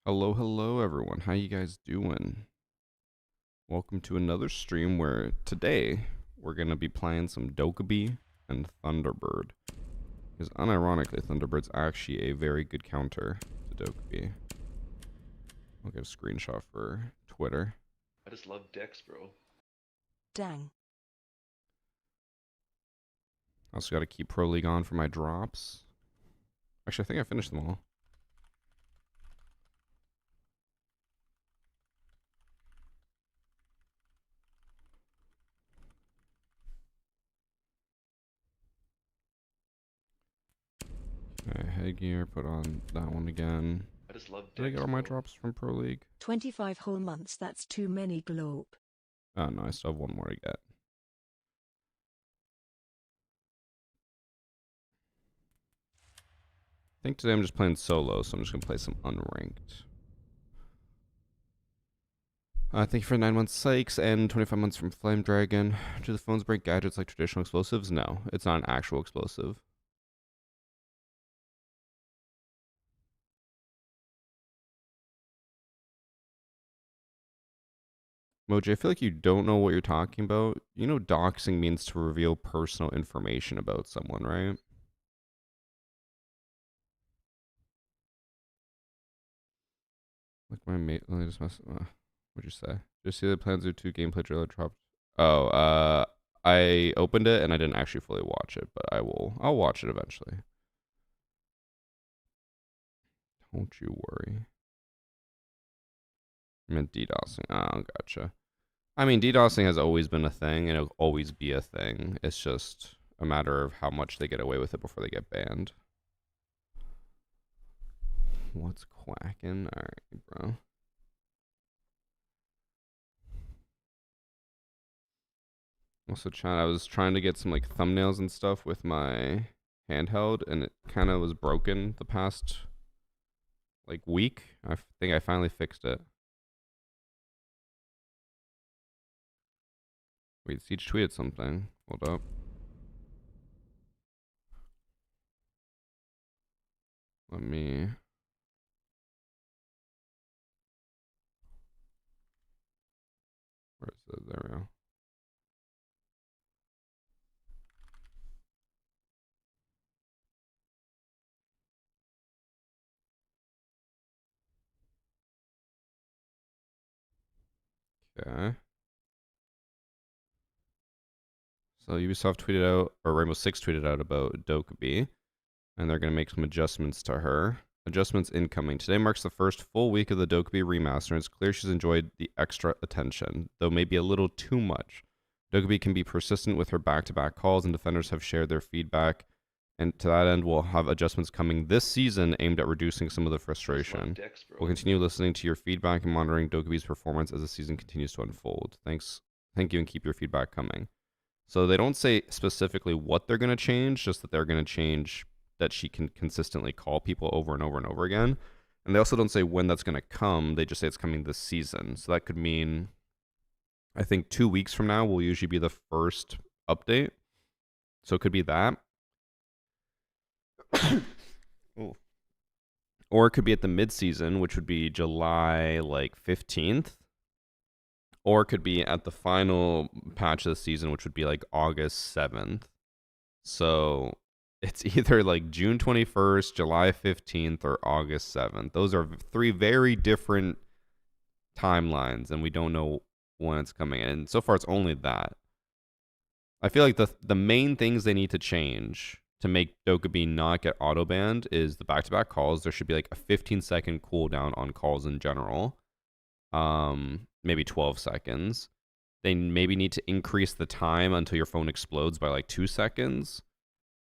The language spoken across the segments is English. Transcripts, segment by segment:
Hello everyone. How you guys doing? Welcome to another stream where today we're gonna be playing some Dokkaebi and Thunderbird. Because unironically, Thunderbird's actually a very good counter to Dokkaebi. I'll get a screenshot for Twitter. I just love decks, bro. Dang. I also gotta keep Pro League on for my drops. Actually, I think I finished them all. Okay, headgear, put on that one again. I just love decks. Did I get all my drops from Pro League? 25 whole months, that's too many globe. Oh no, I still have one more to get. I think today I'm just playing solo, so I'm just going to play some unranked. Thank you for 9 months, Sykes, and 25 months from Flame Dragon. Do the phones break gadgets like traditional explosives? No, it's not an actual explosive. Moji, I feel like you don't know what you're talking about. You know doxing means to reveal personal information about someone, right? Like my mate, let me just mess. What'd you say? Just see the plans of 2 gameplay trailer dropped. Oh, I opened it and I didn't actually fully watch it, but I'll watch it eventually. Don't you worry. I meant DDoSing. Oh, gotcha. I mean, DDoSing has always been a thing, and it'll always be a thing. It's just a matter of how much they get away with it before they get banned. What's quacking? Alright, bro. Also, chat, I was trying to get some like thumbnails and stuff with my handheld, and it kind of was broken the past like week. I think I finally fixed it. Wait, Siege tweeted something. Hold up. Let me... Where is it? There we go. Okay. So Ubisoft tweeted out, or Rainbow Six tweeted out about Dokkaebi, and they're going to make some adjustments to her. Adjustments incoming. Today marks the first full week of the Dokkaebi remaster, and it's clear she's enjoyed the extra attention, though maybe a little too much. Dokkaebi can be persistent with her back-to-back calls, and defenders have shared their feedback. And to that end, we'll have adjustments coming this season aimed at reducing some of the frustration. Decks, We'll continue listening to your feedback and monitoring Dokkaebi's performance as the season continues to unfold. Thank you, and keep your feedback coming. So they don't say specifically what they're going to change, just that they're going to change that she can consistently call people over and over and over again. And they also don't say when that's going to come. They just say it's coming this season. So that could mean, I think 2 weeks from now will usually be the first update. So it could be that. Or it could be at the mid-season, which would be July like 15th. Or it could be at the final patch of the season, which would be like August 7th. So it's either like June 21st, July 15th, or August 7th. Those are 3 very different timelines, and we don't know when it's coming. And so far, it's only that. I feel like the main things they need to change to make Dokkaebi not get auto-banned is the back-to-back calls. There should be like a 15-second cooldown on calls in general. Maybe 12 seconds. They maybe need to increase the time until your phone explodes by like 2 seconds.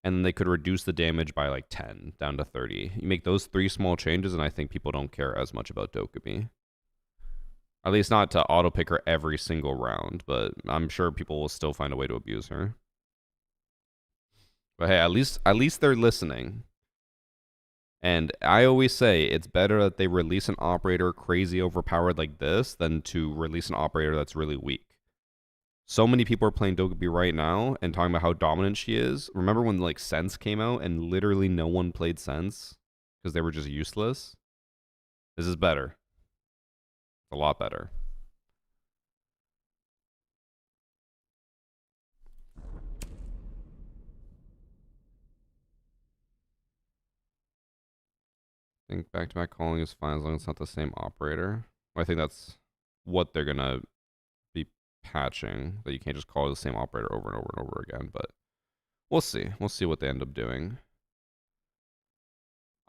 And then they could reduce the damage by like 10 down to 30. You make those 3 small changes, and I think people don't care as much about Dokkaebi. At least not to auto-pick her every single round, but I'm sure people will still find a way to abuse her. But hey, at least they're listening. And I always say it's better that they release an operator crazy overpowered like this than to release an operator that's really weak. So many people are playing Dokkaebi right now and talking about how dominant she is. Remember when like Sense came out and literally no one played Sense because they were just useless? This is better. A lot better. I think back-to-back calling is fine as long as it's not the same operator. I think that's what they're gonna be patching, that you can't just call the same operator over and over and over again, but we'll see. We'll see what they end up doing.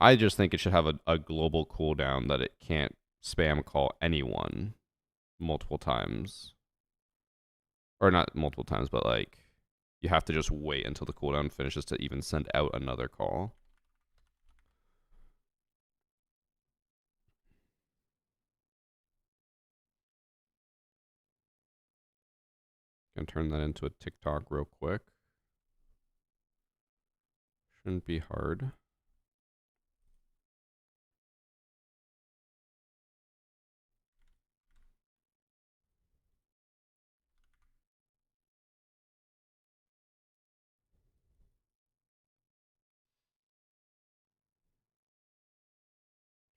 I just think it should have a global cooldown that it can't spam call anyone multiple times. Or not multiple times, but like you have to just wait until the cooldown finishes to even send out another call. Gonna turn that into a TikTok real quick. Shouldn't be hard.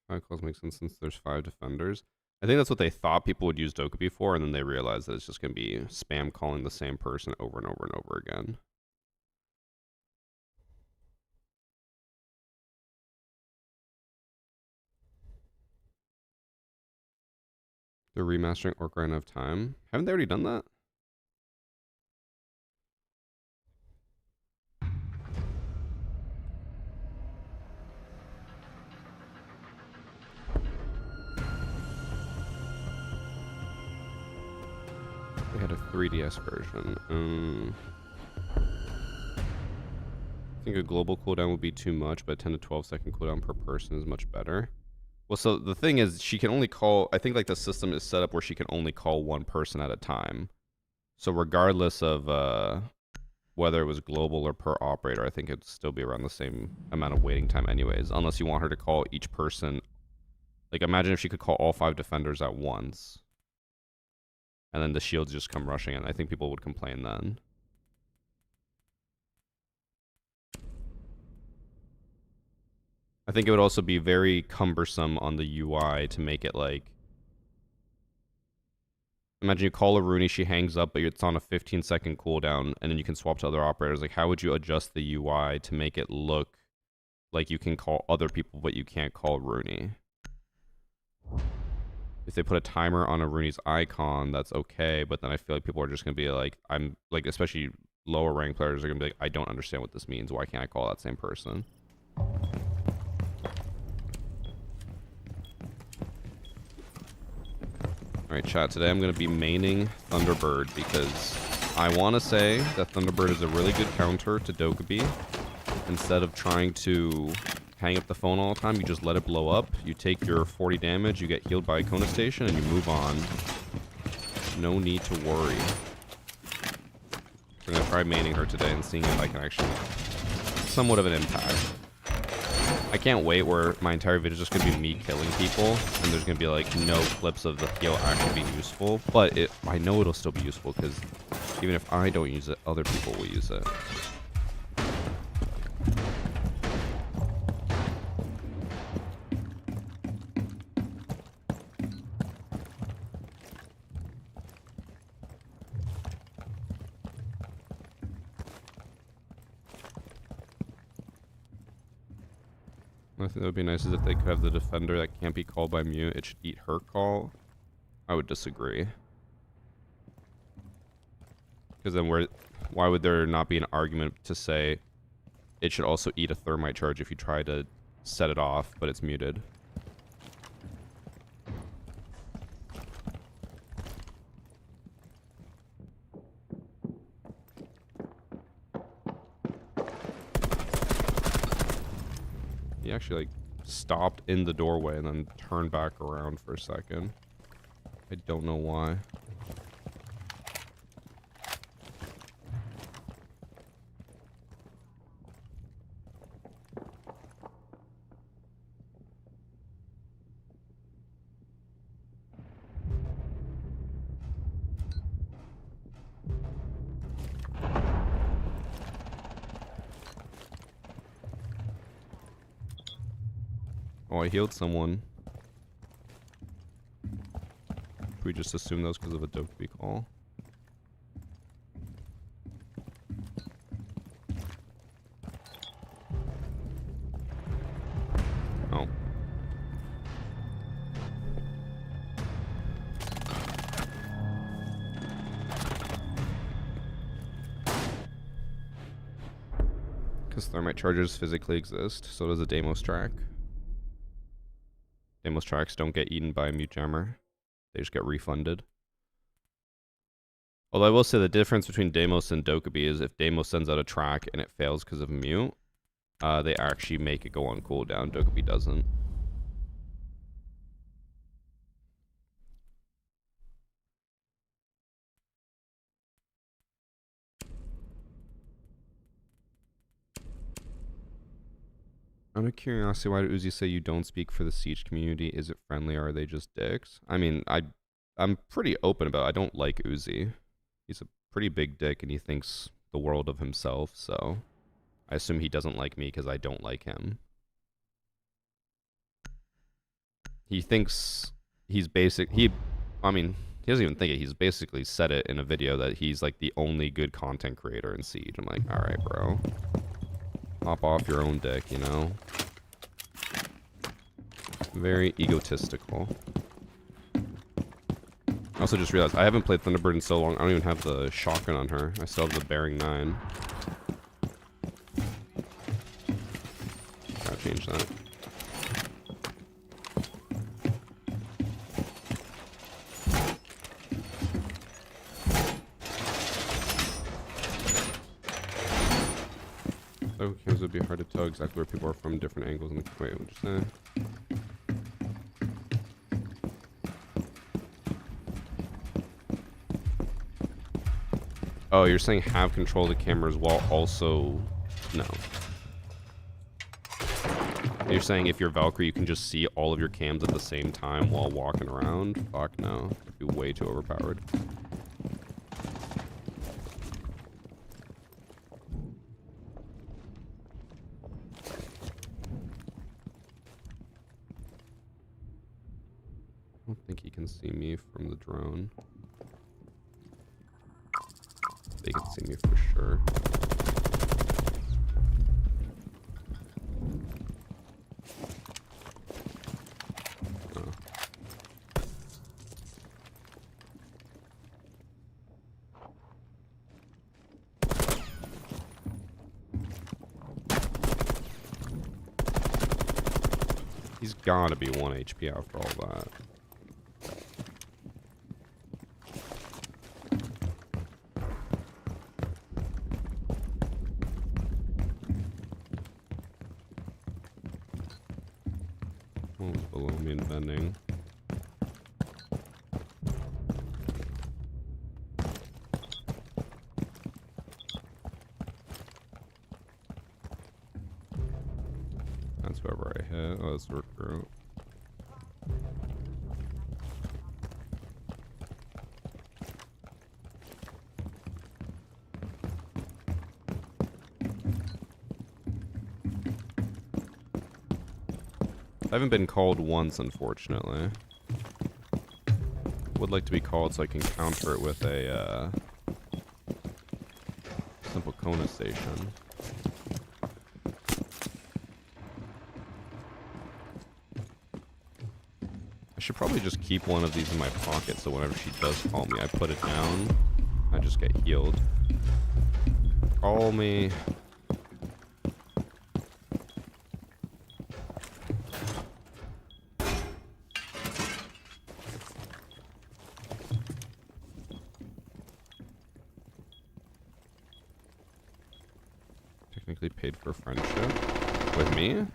Five calls make sense since there's 5 defenders. I think that's what they thought people would use Dokkaebi for, and then they realized that it's just going to be spam calling the same person over and over and over again. They're remastering Ocarina of Time. Haven't they already done that? They had a 3DS version. I think a global cooldown would be too much, but 10 to 12 second cooldown per person is much better. Well, so the thing is, she can only call, I think like the system is set up where she can only call one person at a time. So regardless of whether it was global or per operator, I think it'd still be around the same amount of waiting time anyways, unless you want her to call each person. Like imagine if she could call all 5 defenders at once. And then the shields just come rushing in. I think people would complain then. I think it would also be very cumbersome on the UI to make it like... Imagine you call a Rooney, she hangs up, but it's on a 15-second cooldown, and then you can swap to other operators. Like, how would you adjust the UI to make it look like you can call other people, but you can't call Rooney? If they put a timer on a Rooney's icon, that's okay, but then I feel like people are just going to be like, I'm like, especially lower rank players are going to be like, I don't understand what this means. Why can't I call that same person? Alright, chat, today I'm going to be maining Thunderbird because I want to say that Thunderbird is a really good counter to Dokkaebi. Instead of trying to hang up the phone all the time, you just let it blow up. You take your 40 damage, you get healed by Icona Station, and you move on. No need to worry. We're going to try maining her today and seeing if I can actually somewhat of an impact. I can't wait where my entire video is just going to be me killing people, and there's going to be like no clips of the heal actually being useful, but I know it'll still be useful because even if I don't use it, other people will use it. I think that would be nice is if they could have the defender that can't be called by mute. It should eat her call. I would disagree. Because then why would there not be an argument to say it should also eat a thermite charge if you try to set it off, but it's muted? He actually like stopped in the doorway and then turned back around for a second. I don't know why. Oh, I healed someone. We just assume those because of a Dokkaebi call. Oh. Because thermite charges physically exist, so does a Deimos track. Deimos tracks don't get eaten by a mute jammer. They just get refunded. Although I will say the difference between Deimos and Dokkaebi is if Deimos sends out a track and it fails because of mute, they actually make it go on cooldown. Dokkaebi doesn't. Out of curiosity, why did Uzi say you don't speak for the Siege community? Is it friendly or are they just dicks? I mean, I'm pretty open about it. I don't like Uzi. He's a pretty big dick and he thinks the world of himself, so I assume he doesn't like me because I don't like him. He thinks he's I mean, he doesn't even think it. He's basically said it in a video that he's like the only good content creator in Siege. I'm like, alright, bro. Hop off your own dick, you know? Very egotistical. I also just realized I haven't played Thunderbird in so long, I don't even have the shotgun on her. I still have the bearing 9. Gotta change that. Oh, cams would be hard to tell exactly where people are from different angles in the wait, what'd you say? Oh, you're saying have control of the cameras while also... No. You're saying if you're Valkyrie, you can just see all of your cams at the same time while walking around? Fuck no. It'd be way too overpowered. I don't think he can see me from the drone. They can see me for sure. Oh. He's gotta be 1 HP after all that. Below me and bending. That's whoever I hit. Oh, that's the recruit. I haven't been called once, unfortunately. Would like to be called so I can counter it with a simple Kona station. I should probably just keep one of these in my pocket so whenever she does call me, I put it down. I just get healed. Call me. Technically paid for friendship with me. You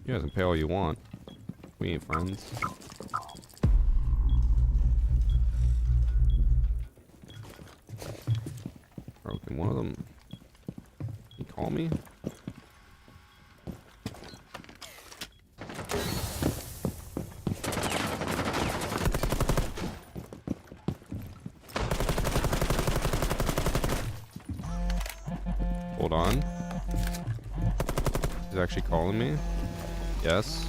guys can pay all you want. We ain't friends. Bro, can one of them... Can you call me? Hold on. He's actually calling me? Yes.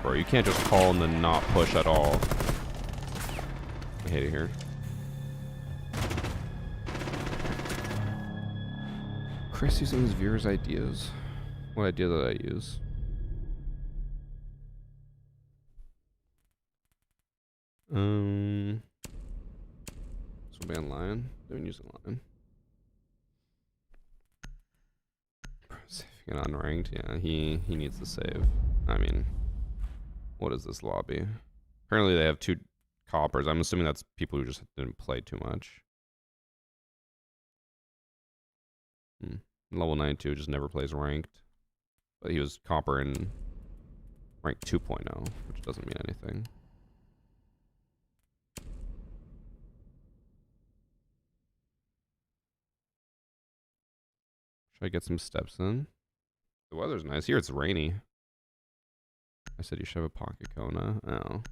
bro. You can't just call and then not push at all. I hate it here. Chris using his viewers' ideas. What idea did I use? This will be online. Don't use online. Saving unranked. Yeah, he needs to save. I mean, what is this lobby? Apparently they have 2 coppers. I'm assuming that's people who just didn't play too much. Level 92 just never plays ranked. But he was copper in rank 2.0, which doesn't mean anything. Should I get some steps in? The weather's nice. Here it's rainy. I said you should have a pocket Kona. Oh.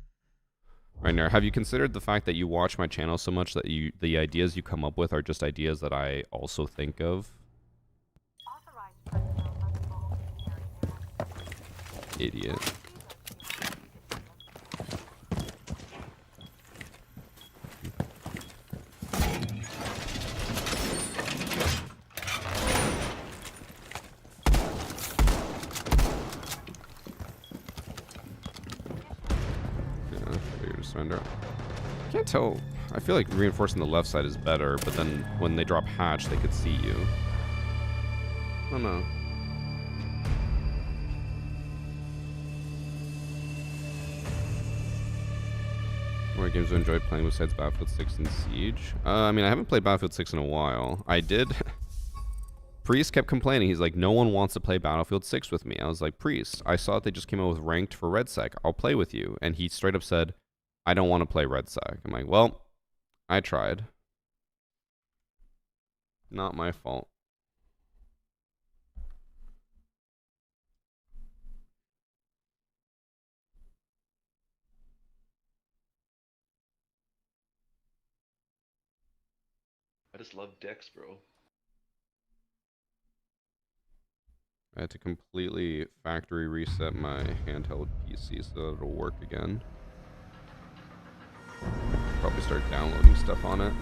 Right now, have you considered the fact that you watch my channel so much that the ideas you come up with are just ideas that I also think of? Idiot. Surrender. Can't tell. I feel like reinforcing the left side is better, but then when they drop hatch, they could see you. I don't know. What games do you enjoy playing besides Battlefield 6 and Siege? I mean, I haven't played Battlefield 6 in a while. I did. Priest kept complaining. He's like, no one wants to play Battlefield 6 with me. I was like, Priest, I saw that they just came out with ranked for RedSec. I'll play with you. And he straight up said, I don't want to play RedSec. I'm like, well, I tried. Not my fault. I just love Dex, bro. I had to completely factory reset my handheld PC so that it'll work again. Probably start downloading stuff on it.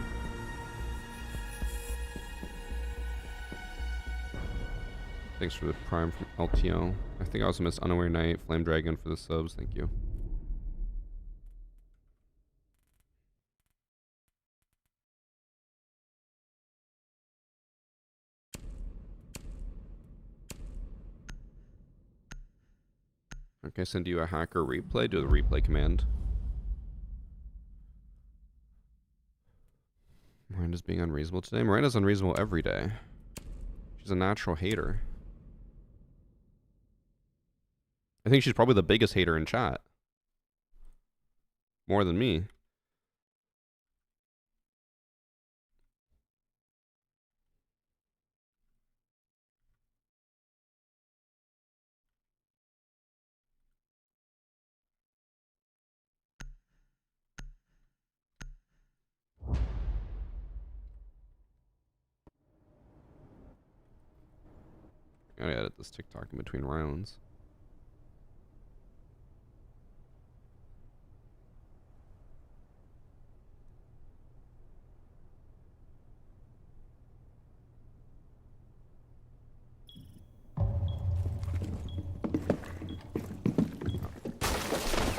Thanks for the Prime from LTO. I think I also missed Unaware Knight, Flame Dragon for the subs. Thank you. Okay, send you a hacker replay. Do the replay command. Miranda's being unreasonable today. Miranda's unreasonable every day. She's a natural hater. I think she's probably the biggest hater in chat. More than me. I gotta edit this TikTok in between rounds.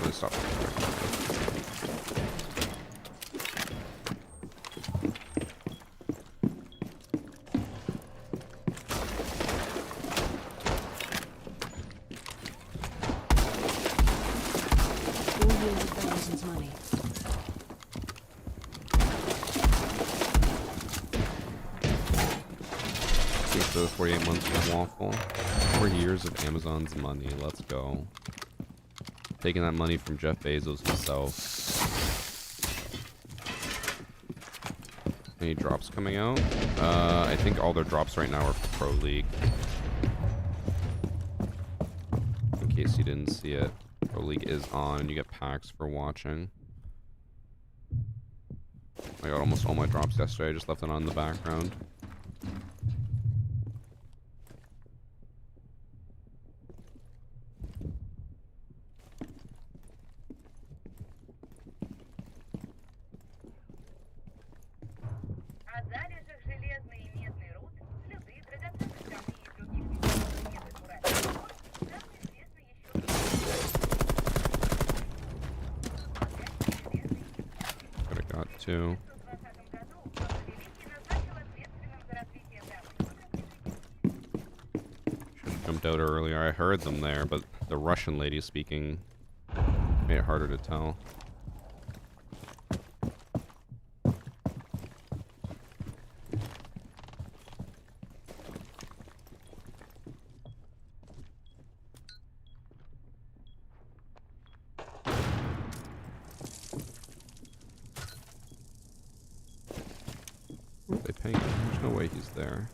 Really stop. Money. Thanks for the 48 months of Waffle. 4 years of Amazon's money. Let's go. Taking that money from Jeff Bezos himself. Any drops coming out? I think all their drops right now are for Pro League. In case you didn't see it. Pro League is on, and you get packs for watching. I got almost all my drops yesterday. I just left it on in the background. too. Should've jumped out earlier. I heard them there, but the Russian lady speaking made it harder to tell. What are they paying? There's no way he's there.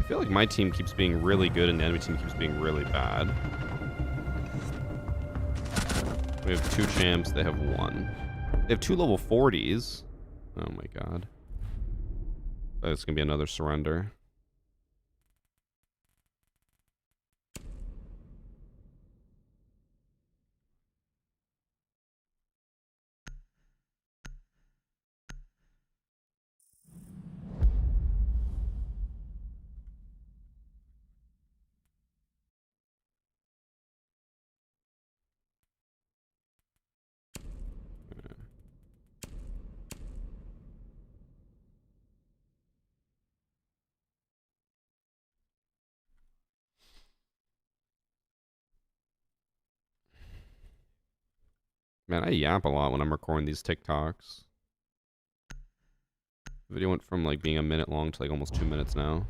I feel like my team keeps being really good and the enemy team keeps being really bad. We have 2 champs, they have 1. They have 2 level 40s. Oh my god. It's gonna be another surrender. Man, I yap a lot when I'm recording these TikToks. The video went from like being a minute long to like almost 2 minutes now.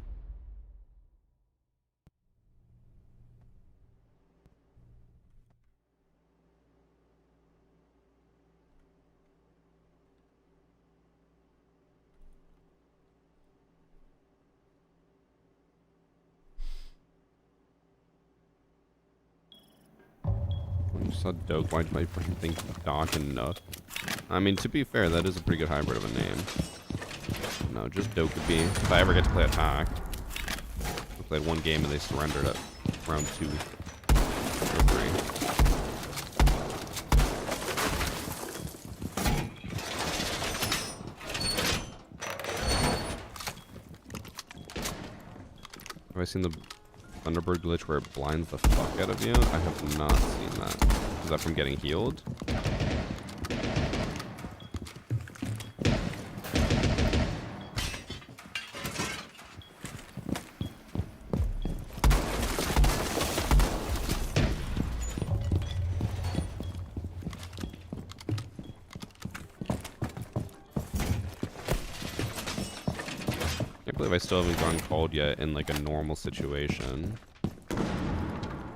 When you saw Doke, why did my brain think Doc and Nook? I mean, to be fair, that is a pretty good hybrid of a name. No, just Dokkaebi. If I ever get to play attack. I played 1 game and they surrendered at round 2 or 3. Have I seen the Thunderbird glitch where it blinds the fuck out of you? I have not seen that. Is that from getting healed? Can't believe I still haven't gone cold yet in like a normal situation.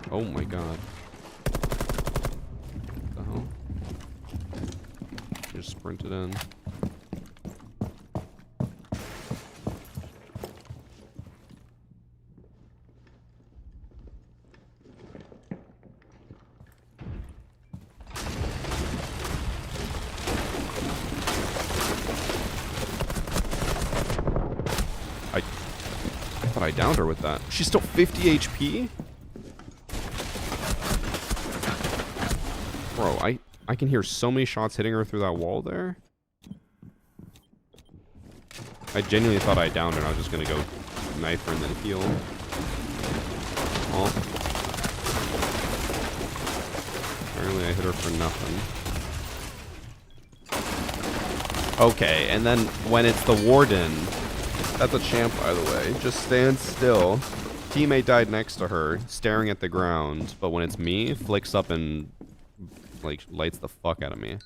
Oh my god. What the hell? Just sprinted in. I thought I downed her with that. She's still 50 HP? Bro, I can hear so many shots hitting her through that wall there. I genuinely thought I downed her and I was just gonna go knife her and then heal. Oh. Apparently I hit her for nothing. Okay, and then when it's the Warden, that's a champ by the way, just stands still. Teammate died next to her, staring at the ground, but when it's me, flicks up and like lights the fuck out of me.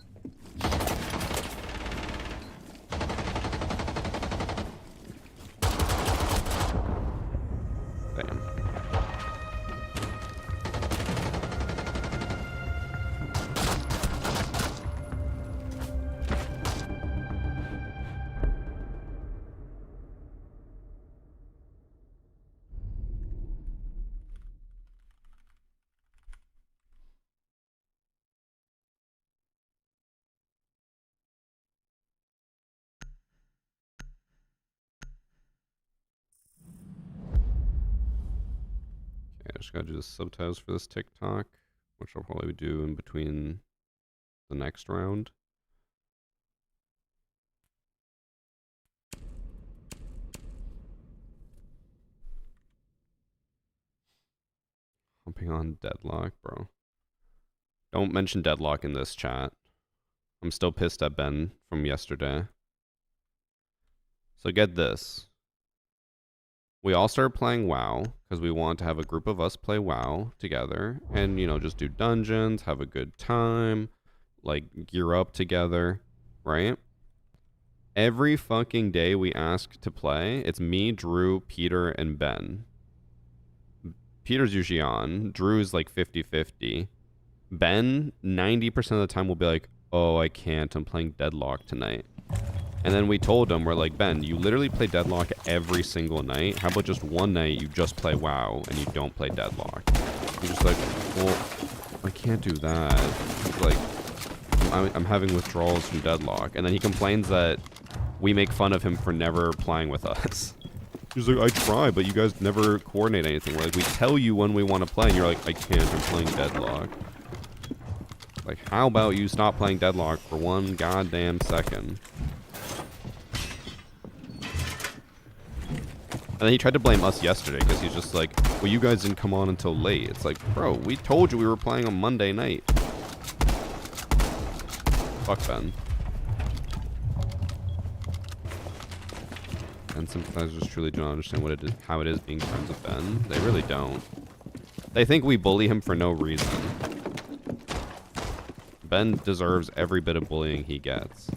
I just gotta do the subtitles for this TikTok, which I'll probably do in between the next round. Humping on Deadlock, bro. Don't mention Deadlock in this chat. I'm still pissed at Ben from yesterday. So get this. We all started playing WoW because we want to have a group of us play WoW together and, you know, just do dungeons, have a good time, like gear up together, right? Every fucking day we ask to play, it's me, Drew, Peter, and Ben. Peter's usually on. Drew's like 50-50. Ben, 90% of the time will be like, oh, I can't. I'm playing Deadlock tonight. And then we told him, we're like, Ben, you literally play Deadlock every single night. How about just one night you just play WoW and you don't play Deadlock? He's just like, well, I can't do that. He's like, I'm having withdrawals from Deadlock. And then he complains that we make fun of him for never playing with us. He's like, I try, but you guys never coordinate anything. We're like, we tell you when we want to play, and you're like, I can't, I'm playing Deadlock. Like, how about you stop playing Deadlock for one goddamn second? And then he tried to blame us yesterday because he's just like, well, you guys didn't come on until late. It's like, bro, we told you we were playing on Monday night. Fuck Ben. And sympathizers truly don't understand what it is, how it is being friends with Ben. They really don't. They think we bully him for no reason. Ben deserves every bit of bullying he gets.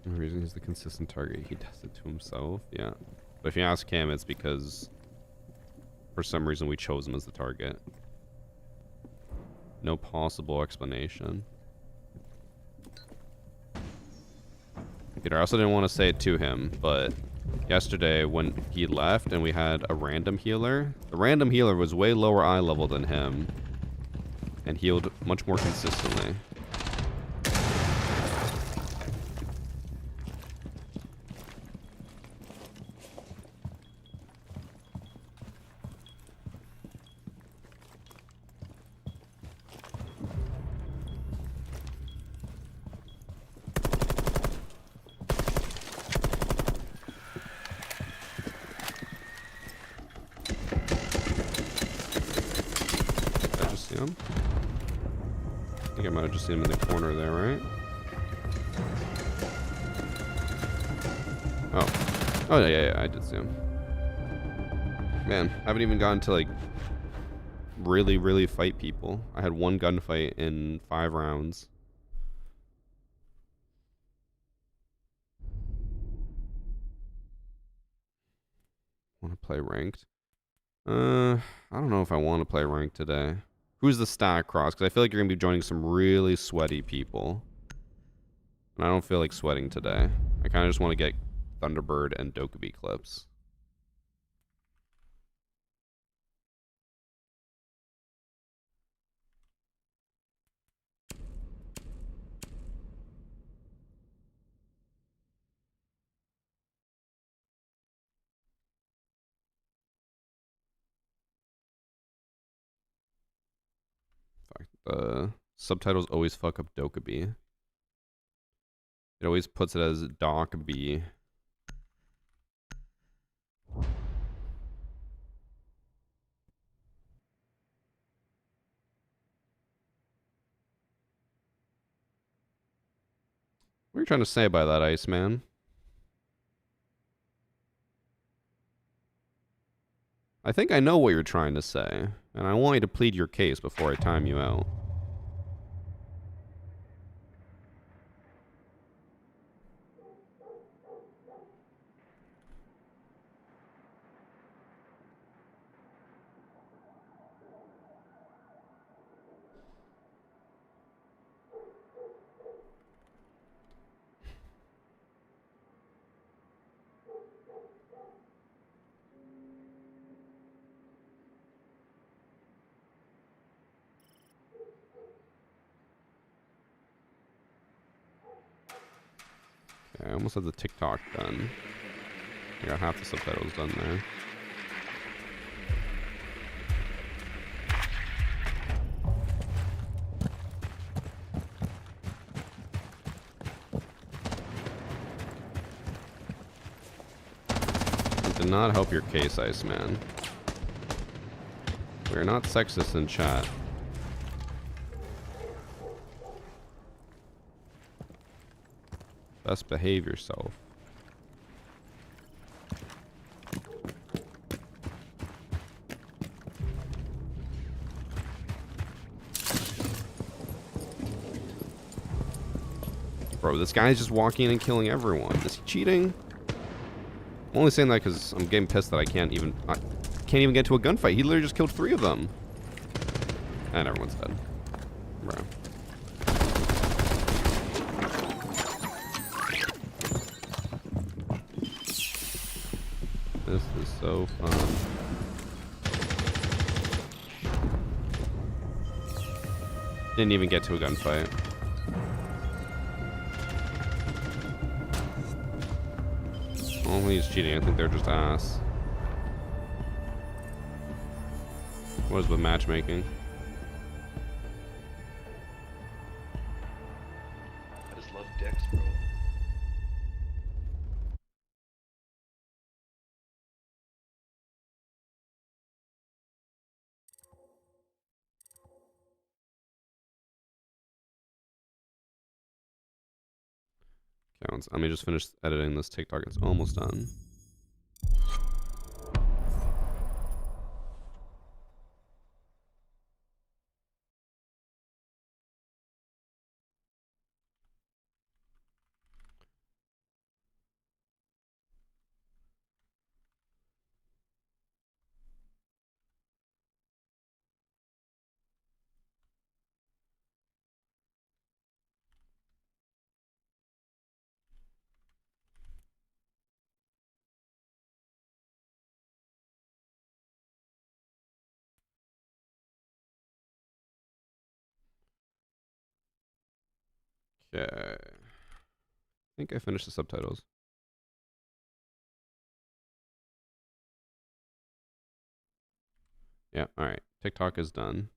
The reason he's the consistent target, he does it to himself. Yeah. But if you ask him, it's because for some reason we chose him as the target. No possible explanation. Peter, I also didn't want to say it to him, but yesterday when he left and we had a random healer, the random healer was way lower eye level than him and healed much more consistently. I think I might have just seen him in the corner there, right? Oh. Oh, yeah, I did see him. Man, I haven't even gotten to, like, really fight people. I had one gunfight in 5 rounds. Want to play ranked? I don't know if I want to play ranked today. Who's the stack cross? Because I feel like you're going to be joining some really sweaty people. And I don't feel like sweating today. I kind of just want to get Thunderbird and Dokkaebi clips. The subtitles always fuck up Dokkaebi. It always puts it as Dokkaebi. What are you trying to say by that, Iceman? I think I know what you're trying to say, and I want you to plead your case before I time you out. Okay, I almost have the TikTok done. I got half the subtitles done there. It did not help your case, Iceman. We're not sexist in chat. Best behave yourself. Bro, this guy's just walking in and killing everyone. Is he cheating? I'm only saying that because I'm getting pissed that I can't even get to a gunfight. He literally just killed 3 of them. And everyone's dead. Bro. This is so fun. Didn't even get to a gunfight. Only he's cheating. I think they're just ass. What is with matchmaking? I just love Dex, bro. Counts. Let me just finish editing this TikTok. It's almost done. Okay. I think I finished the subtitles. Yeah, alright. TikTok is done.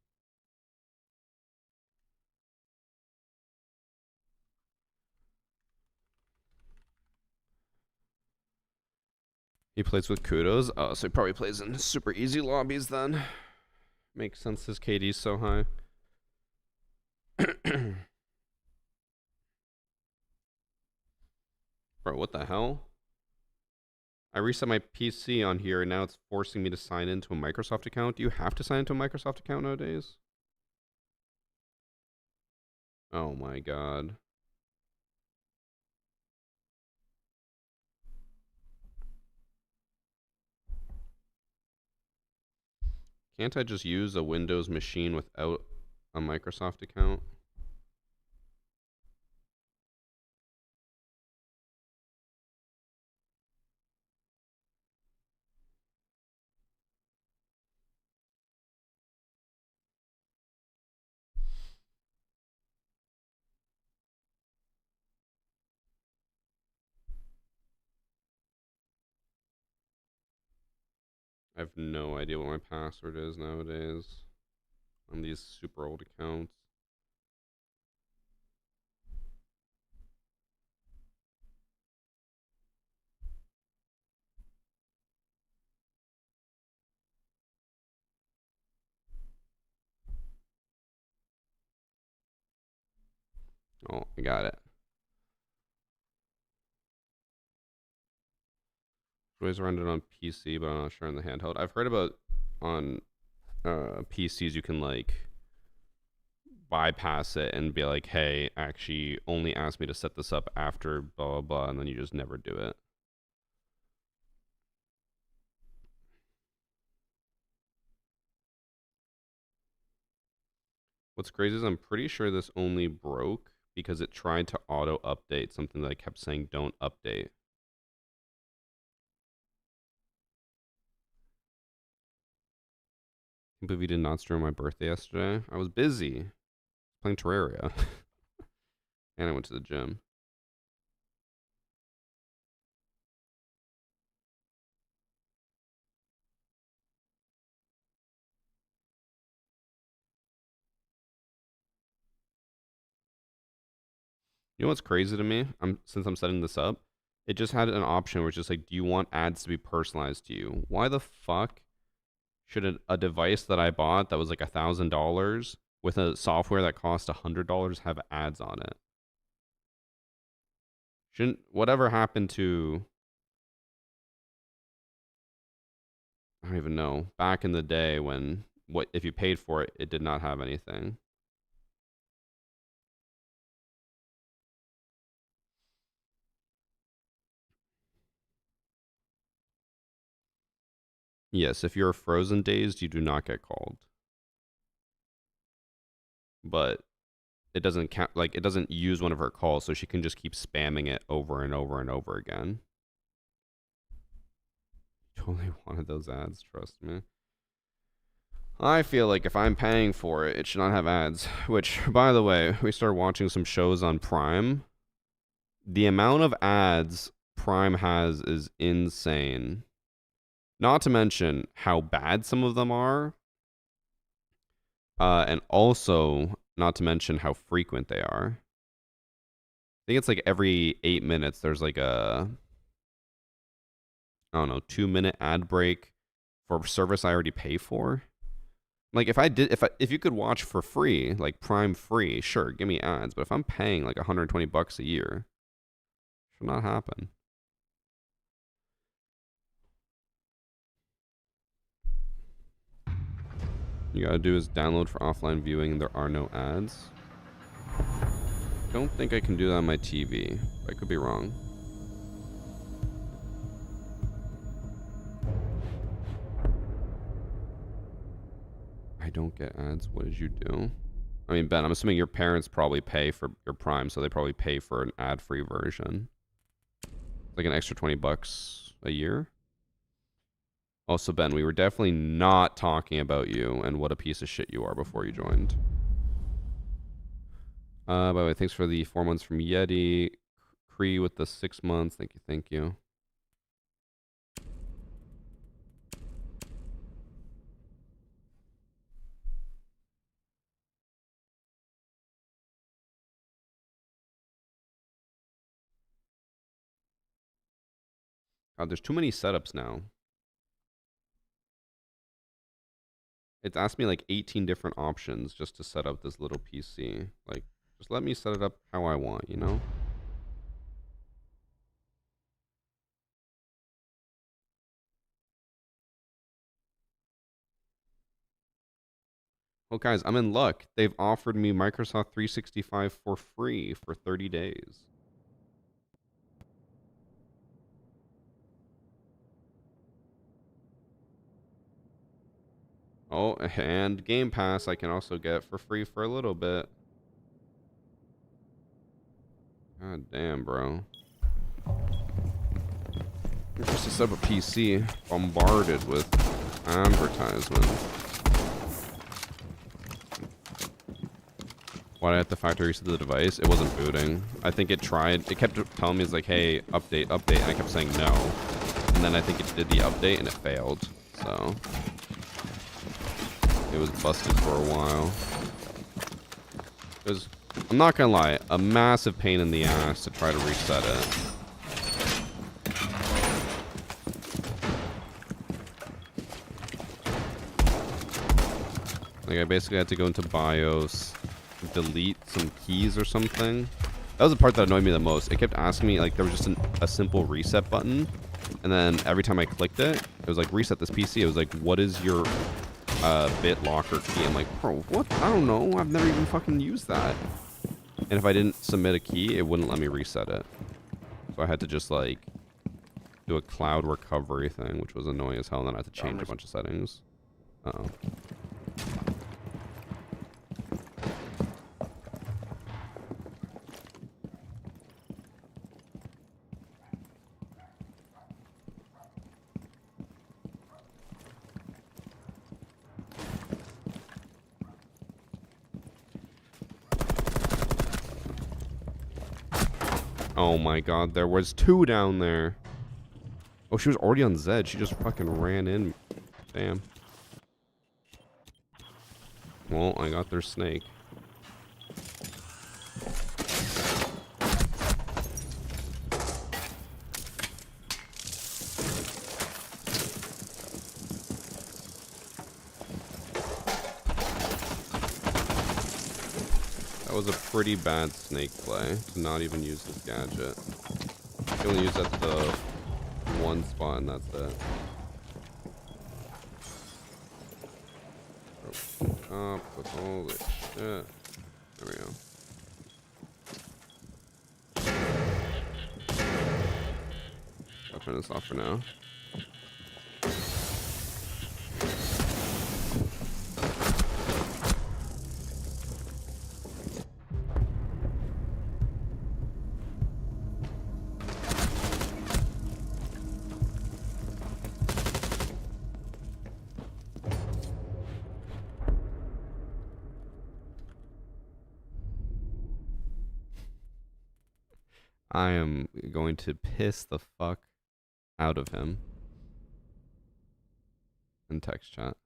He plays with kudos. Oh, so he probably plays in super easy lobbies then. Makes sense his KD's so high. Bro, what the hell? I reset my PC on here and now it's forcing me to sign into a Microsoft account. Do you have to sign into a Microsoft account nowadays? Oh my god. Can't I just use a Windows machine without a Microsoft account? I have no idea what my password is nowadays on these super old accounts. Oh, I got it. Always run it on PC, but I'm not sure on the handheld. I've heard about on PCs you can like bypass it and be like, hey, actually only ask me to set this up after blah blah blah, and then you just never do it. What's crazy is I'm pretty sure this only broke because it tried to auto update something that I kept saying don't update. I can't believe you did not stream my birthday yesterday. I was busy playing Terraria. And I went to the gym. You know what's crazy to me? Since I'm setting this up, it just had an option where it's just like, do you want ads to be personalized to you? Why the fuck should a device that I bought that was like $1,000 with a software that cost $100 have ads on it? Shouldn't whatever happened to, I don't even know, back in the day when what if you paid for it, it did not have anything. Yes, if you're frozen dazed, you do not get called. But it doesn't count, like it doesn't use one of her calls, so she can just keep spamming it over and over and over again. Totally wanted those ads, trust me. I feel like if I'm paying for it, it should not have ads. Which, by the way, we started watching some shows on Prime. The amount of ads Prime has is insane. Not to mention how bad some of them are. And also, not to mention how frequent they are. I think it's like every 8 minutes there's like a, I don't know, 2-minute ad break for a service I already pay for. Like if you could watch for free, like Prime free, sure, give me ads. But if I'm paying like $120 a year, it should not happen. You gotta do is download for offline viewing. There are no ads. Don't think I can do that on my TV. I could be wrong. I don't get ads. What did you do? I mean, Ben, I'm assuming your parents probably pay for your Prime, so they probably pay for an ad-free version. Like an extra $20 a year. Also, Ben, we were definitely not talking about you and what a piece of shit you are before you joined. By the way, thanks for the 4 months from Yeti. Cree with the 6 months. Thank you, thank you. God, there's too many setups now. It's asked me like 18 different options just to set up this little PC. Like, just let me set it up how I want, you know? Well, guys, I'm in luck. They've offered me Microsoft 365 for free for 30 days. Oh, and Game Pass I can also get for free for a little bit. God damn, bro. You're supposed to set up a PC bombarded with advertisements. Why did I have to factory reset the device? It wasn't booting. I think it tried. It kept telling me, it's like, hey, update, update. And I kept saying no. And then I think it did the update and it failed. So it was busted for a while. It was, I'm not gonna lie, a massive pain in the ass to try to reset it. Like, I basically had to go into BIOS, delete some keys or something. That was the part that annoyed me the most. It kept asking me, like, there was just a simple reset button. And then every time I clicked it, it was like, reset this PC. It was like, what is your BitLocker key? I'm like, bro, what? I don't know. I've never even fucking used that. And if I didn't submit a key, it wouldn't let me reset it. So I had to just, like, do a cloud recovery thing, which was annoying as hell. And then I had to change a bunch of settings. Uh-oh. Oh my god, there was 2 down there. Oh, she was already on Zed. She just fucking ran in. Damn. Well, I got their snake. That was a pretty bad snake play to not even use this gadget. You only use it at the one spot and that's it. Up with holy shit. There we go. I'll turn this off for now. I am going to piss the fuck out of him in text chat.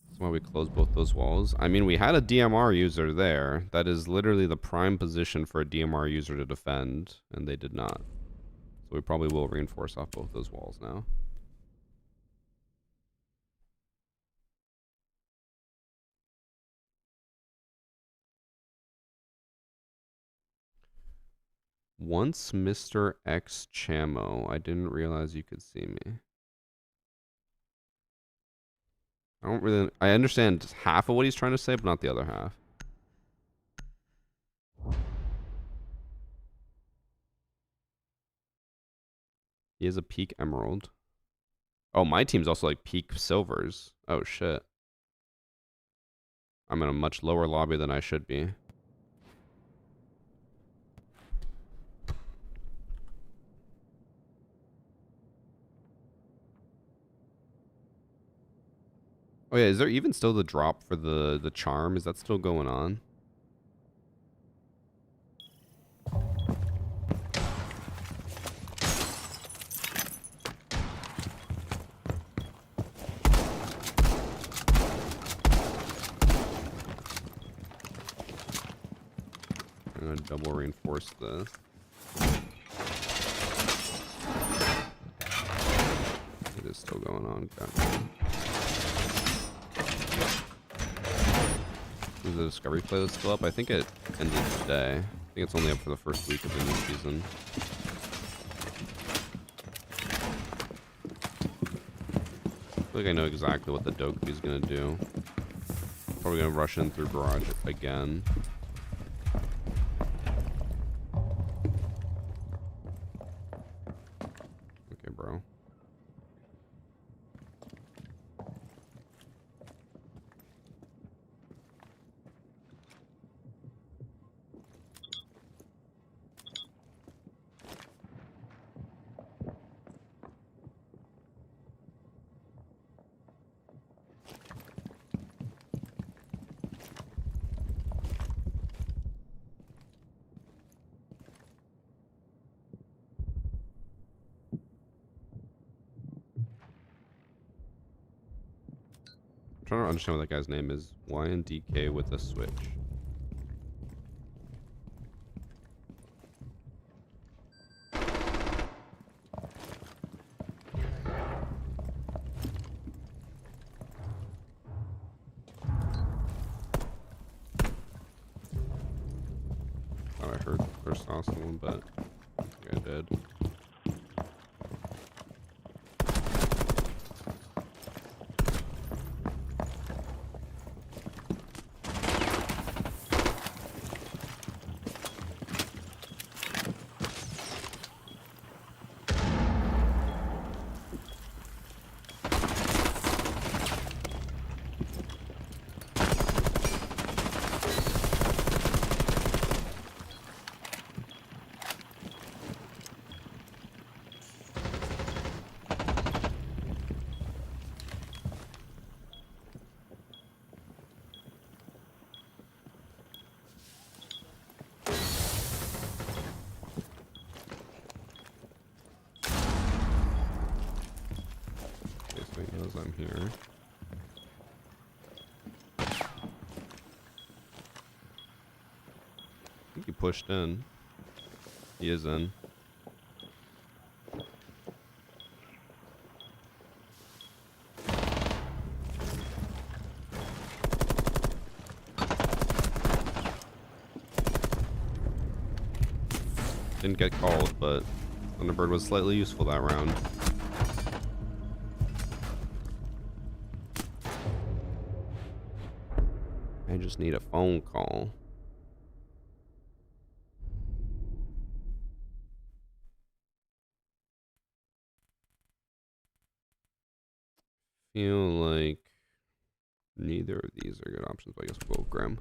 That's why we closed both those walls. I mean, we had a DMR user there. That is literally the prime position for a DMR user to defend, and they did not. So we probably will reinforce off both those walls now. Once Mr. X Chamo, I didn't realize you could see me. I understand half of what he's trying to say, but not the other half. He is a peak emerald. Oh, my team's also like peak silvers. Oh shit. I'm in a much lower lobby than I should be. Oh yeah, is there even still the drop for the charm? Is that still going on? I'm gonna double reinforce this. It is still going on. Gotcha. Is the Discovery playlist still up? I think it ended today. I think it's only up for the first week of the new season. I feel like I know exactly what the Dokkaebi is gonna do. Probably gonna rush in through garage again. Okay, bro. I'm trying to understand what that guy's name is. YNDK with a switch. Oh, I heard or saw someone, but I think I did. I'm here. I think he pushed in. He is in. Didn't get called, but Thunderbird was slightly useful that round. I just need a phone call. Feel like neither of these are good options, but I guess we'll go Grim.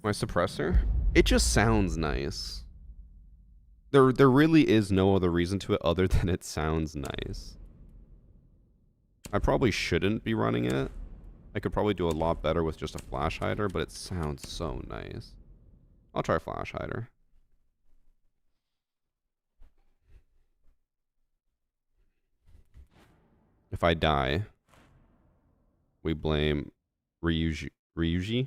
My suppressor? It just sounds nice. There really is no other reason to it other than it sounds nice. I probably shouldn't be running it. I could probably do a lot better with just a flash hider, but it sounds so nice. I'll try flash hider. If I die, we blame Ryuji.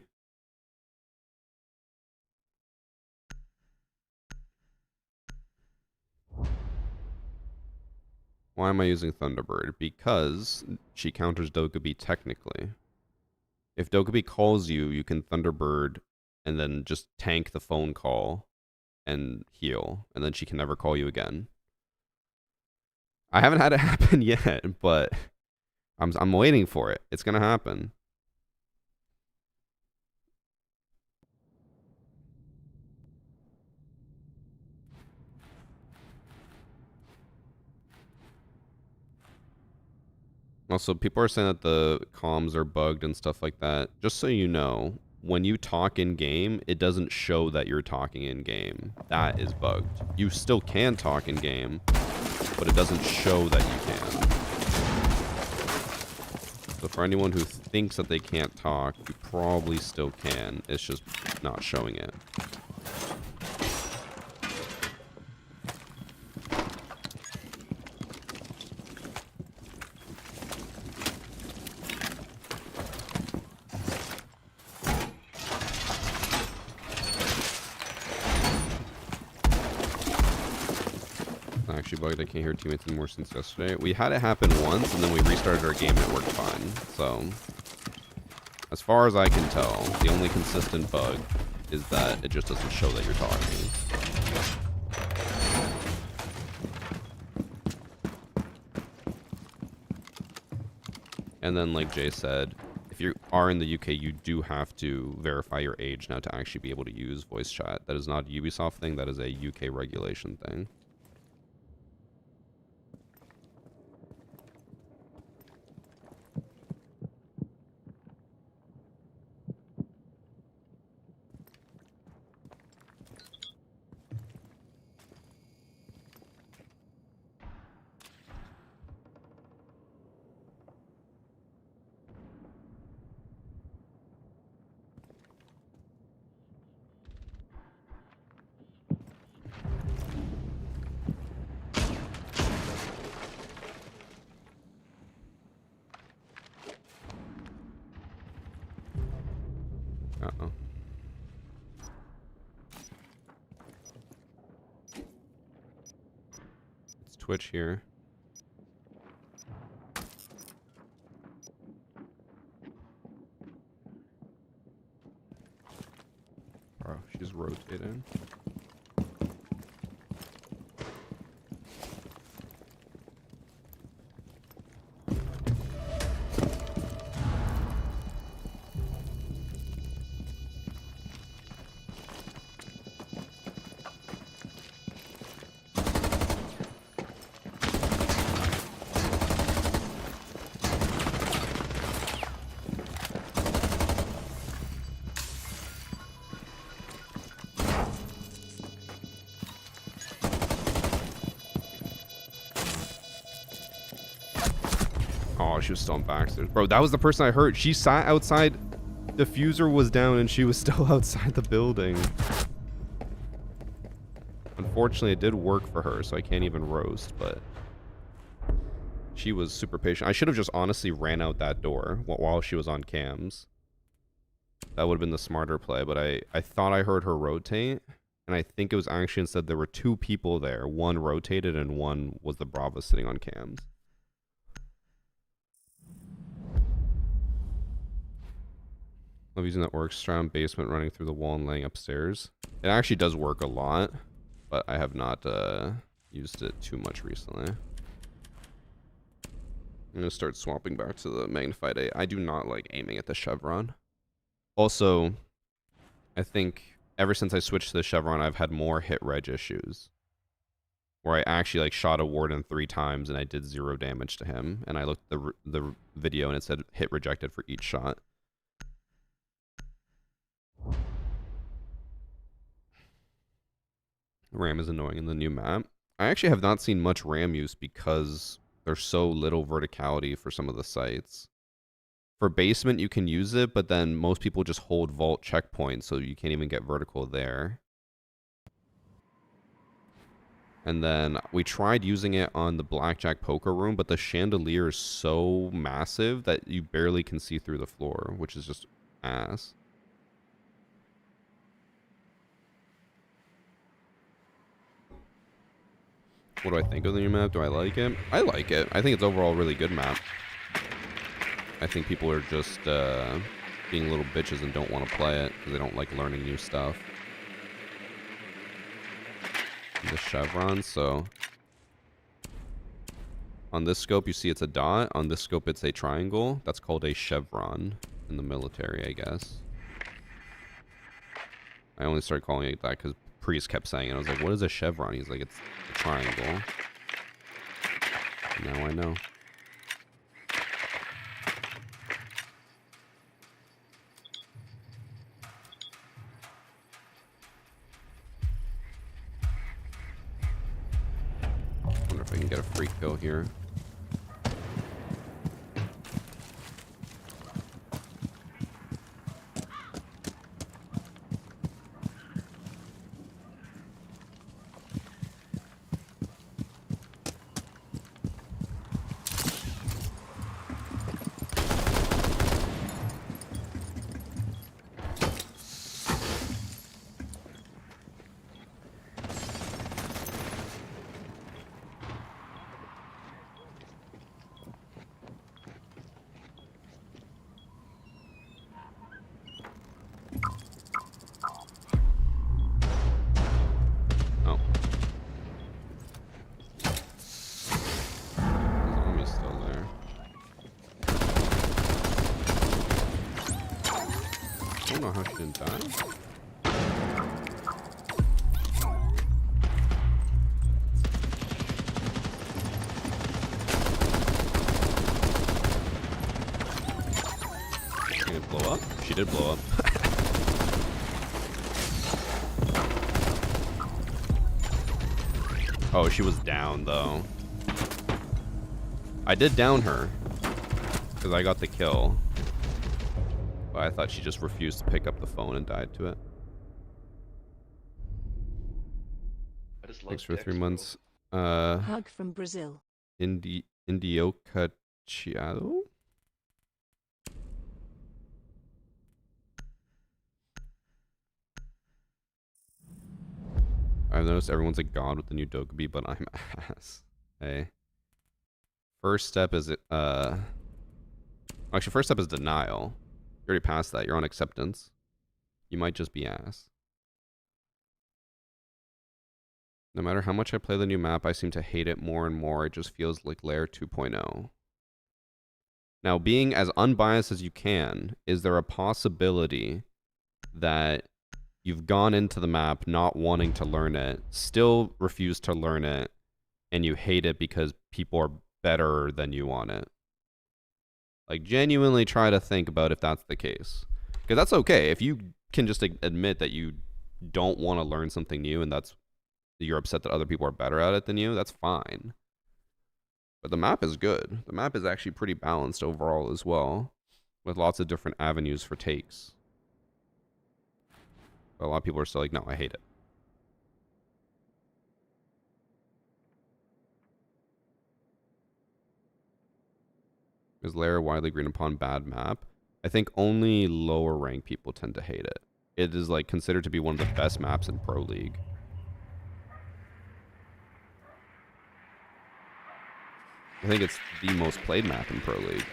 Why am I using Thunderbird? Because she counters Dokkaebi technically. If Dokkaebi calls you, you can Thunderbird and then just tank the phone call and heal, and then she can never call you again. I haven't had it happen yet, but I'm waiting for it. It's gonna happen. Also, people are saying that the comms are bugged and stuff like that. Just so you know, when you talk in game, it doesn't show that you're talking in game. That is bugged. You still can talk in game, but it doesn't show that you can. So for anyone who thinks that they can't talk, you probably still can. It's just not showing it. Bugged. I can't hear teammates anymore since yesterday. We had it happen once, and then we restarted our game and it worked fine. So, as far as I can tell, the only consistent bug is that it just doesn't show that you're talking. And then, like Jay said, if you are in the UK, you do have to verify your age now to actually be able to use voice chat. That is not a Ubisoft thing. That is a UK regulation thing. Uh-oh. It's Twitch here. Bro, she's rotating. She was still on backstairs. Bro, that was the person I heard. She sat outside. Diffuser was down and she was still outside the building. Unfortunately, it did work for her, so I can't even roast, but she was super patient. I should have just honestly ran out that door while she was on cams. That would have been the smarter play, but I thought I heard her rotate, and I think it was actually instead there were two people there. One rotated and one was the Brava sitting on cams. Love using that orc strat basement running through the wall and laying upstairs. It actually does work a lot. but I have not used it too much recently. I'm gonna start swapping back to the magnified 8. I do not like aiming at the chevron. Also, I think ever since I switched to the chevron, I've had more hit reg issues. Where I actually like shot a warden 3 times and I did 0 damage to him. And I looked at the video and it said hit rejected for each shot. RAM is annoying in the new map. I actually have not seen much RAM use because there's so little verticality for some of the sites. For basement, you can use it, but then most people just hold vault checkpoints, so you can't even get vertical there. And then we tried using it on the blackjack poker room, but the chandelier is so massive that you barely can see through the floor, which is just ass. What do I think of the new map? Do I like it? I like it. I think it's overall a really good map. I think people are just being little bitches and don't want to play it because they don't like learning new stuff. The chevron, so on this scope you see it's a dot. On this scope it's a triangle. That's called a chevron in the military, I guess. I only started calling it that because Priest kept saying it. I was like, what is a chevron? He's like, it's a triangle. Now I know. Wonder if I can get a free kill here. She did blow up. Oh, she was down though. I did down her because I got the kill, but I thought she just refused to pick up the phone and died to it. Thanks for 3 months. Hug from Brazil. Indioca Chiado? I've noticed everyone's a god with the new Dokkaebi, but I'm ass. Hey. First step is actually first step is denial. You already passed that. You're on acceptance. You might just be ass. No matter how much I play the new map, I seem to hate it more and more. It just feels like Lair 2.0. Now, being as unbiased as you can, is there a possibility that you've gone into the map not wanting to learn it, still refuse to learn it, and you hate it because people are better than you on it? Like, genuinely try to think about if that's the case. Because that's okay. If you can just admit that you don't want to learn something new and you're upset that other people are better at it than you, that's fine. But the map is good. The map is actually pretty balanced overall as well, with lots of different avenues for takes. But a lot of people are still like, no, I hate it. Is Lair widely agreed upon bad map? I think only lower rank people tend to hate it. It is like considered to be one of the best maps in Pro League. I think it's the most played map in Pro League.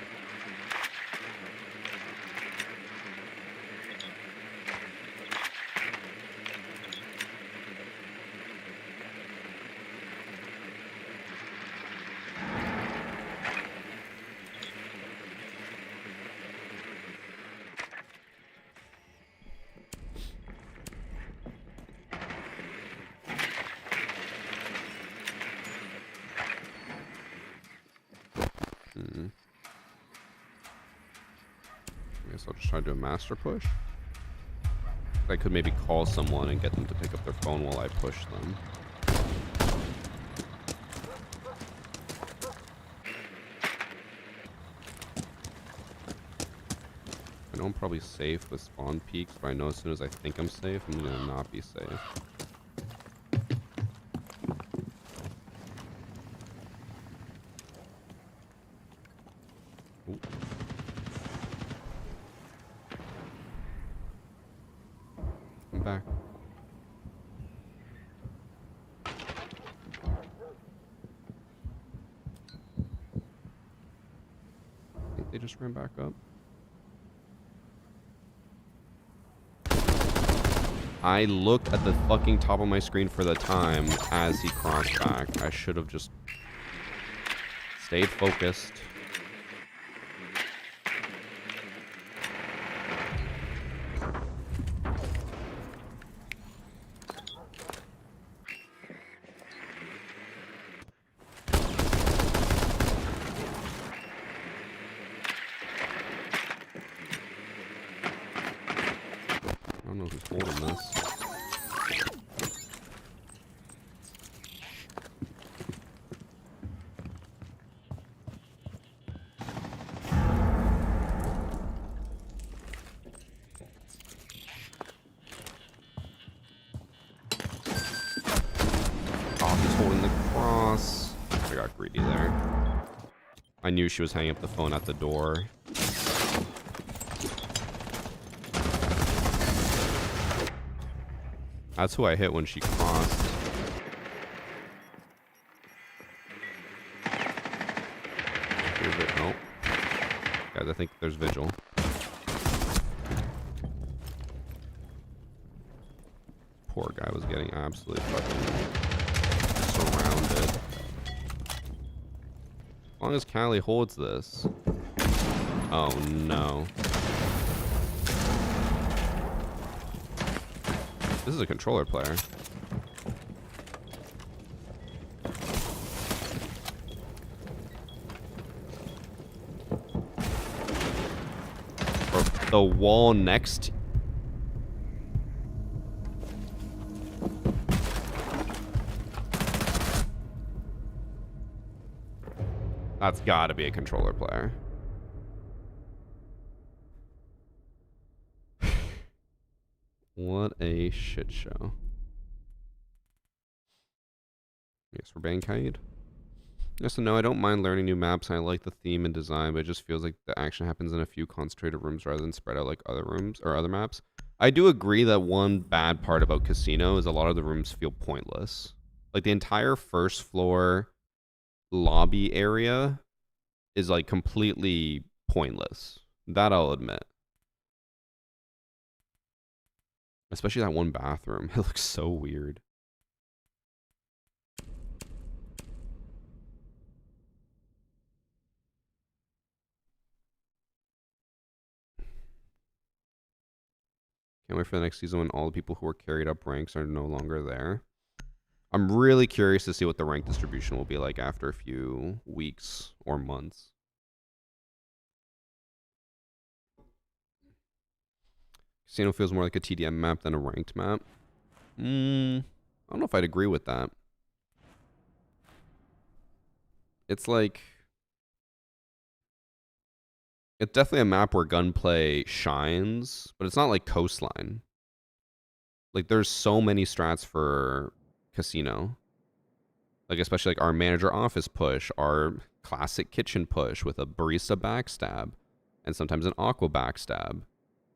I guess I'll just try to do a master push. I could maybe call someone and get them to pick up their phone while I push them. I know I'm probably safe with spawn peaks, but I know as soon as I think I'm safe, I'm gonna not be safe. Ooh. I'm back. I think they just ran back up. I looked at the fucking top of my screen for the time as he crossed back. I should have just stayed focused. I don't know who's holding this. Oh, he's holding the cross. I got greedy there. I knew she was hanging up the phone at the door. That's who I hit when she crossed. Oh. Guys, I think there's Vigil. Poor guy was getting absolutely fucking surrounded. As long as Callie holds this. Oh no. This is a controller player. Or the wall next. That's gotta be a controller player. What a shit show. Yes, we're Bankade. Yes and no, I don't mind learning new maps and I like the theme and design, but it just feels like the action happens in a few concentrated rooms rather than spread out like other rooms or other maps. I do agree that one bad part about Casino is a lot of the rooms feel pointless. Like the entire first floor lobby area is like completely pointless. That I'll admit. Especially that one bathroom. It looks so weird. Can't wait for the next season when all the people who were carried up ranks are no longer there. I'm really curious to see what the rank distribution will be like after a few weeks or months. Casino feels more like a TDM map than a ranked map. I don't know if I'd agree with that. It's like... It's definitely a map where gunplay shines, but it's not like Coastline. Like, there's so many strats for Casino. Like, especially like our manager office push, our classic kitchen push with a barista backstab, and sometimes an aqua backstab.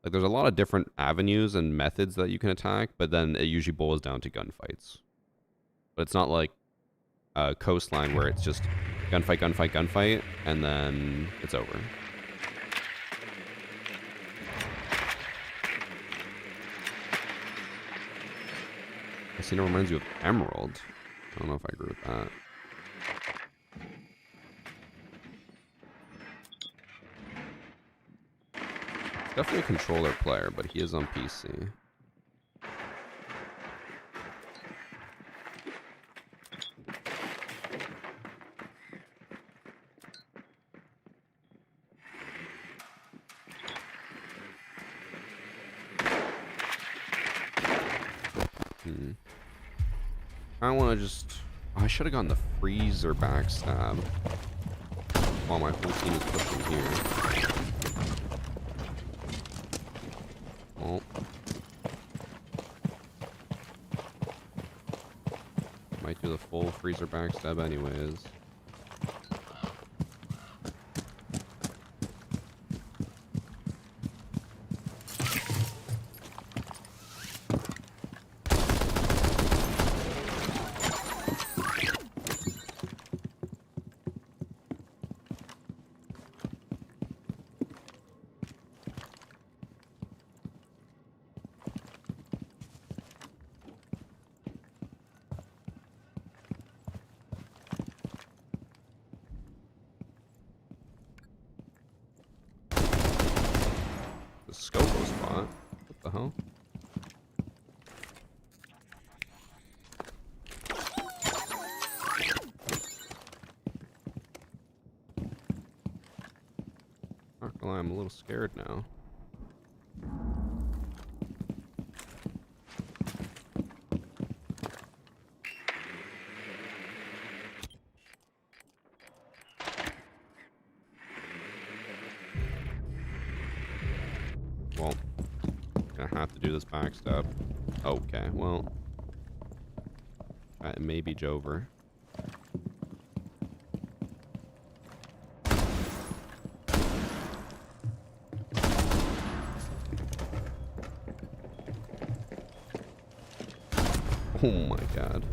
Like, there's a lot of different avenues and methods that you can attack, but then it usually boils down to gunfights. But it's not like a Coastline where it's just gunfight, gunfight, gunfight, and then it's over. Casino reminds you of Emerald. I don't know if I agree with that. Definitely a controller player, but he is on PC. I want to just... I should have gone the freezer backstab while my whole team is pushing here. Well. Might do the full freezer backstab anyways. Scopo spot. What the hell? Not gonna lie, I'm a little scared now. Well, gonna have to do this backstab. Okay, well, that may be Jover. Oh my god.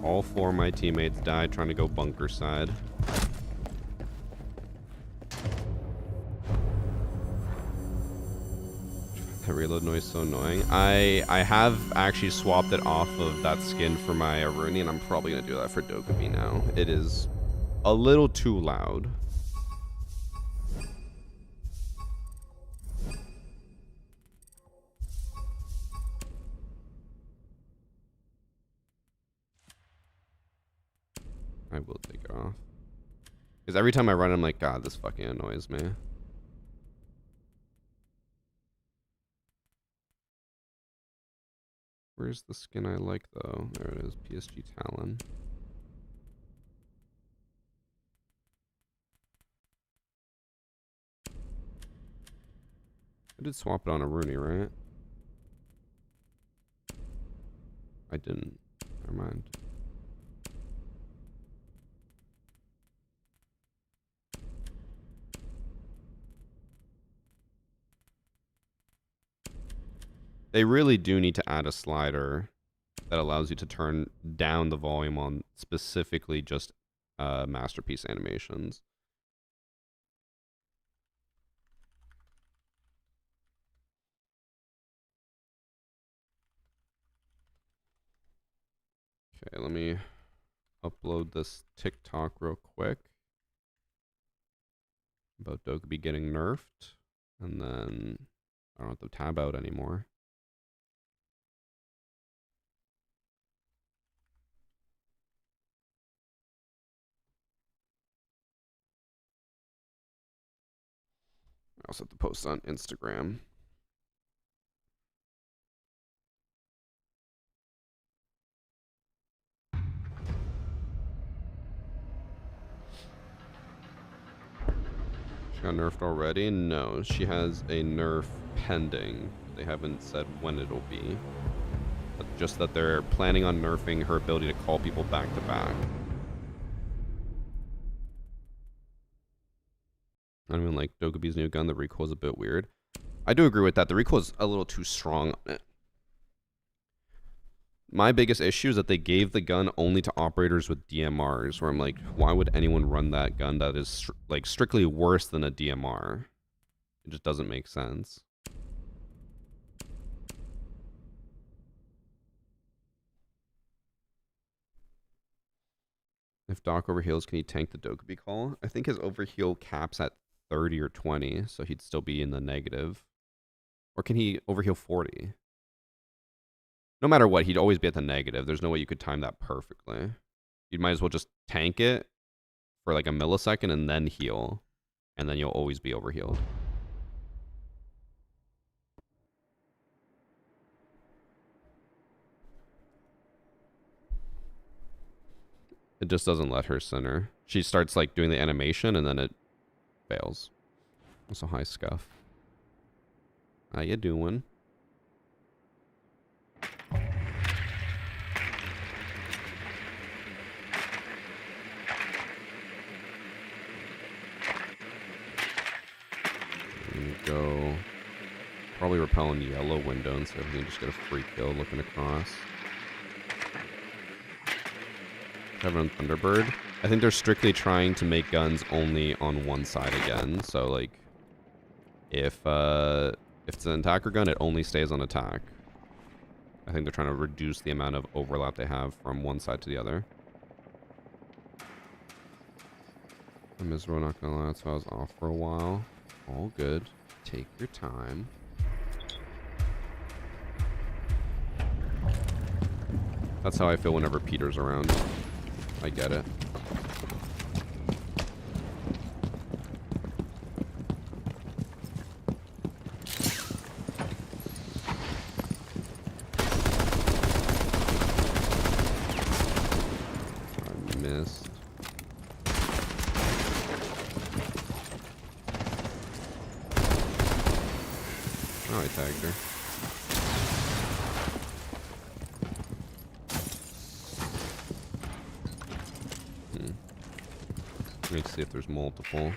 All 4 of my teammates died trying to go bunker side. That reload noise is so annoying. I have actually swapped it off of that skin for my Aruni, and I'm probably going to do that for Dokkaebi now. It is a little too loud. I will take it off. Because every time I run, I'm like, God, this fucking annoys me. Where's the skin I like, though? There it is, PSG Talon. I did swap it on a Rooney, right? I didn't. Never mind. They really do need to add a slider that allows you to turn down the volume on specifically just masterpiece animations. Okay, let me upload this TikTok real quick about Dokkaebi getting nerfed, and then I don't have to tab out anymore. I also have to post on Instagram. She got nerfed already? No, she has a nerf pending. They haven't said when it'll be. But just that they're planning on nerfing her ability to call people back to back. I don't even like Dokkaebi's new gun. The recoil is a bit weird. I do agree with that. The recoil is a little too strong on it. My biggest issue is that they gave the gun only to operators with DMRs, where I'm like, why would anyone run that gun that is like strictly worse than a DMR? It just doesn't make sense. If Doc overheals, can he tank the Dokkaebi call? I think his overheal caps at 30 or 20, so he'd still be in the negative. Or can he overheal 40? No matter what, he'd always be at the negative. There's no way you could time that perfectly. You might as well just tank it for like a millisecond and then heal. And then you'll always be overhealed. It just doesn't let her center. She starts like doing the animation and then it fails. Also, hi Scuff. How you doing? Go probably repel in yellow window and see if we can just get a free kill looking across. Have it on Thunderbird. I think they're strictly trying to make guns only on one side again. So like, if it's an attacker gun, it only stays on attack. I think they're trying to reduce the amount of overlap they have from one side to the other. I'm miserable, not gonna lie, so I was off for a while. All good. Take your time. That's how I feel whenever Peter's around. I get it. I missed. Oh, I tagged her. Let me see if there's multiple.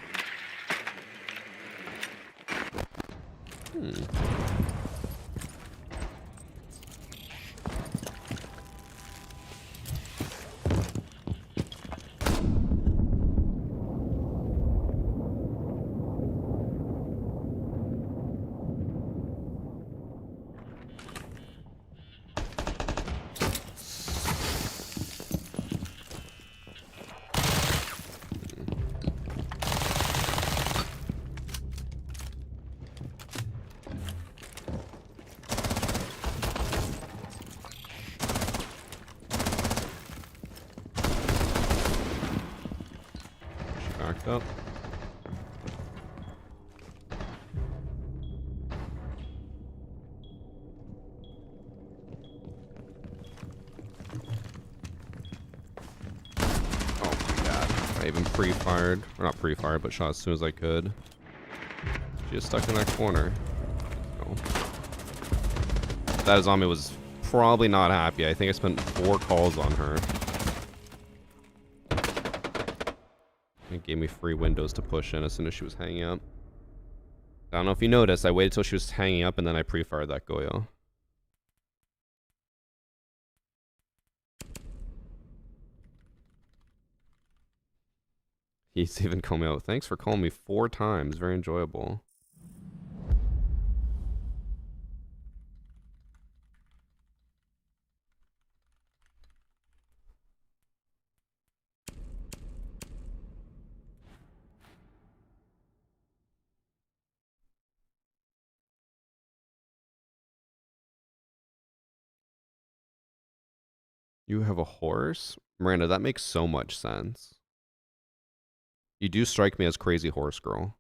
Backed up. Oh my god. I even pre-fired. Or not pre-fired, but shot as soon as I could. She is stuck in that corner. Oh. That zombie was probably not happy. I think I spent 4 calls on her. It gave me free windows to push in as soon as she was hanging up. I don't know if you noticed, I waited till she was hanging up and then I pre-fired that Goyo. He's even called me out. Thanks for calling me 4 times. Very enjoyable. You have a horse? Miranda, that makes so much sense. You do strike me as crazy horse girl.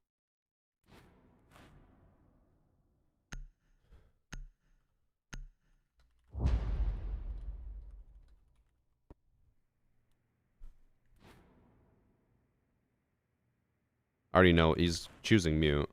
I already know he's choosing mute.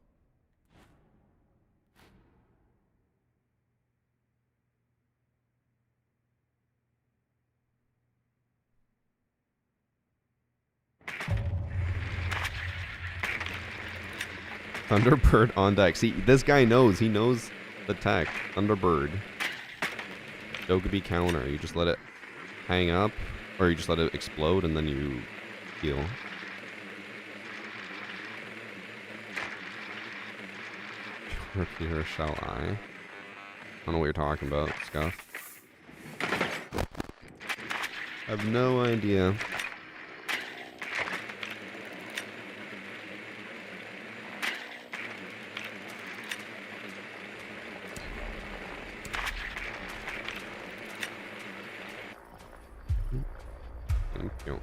Thunderbird on deck. See, this guy knows. He knows the tech. Thunderbird. Dokkaebi counter. You just let it hang up, or you just let it explode, and then you heal. Repeater, shall I? I don't know what you're talking about, Scuff. I have no idea. Thank you.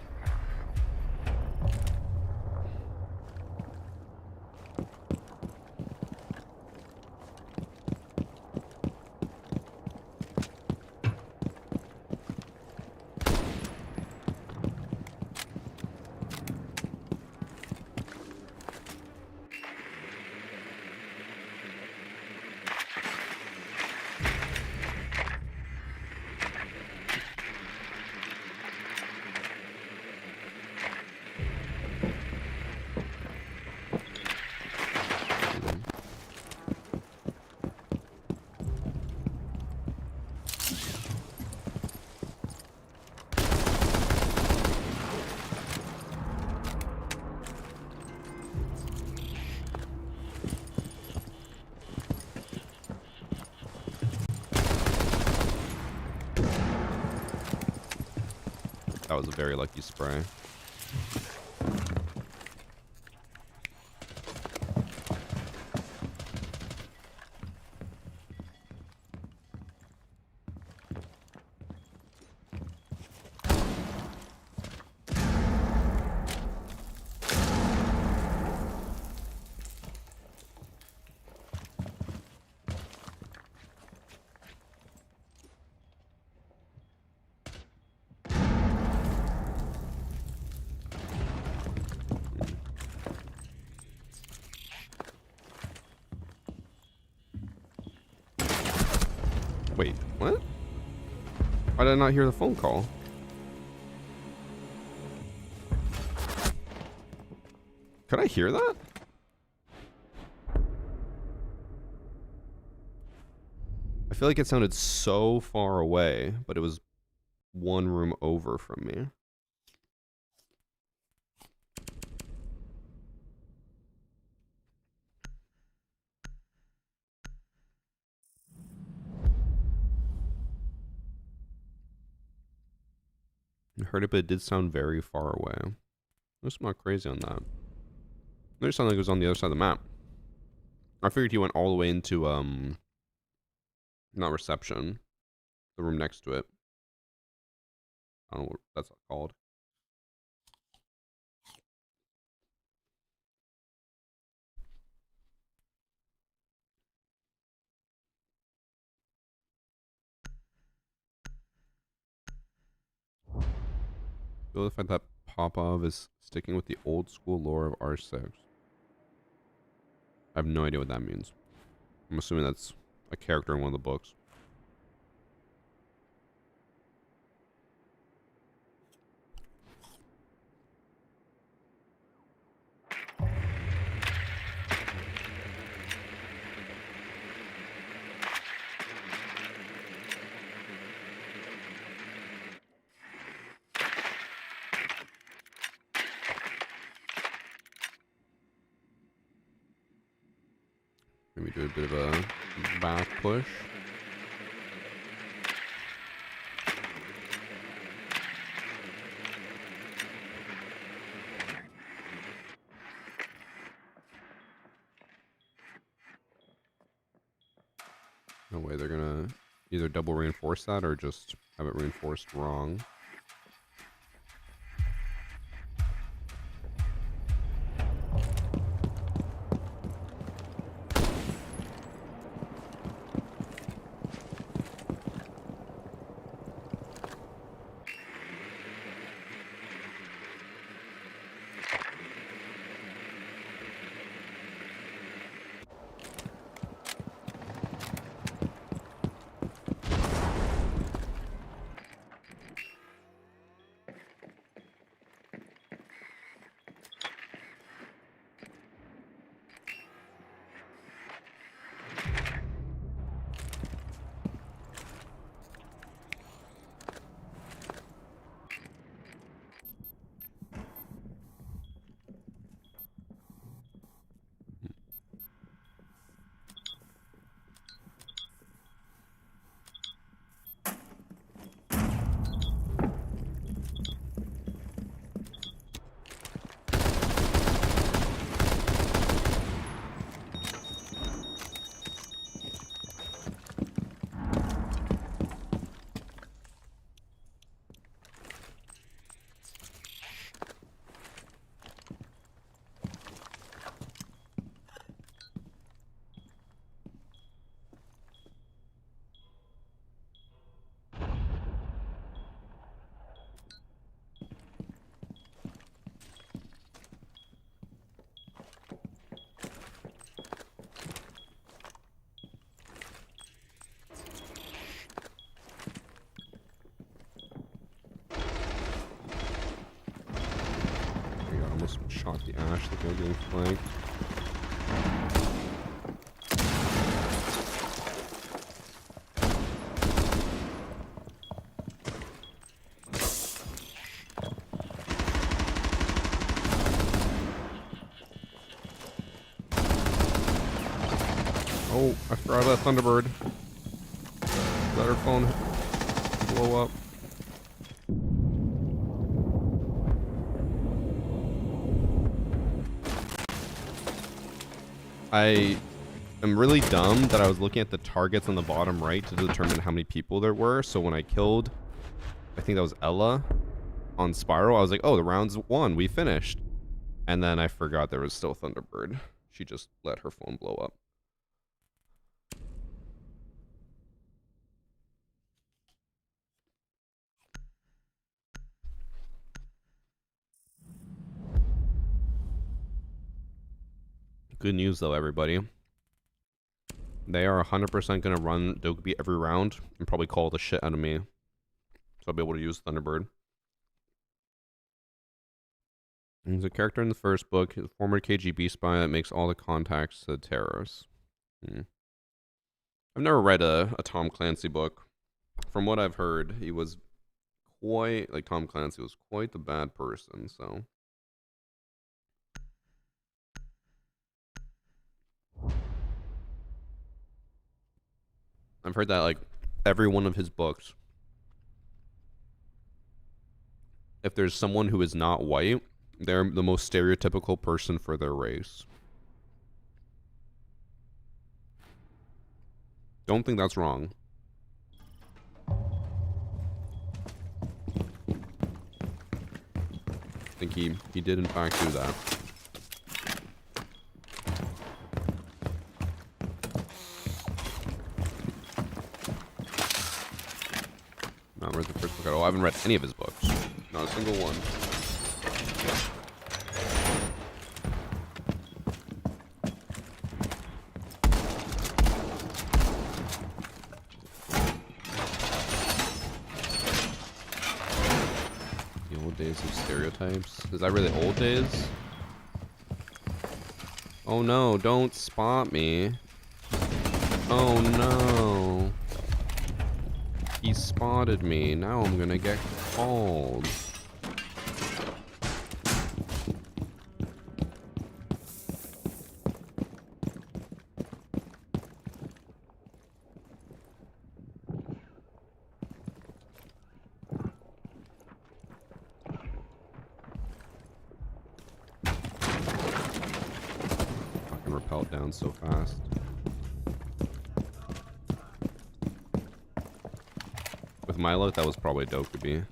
was a very lucky spray. Wait, what? Why did I not hear the phone call? Could I hear that? I feel like it sounded so far away, but it was one room over from me. I heard it, but it did sound very far away. I'm not crazy on that. It just sounded like it was on the other side of the map. I figured he went all the way into, not reception, the room next to it. I don't know what that's called. Feel the fact that Popov is sticking with the old school lore of R6. I have no idea what that means. I'm assuming that's a character in one of the books. Maybe do a bit of a back push. No way, they're gonna either double reinforce that or just have it reinforced wrong. Shot the ash like I was getting flanked. Oh, I forgot about Thunderbird. Let her phone blow up. I am really dumb that I was looking at the targets on the bottom right to determine how many people there were. So when I killed, I think that was Ella on Spiral, I was like, oh, the round's won. We finished. And then I forgot there was still Thunderbird. She just let her phone blow up. Good news, though, everybody. They are 100% going to run Dokkaebi every round and probably call the shit out of me. So I'll be able to use Thunderbird. He's a character in the first book. He's a former KGB spy that makes all the contacts to the terrorists. I've never read a Tom Clancy book. From what I've heard, he was quite, like Tom Clancy was quite the bad person, so... I've heard that, like, every one of his books, if there's someone who is not white, they're the most stereotypical person for their race. Don't think that's wrong. I think he did in fact do that. Not read the first book at all. I haven't read any of his books. Not a single one. The old days of stereotypes. Is that really old days? Oh no, don't spot me. Oh no. He spotted me. Now I'm gonna get called. Fucking repelled down so fast. With my luck, that was probably Dokkaebi.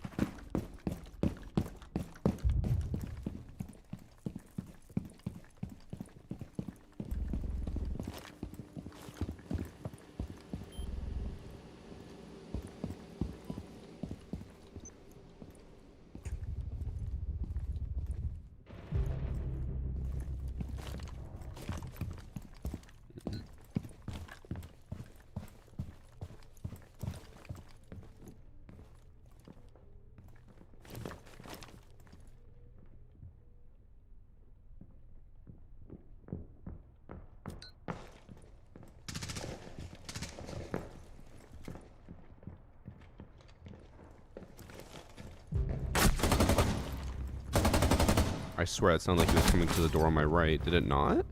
I swear it sounded like he was coming to the door on my right. Did it not?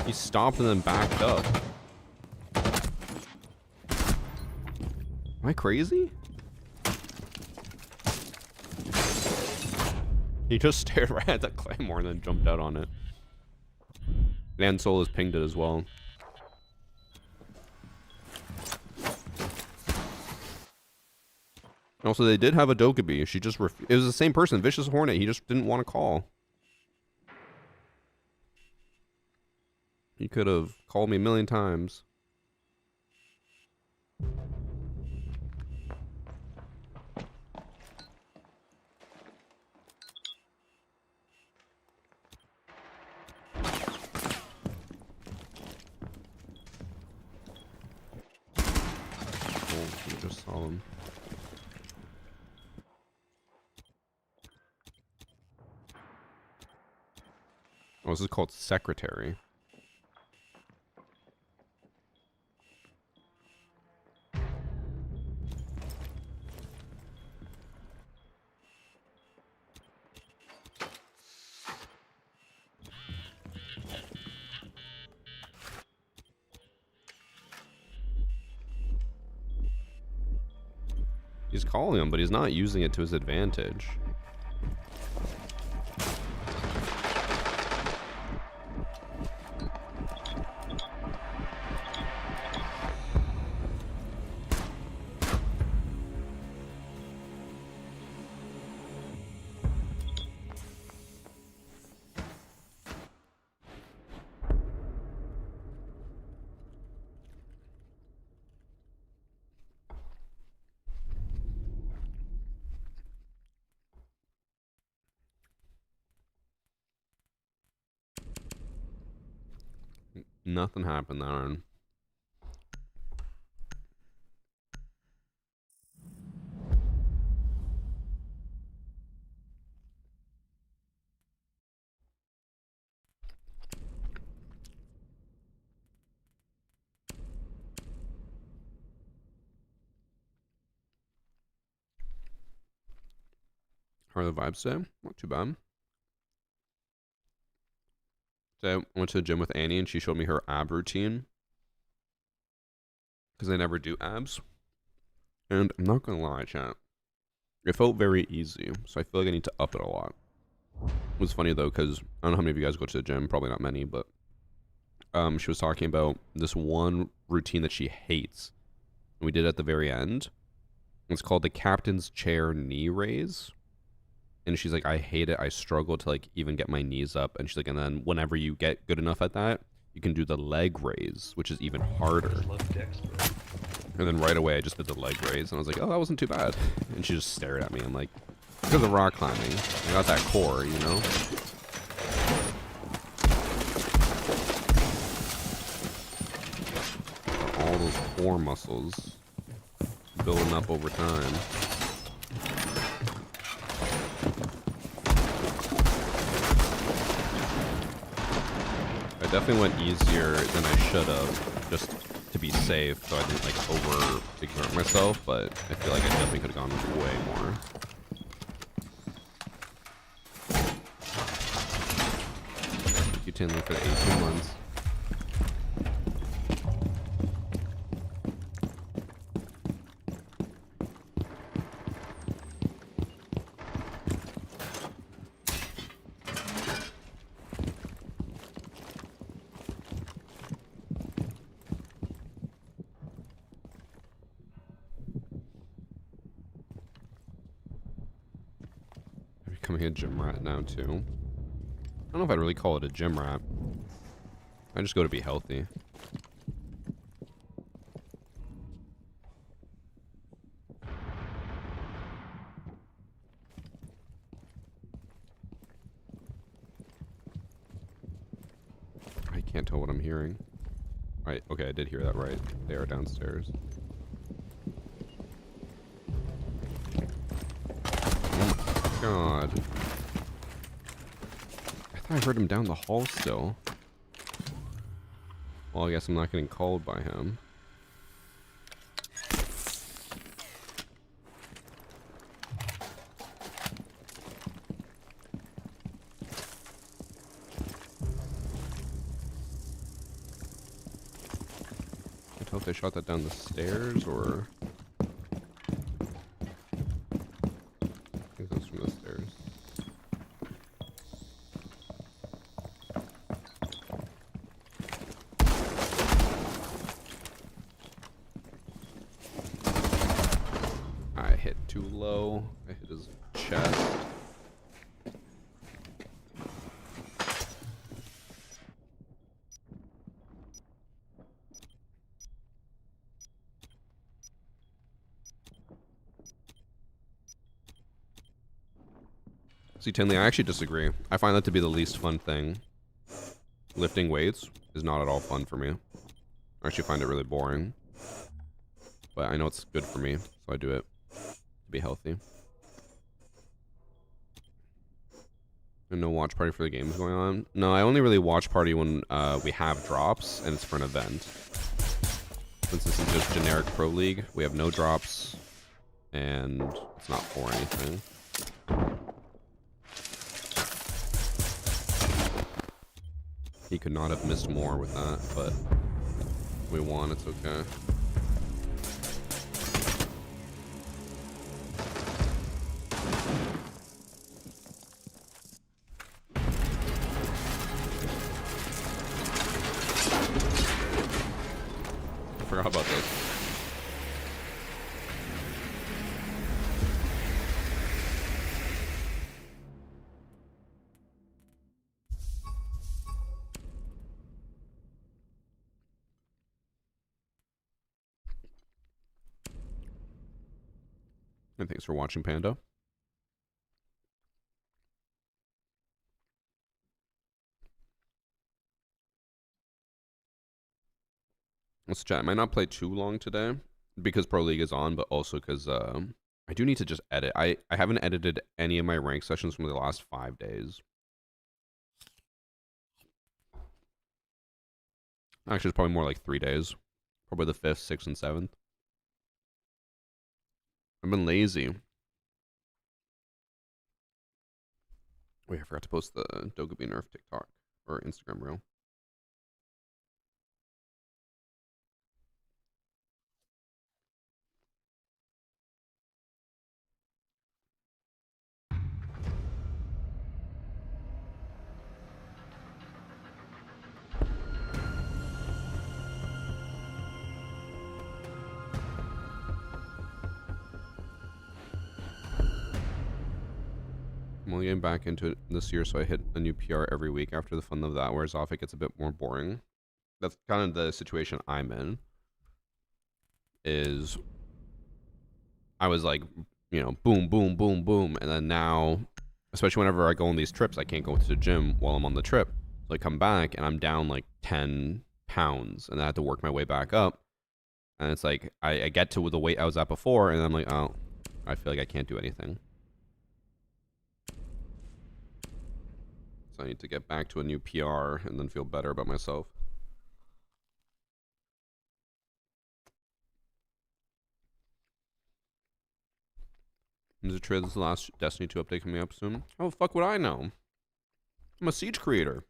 He stopped and then backed up. Am I crazy? He just stared right at that claymore and then jumped out on it. And Soul has pinged it as well. Also, they did have a Dokkaebi. She just it was the same person, Vicious Hornet. He just didn't want to call. He could have called me a million times. Oh, we just saw him. Oh, this is called Secretary. He's calling him, but he's not using it to his advantage. Nothing happened there. How are the vibes today? Not too bad. Today I went to the gym with Annie and she showed me her ab routine. Because I never do abs. And I'm not gonna lie, chat. It felt very easy, so I feel like I need to up it a lot. It was funny though, because I don't know how many of you guys go to the gym, probably not many, but she was talking about this one routine that she hates. And we did it at the very end. It's called the captain's chair knee raise. And she's like, I hate it. I struggle to like even get my knees up. And she's like, and then whenever you get good enough at that, you can do the leg raise, which is even harder. I just love dicks, bro. And then right away, I just did the leg raise, and I was like, oh, that wasn't too bad. And she just stared at me. I'm like, because of rock climbing, I got that core, you know? All those core muscles building up over time. I definitely went easier than I should have, just to be safe, so I didn't like over exert myself, but I feel like I definitely could have gone way more. Thank you, Tinley, for the 18 months. Becoming a gym rat now too. I don't know if I'd really call it a gym rat. I just go to be healthy. I can't tell what I'm hearing. Right, okay, I did hear that right. They are downstairs. Oh my god. I thought I heard him down the hall still. Well, I guess I'm not getting called by him. I can't tell if they shot that down the stairs or... I think that was from the stairs. I hit too low. I hit his chest. See, Tinley, I actually disagree. I find that to be the least fun thing. Lifting weights is not at all fun for me. I actually find it really boring. But I know it's good for me, so I do it to be healthy. And no watch party for the games going on? No, I only really watch party when we have drops and it's for an event. Since this is just generic Pro League, we have no drops and it's not for anything. He could not have missed more with that, but we won, it's okay. I forgot about this. And thanks for watching, Panda. Let's chat. I might not play too long today because Pro League is on, but also because I do need to just edit. I haven't edited any of my rank sessions from the last 5 days. Actually, it's probably more like 3 days. Probably the 5th, 6th, and 7th. I've been lazy. Wait, I forgot to post the Dokkaebi Nerf TikTok or Instagram reel. I'm only getting back into it this year, so I hit a new PR every week. After the fun of that wears off, it gets a bit more boring. That's kind of the situation I'm in. Is I was like, you know, boom, boom, boom, boom, and then now, especially whenever I go on these trips, I can't go to the gym while I'm on the trip. So I come back and I'm down like 10 pounds, and I have to work my way back up. And it's like I get to the weight I was at before, and I'm like, oh, I feel like I can't do anything. So I need to get back to a new PR and then feel better about myself. Is it true this is the last Destiny 2 update coming up soon? Oh, fuck would I know? I'm a Siege creator.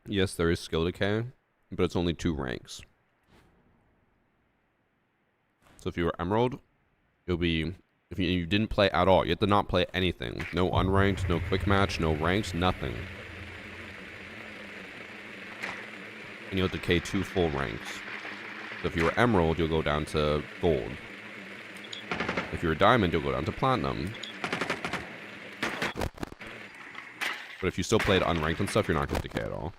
Yes, there is skill decay, but it's only 2 ranks. So if you were Emerald, you'll be... If you didn't play at all, you have to not play anything. No unranked, no quick match, no ranks, nothing. And you'll decay 2 full ranks. So if you were Emerald, you'll go down to Gold. If you're a Diamond, you'll go down to Platinum. But if you still played unranked and stuff, you're not going to decay at all.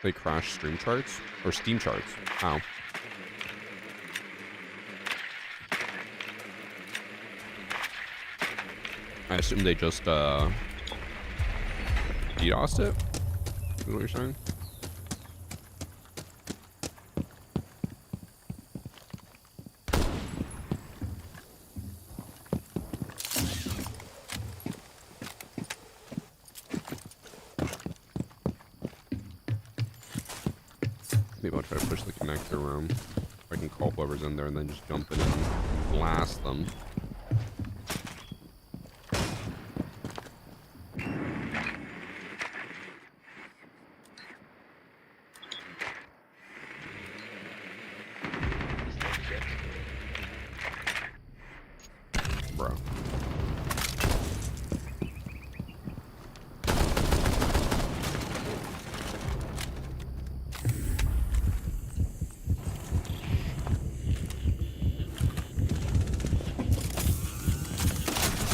They crash stream charts? Or Steam charts? How? I assume they just, DDoSed it? Is what you're saying? Maybe I'll try to push the connector room. If I can call whoever's in there and then just jump in and blast them. Bro.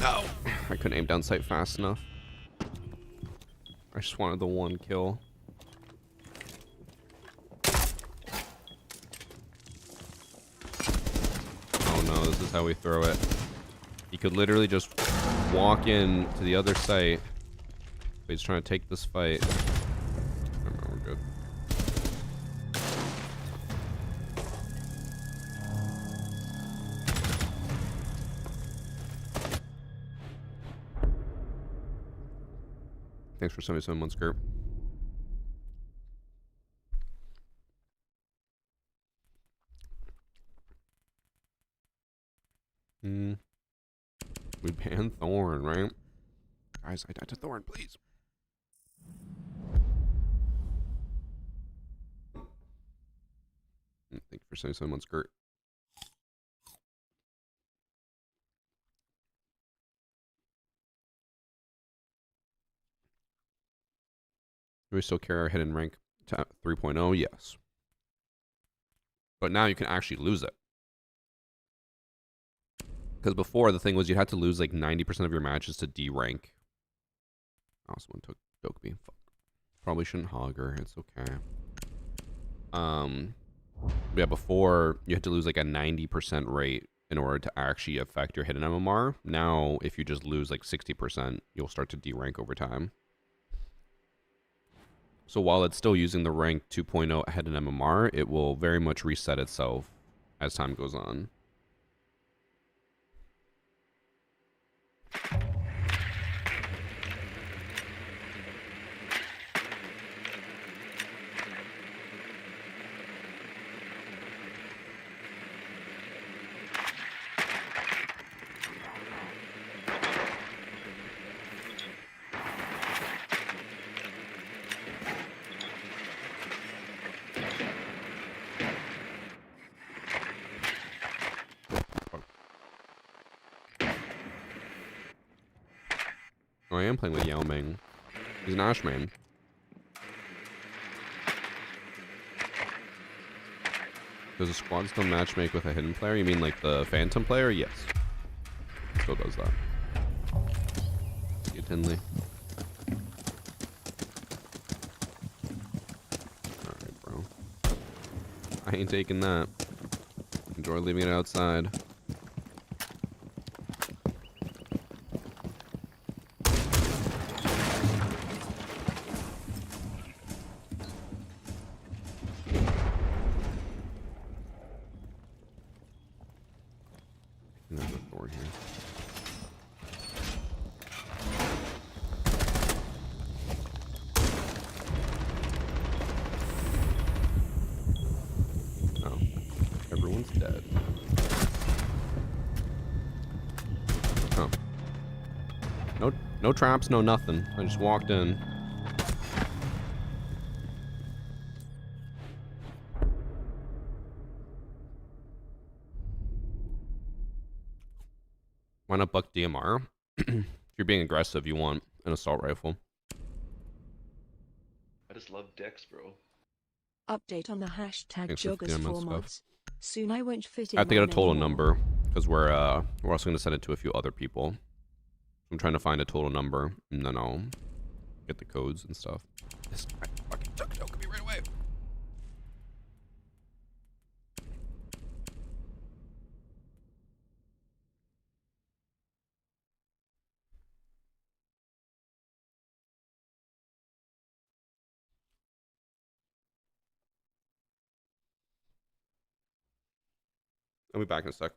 No! I couldn't aim down sight fast enough. I just wanted the 1 kill. Oh no, this is how we throw it. He could literally just walk in to the other site. But he's trying to take this fight. Oh, no, we're good. Thanks for 77 months, Kurt. We banned Thorn, right? Guys, I died to Thorn, please. Thank you for 77 months, Kurt. Do we still carry our hidden rank to 3.0? Yes. But now you can actually lose it. Because before, the thing was you had to lose like 90% of your matches to D rank. Oh, someone took Dokkaebi. Fuck. Probably shouldn't hog her. It's okay. Yeah, before you had to lose like a 90% rate in order to actually affect your hidden MMR. Now, if you just lose like 60%, you'll start to D rank over time. So while it's still using the rank 2.0 hidden MMR, it will very much reset itself as time goes on. Oh, I am playing with Yao Ming. He's an Ashman. Does a squad still matchmake with a hidden player? You mean like the Phantom player? Yes. Still does that. See you, Tinley. Alright, bro. I ain't taking that. Enjoy leaving it outside. There's a door here. Oh, everyone's dead. Oh. No traps, no nothing. I just walked in. Why not buck DMR? If you're being aggressive, you want an assault rifle. I just love Dex, bro. Update on the hashtag Thanks for joggers feeding my for stuff. mods. Soon I won't fit in I have to get a mine total anymore. number because we're also going to send it to a few other people. I'm trying to find a total number and then I'll get the codes and stuff. This guy fucking took Dokkaebi right away. I'll be back in a sec.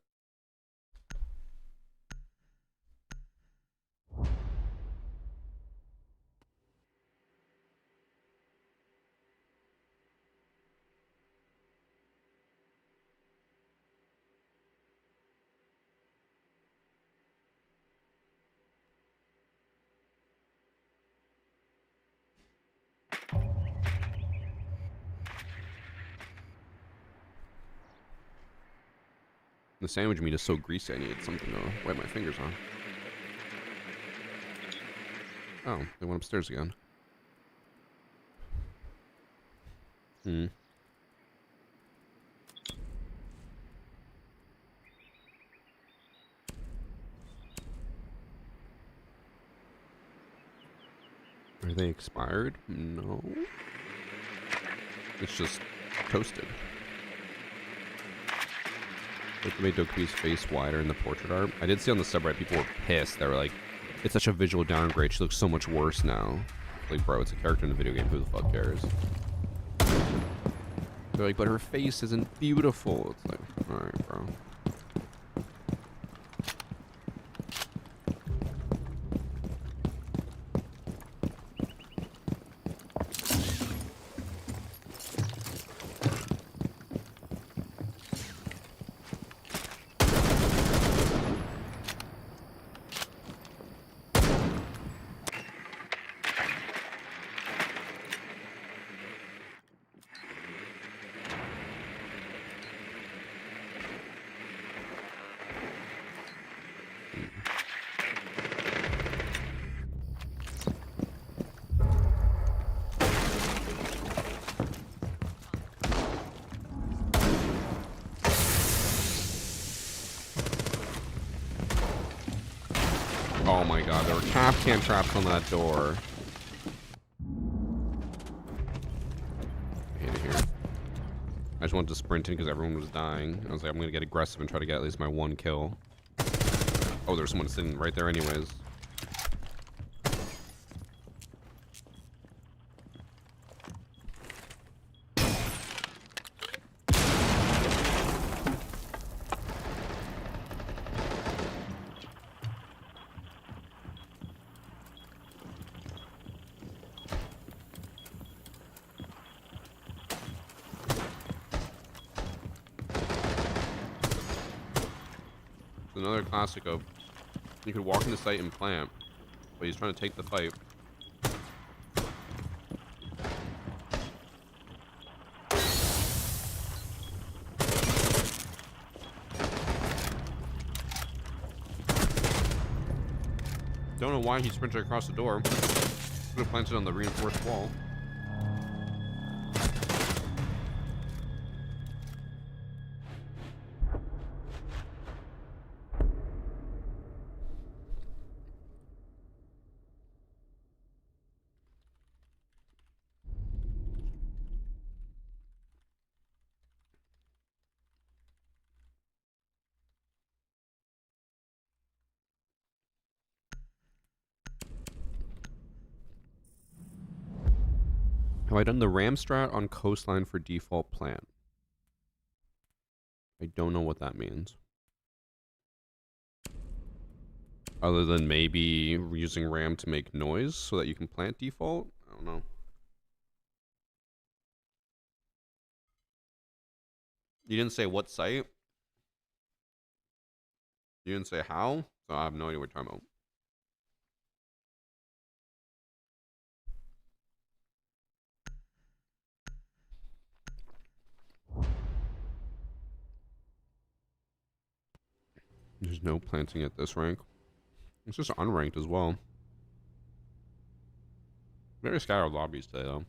The sandwich meat is so greasy, I need something to wipe my fingers on. Oh, they went upstairs again. Hmm. Are they expired? No. It's just toasted. Look, they made Dokkaebi's face wider in the portrait art. I did see on the subreddit people were pissed. They were like, it's such a visual downgrade. She looks so much worse now. Like, bro, it's a character in the video game. Who the fuck cares? They're like, but her face isn't beautiful. It's like, alright, bro. Oh my god, there were Kapkan traps on that door. I hate it here. I just wanted to sprint in because everyone was dying. I was like, I'm gonna get aggressive and try to get at least my 1 kill. Oh, there's someone sitting right there anyways. Another classic of you could walk in the site and plant, but he's trying to take the fight. Don't know why he sprinted across the door. Could have planted on the reinforced wall. Have I done the ram strat on coastline for default plant? I don't know what that means. Other than maybe using ram to make noise so that you can plant default? I don't know. You didn't say what site? You didn't say how? So I have no idea what you're talking about. There's no planting at this rank. It's just unranked as well. Very scattered lobbies today, though.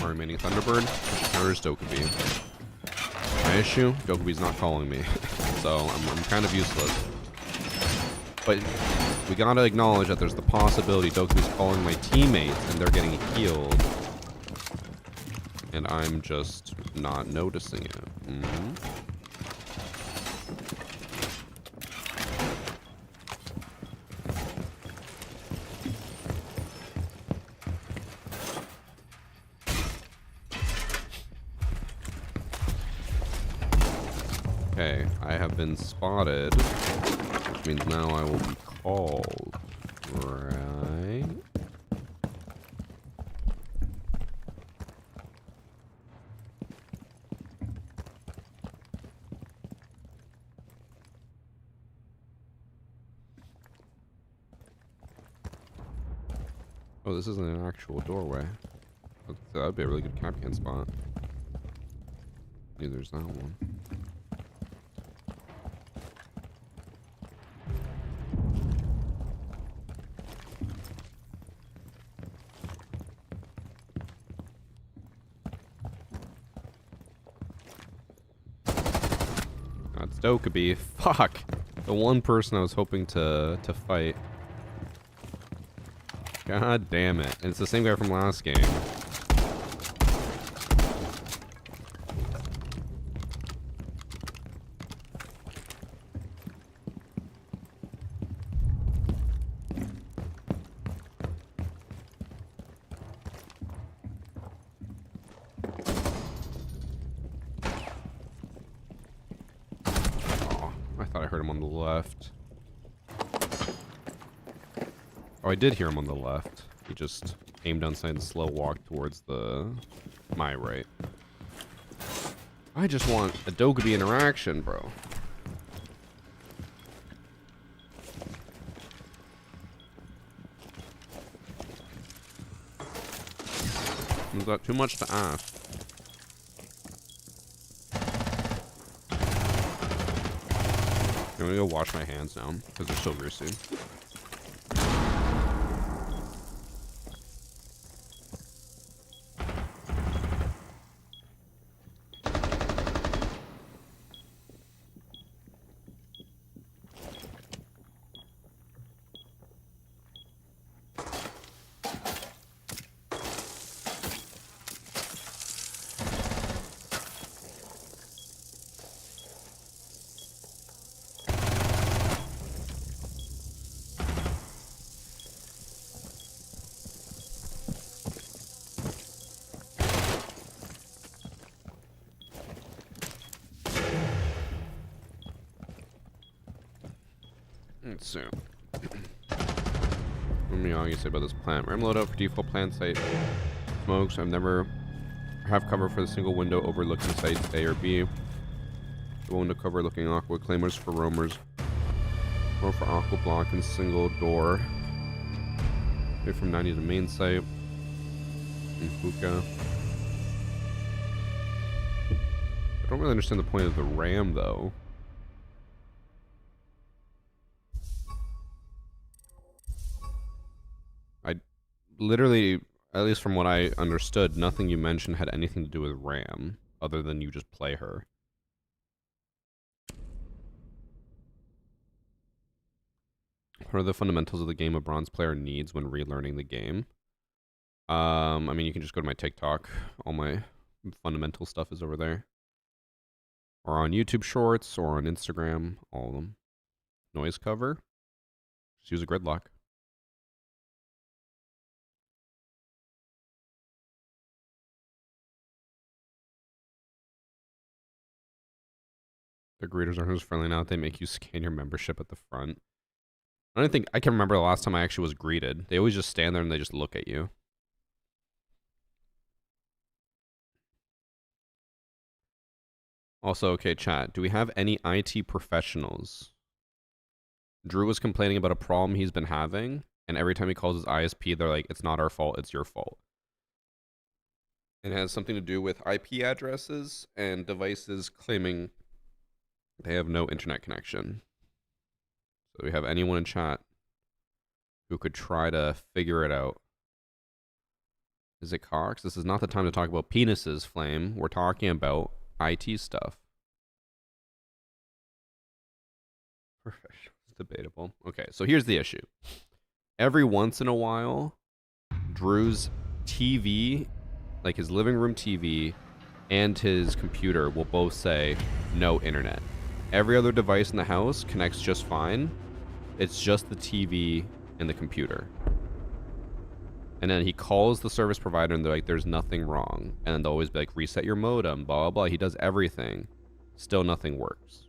Our remaining Thunderbird counters Dokkaebi. My issue, Dokkaebi's not calling me, so I'm kind of useless. But we gotta acknowledge that there's the possibility Dokkaebi's calling my teammates and they're getting healed. And I'm just not noticing it. Okay, I have been spotted, which means now I will be called, right? Oh, this isn't an actual doorway. That'd be a really good Kapkan spot. Yeah, there's that one. That's Dokkaebi. Fuck! The one person I was hoping to fight. God damn it. And it's the same guy from last game. Oh, I did hear him on the left. He just aimed down sight and slow walked towards my right. I just want a Dokkaebi interaction, bro. We've got too much to ask. I'm gonna go wash my hands now because they're so greasy. Let's see. What do you say about this plant? RAM loadout for default plant site. Smokes. I've never have cover for the single window overlooking sites A or B. The window cover looking aqua. Claimers for roamers. Or for aqua block and single door. Wait from 90 to main site. And hookah. I don't really understand the point of the RAM though. Literally, at least from what I understood, nothing you mentioned had anything to do with RAM, other than you just play her. What are the fundamentals of the game a bronze player needs when relearning the game? I mean, you can just go to my TikTok. All my fundamental stuff is over there. Or on YouTube Shorts, or on Instagram, all of them. Noise cover. Just use a gridlock. The greeters aren't as friendly now that they make you scan your membership at the front. I don't think I can remember the last time I actually was greeted. They always just stand there and they just look at you. Also, okay, chat. Do we have any IT professionals? Drew was complaining about a problem he's been having, and every time he calls his ISP, they're like, it's not our fault, it's your fault. It has something to do with IP addresses and devices claiming they have no internet connection. So do we have anyone in chat who could try to figure it out? Is it Cox? This is not the time to talk about penises, Flame. We're talking about IT stuff. Perfect. It's debatable. Okay, so here's the issue. Every once in a while, Drew's TV, like his living room TV, and his computer will both say no internet. Every other device in the house connects just fine. It's just the TV and the computer. And then he calls the service provider and they're like, there's nothing wrong. And then they'll always be like, reset your modem, blah, blah, blah. He does everything. Still nothing works.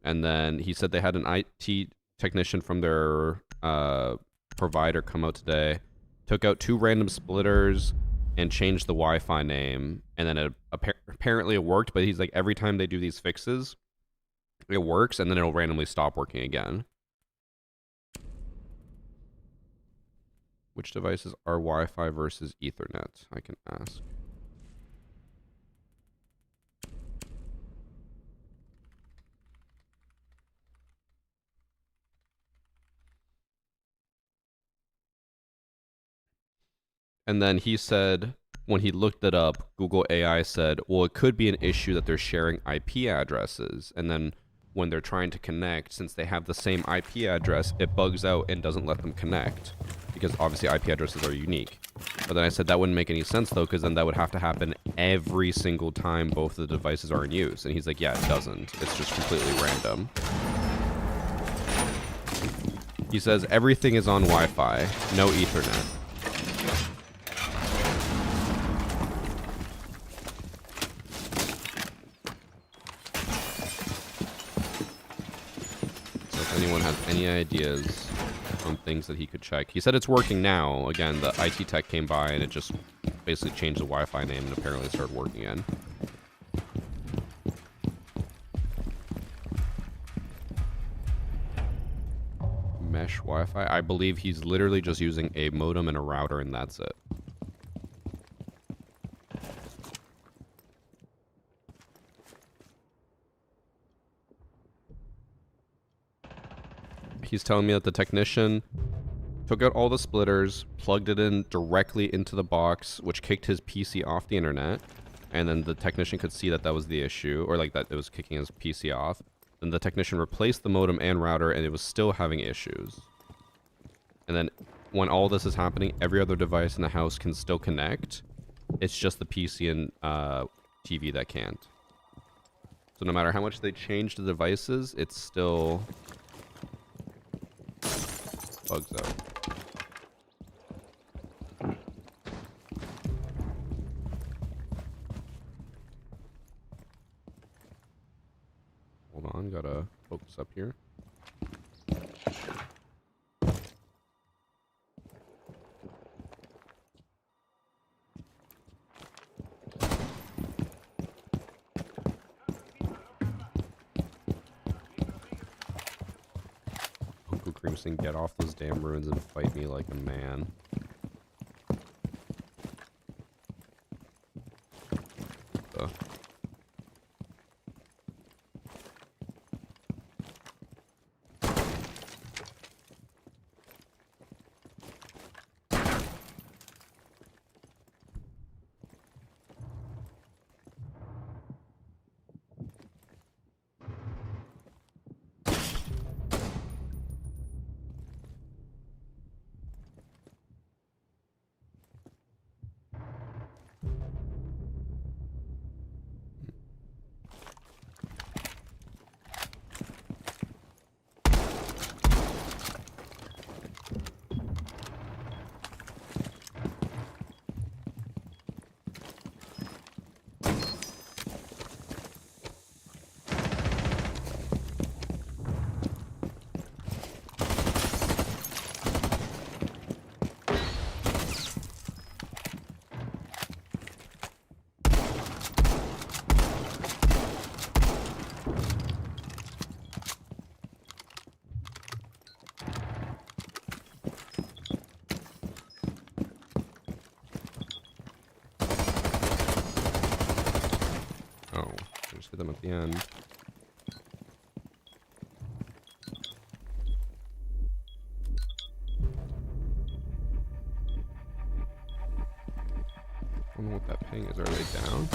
And then he said they had an IT technician from their provider come out today, took out 2 random splitters, and changed the Wi-Fi name, and then apparently it worked, but he's like, every time they do these fixes, it works, and then it'll randomly stop working again. Which devices are Wi-Fi versus Ethernet? I can ask. And then he said, when he looked it up, Google AI said, well, it could be an issue that they're sharing IP addresses. And then when they're trying to connect, since they have the same IP address, it bugs out and doesn't let them connect. Because obviously IP addresses are unique. But then I said that wouldn't make any sense though, because then that would have to happen every single time both of the devices are in use. And he's like, yeah, it doesn't. It's just completely random. He says everything is on Wi-Fi, no Ethernet. Anyone has any ideas on things that he could check? He said it's working now. Again, the IT tech came by and it just basically changed the Wi-Fi name and apparently it started working again. Mesh Wi-Fi? I believe he's literally just using a modem and a router and that's it. he's telling me that the technician took out all the splitters, plugged it in directly into the box, which kicked his PC off the internet. And then the technician could see that that was the issue, or like that it was kicking his PC off. Then the technician replaced the modem and router, and it was still having issues. And then when all this is happening, every other device in the house can still connect. It's just the PC and TV that can't. So no matter how much they change the devices, it's still bugs out. Hold on, gotta focus up here. Uncle Crimson, get off those damn ruins and fight me like a man. Them at the end. I don't know what that ping is. Are they down?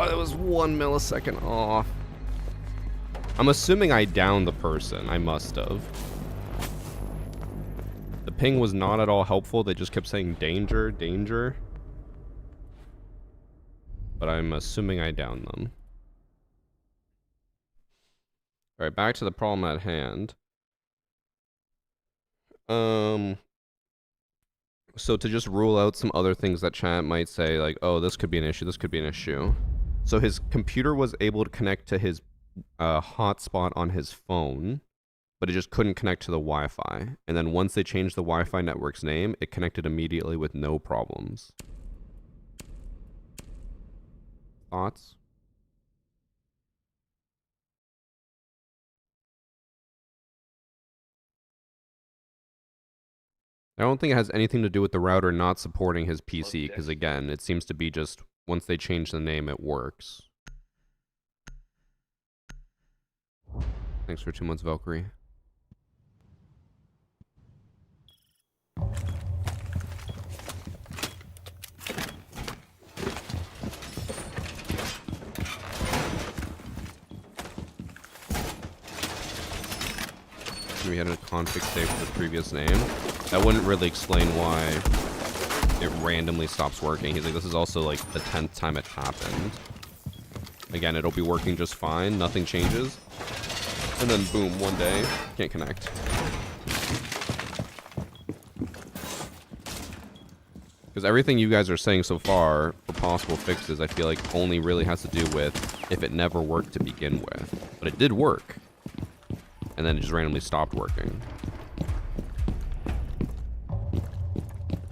That was 1 millisecond off. I'm assuming I downed the person. I must have. The ping was not at all helpful. They just kept saying danger, danger. But I'm assuming I downed them. Alright, back to the problem at hand. So to just rule out some other things that chat might say, like, oh, this could be an issue, this could be an issue. So his computer was able to connect to his hotspot on his phone, but it just couldn't connect to the Wi-Fi. And then once they changed the Wi-Fi network's name, it connected immediately with no problems. Thoughts? I don't think it has anything to do with the router not supporting his PC, because again, it seems to be just once they change the name, it works. Thanks for 2 months, Valkyrie. We had a config save for the previous name. That wouldn't really explain why it randomly stops working. He's like, this is also like the 10th time it happened. Again, it'll be working just fine, nothing changes. And then boom, one day, can't connect. Because everything you guys are saying so far for possible fixes, I feel like only really has to do with if it never worked to begin with. But it did work. And then it just randomly stopped working.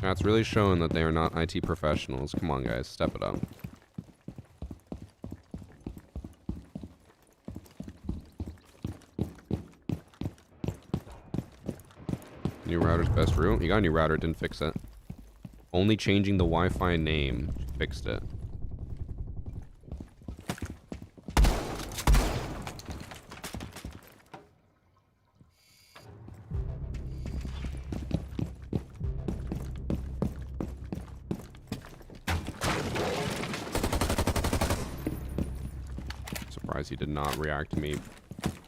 That's really showing that they are not IT professionals. Come on, guys. Step it up. New router's best route. You got a new router, didn't fix it. Only changing the Wi-Fi name fixed it. Surprised he did not react to me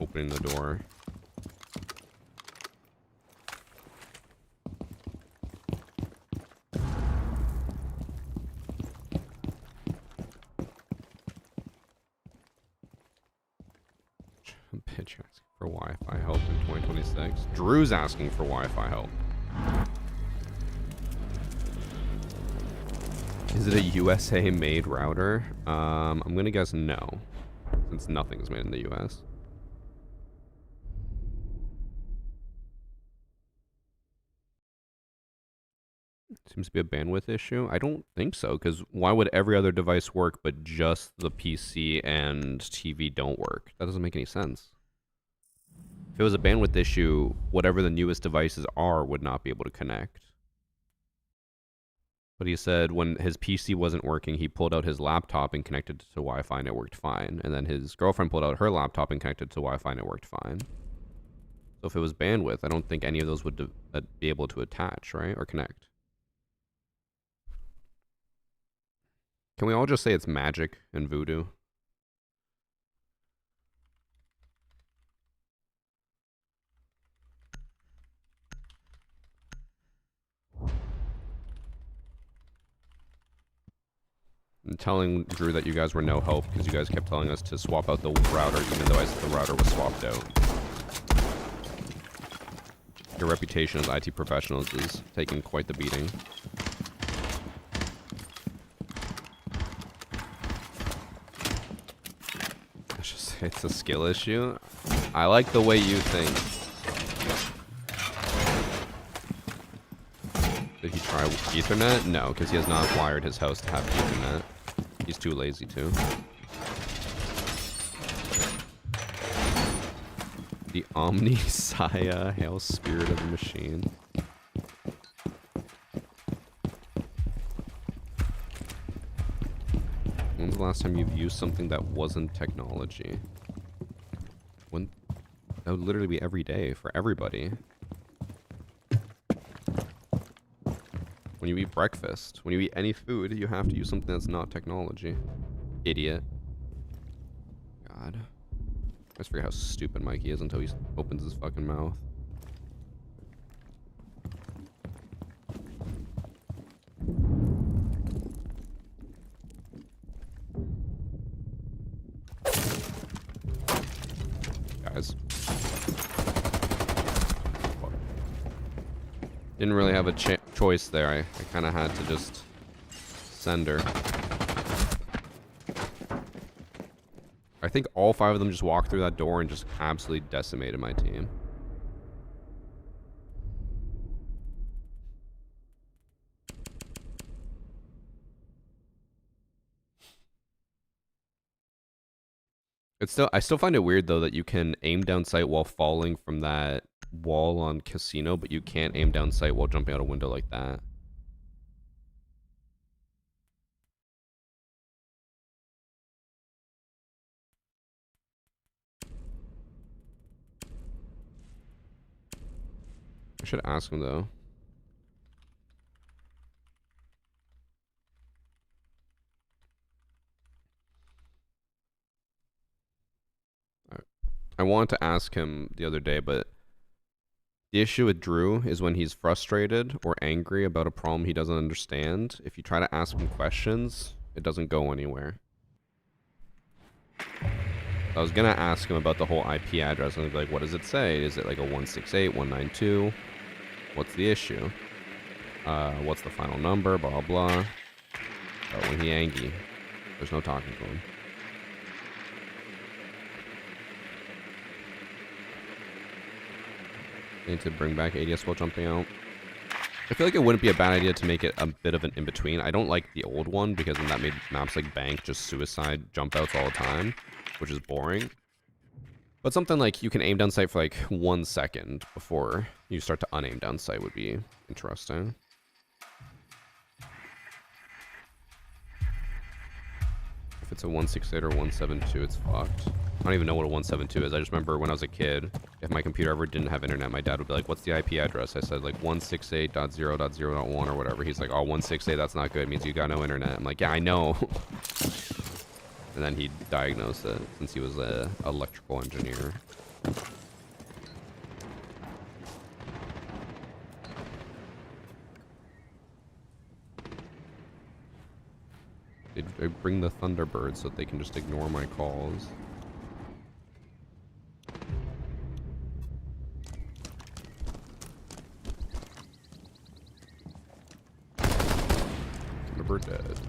opening the door. Bitch asking for Wi-Fi help in 2026. Drew's asking for Wi-Fi help. Is it a USA made router? I'm gonna guess no, since nothing is made in the US. Seems to be a bandwidth issue. I don't think so, because why would every other device work but just the PC and TV don't work? That doesn't make any sense. If it was a bandwidth issue, whatever the newest devices are would not be able to connect. But he said when his PC wasn't working, he pulled out his laptop and connected it to Wi-Fi and it worked fine. And then his girlfriend pulled out her laptop and connected to Wi-Fi and it worked fine. So if it was bandwidth, I don't think any of those would be able to attach, right? Or connect. Can we all just say it's magic and voodoo? I'm telling Drew that you guys were no help because you guys kept telling us to swap out the router even though the router was swapped out. Your reputation as IT professionals is taking quite the beating. Let's just say it's a skill issue. I like the way you think. Did he try Ethernet? No, because he has not wired his house to have Ethernet. He's too lazy to. The Omni Saya Hail Spirit of the Machine. When's the last time you've used something that wasn't technology? When? That would literally be every day for everybody. When you eat breakfast, when you eat any food, you have to use something that's not technology. Idiot. God. I just forget how stupid Mikey is until he opens his fucking mouth. Guys. Didn't really have a choice there. I kind of had to just send her. I think all 5 of them just walked through that door and just absolutely decimated my team. I still find it weird though that you can aim down sight while falling from that wall on Casino, but you can't aim down sight while jumping out a window like that. I should ask him though. I wanted to ask him the other day, but the issue with Drew is when he's frustrated or angry about a problem he doesn't understand. If you try to ask him questions, it doesn't go anywhere. I was gonna ask him about the whole IP address and I'd be like, what does it say? Is it like a 168.192? What's the issue? What's the final number? Blah, blah. But when he angry, there's no talking to him. Need to bring back ADS while jumping out. I feel like it wouldn't be a bad idea to make it a bit of an in-between. I don't like the old one because then that made maps like Bank just suicide jump outs all the time, which is boring. But something like you can aim down sight for like 1 second before you start to unaim down sight would be interesting. If it's a 168 or 172, it's fucked. I don't even know what a 172 is. I just remember when I was a kid, if my computer ever didn't have internet, my dad would be like, what's the IP address? I said like 168.0.0.1 or whatever. He's like, oh, 168, that's not good. It means you got no internet. I'm like, yeah, I know. And then he diagnosed it since he was an electrical engineer. They bring the Thunderbird so that they can just ignore my calls. Thunderbird dead.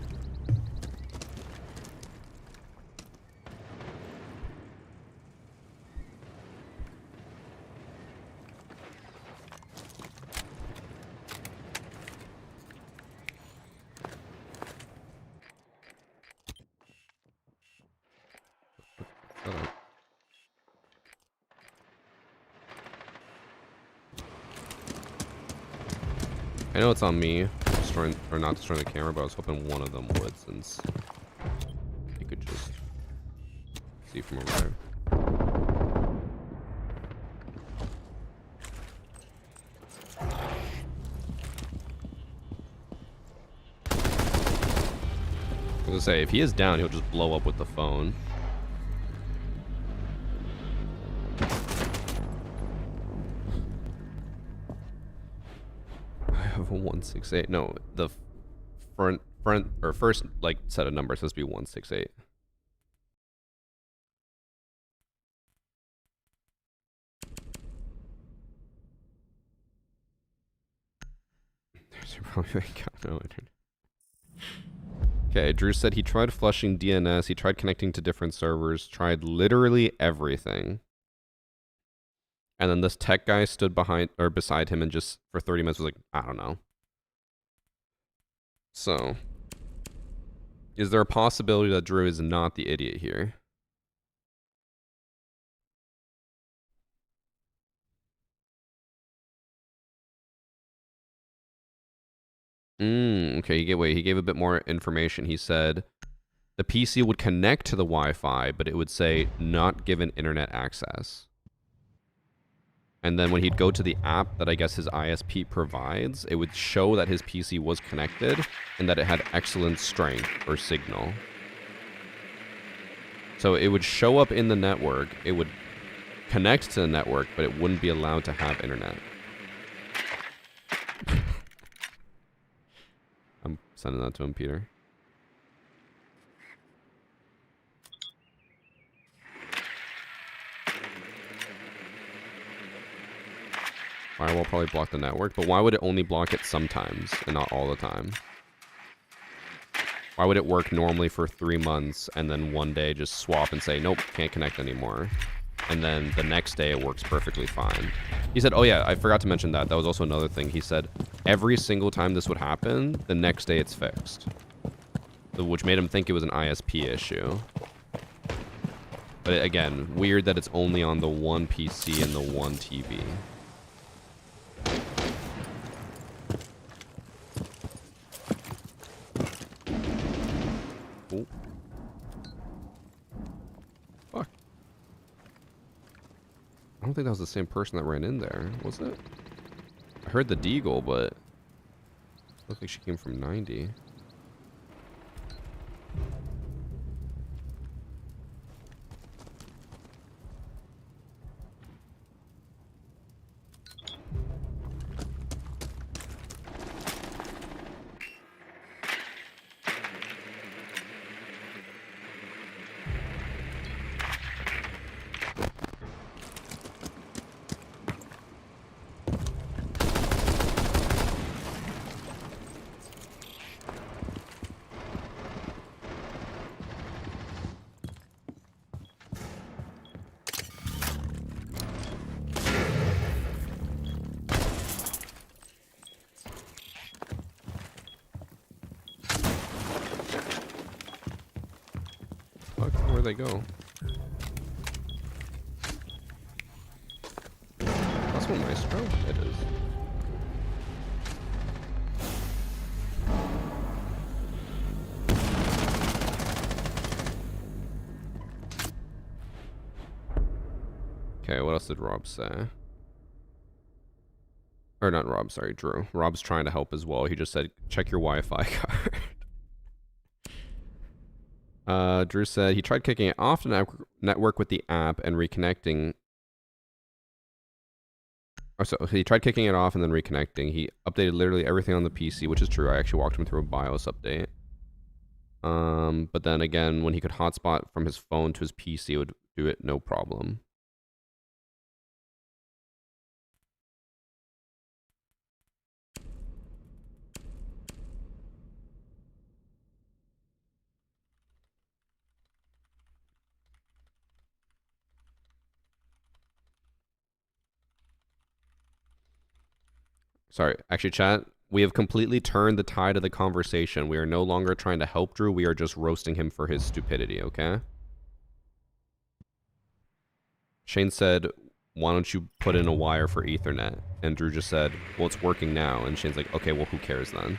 I know it's on me, destroying or not destroying the camera, but I was hoping one of them would, since you could just see from over there. I was gonna say, if he is down, he'll just blow up with the phone. A 168. No, the front or first like set of numbers has to be 168. There's probably got no internet. Okay, Drew said he tried flushing DNS, he tried connecting to different servers, tried literally everything. And then this tech guy stood behind or beside him and just for 30 minutes was like, I don't know. So, is there a possibility that Drew is not the idiot here? Okay, he gave a bit more information. He said the PC would connect to the Wi-Fi, but it would say not given internet access. And then when he'd go to the app that I guess his ISP provides, it would show that his PC was connected and that it had excellent strength or signal. So it would show up in the network, it would connect to the network, but it wouldn't be allowed to have internet. I'm sending that to him, Peter. Firewall probably blocked the network, but why would it only block it sometimes and not all the time? Why would it work normally for 3 months and then one day just swap and say, nope, can't connect anymore? And then the next day it works perfectly fine. He said, oh yeah, I forgot to mention that. That was also another thing. He said every single time this would happen, the next day it's fixed. Which made him think it was an ISP issue. But again, weird that it's only on the one PC and the one TV. Oh. Fuck. I don't think that was the same person that ran in there, was it? I heard the deagle, but it looked like she came from 90. Where'd they go? That's what Maestro? It is. Okay, what else did Rob say? Or not Rob, sorry, Drew. Rob's trying to help as well. He just said, check your Wi-Fi card. Drew said he tried kicking it off the network with the app and reconnecting. Oh, so he tried kicking it off and then reconnecting. He updated literally everything on the PC, which is true. I actually walked him through a BIOS update. But then again, when he could hotspot from his phone to his PC, it would do it no problem. Sorry, actually, chat, we have completely turned the tide of the conversation. We are no longer trying to help Drew. We are just roasting him for his stupidity, okay? Shane said, why don't you put in a wire for Ethernet? And Drew just said, well, it's working now. And Shane's like, okay, well, who cares then?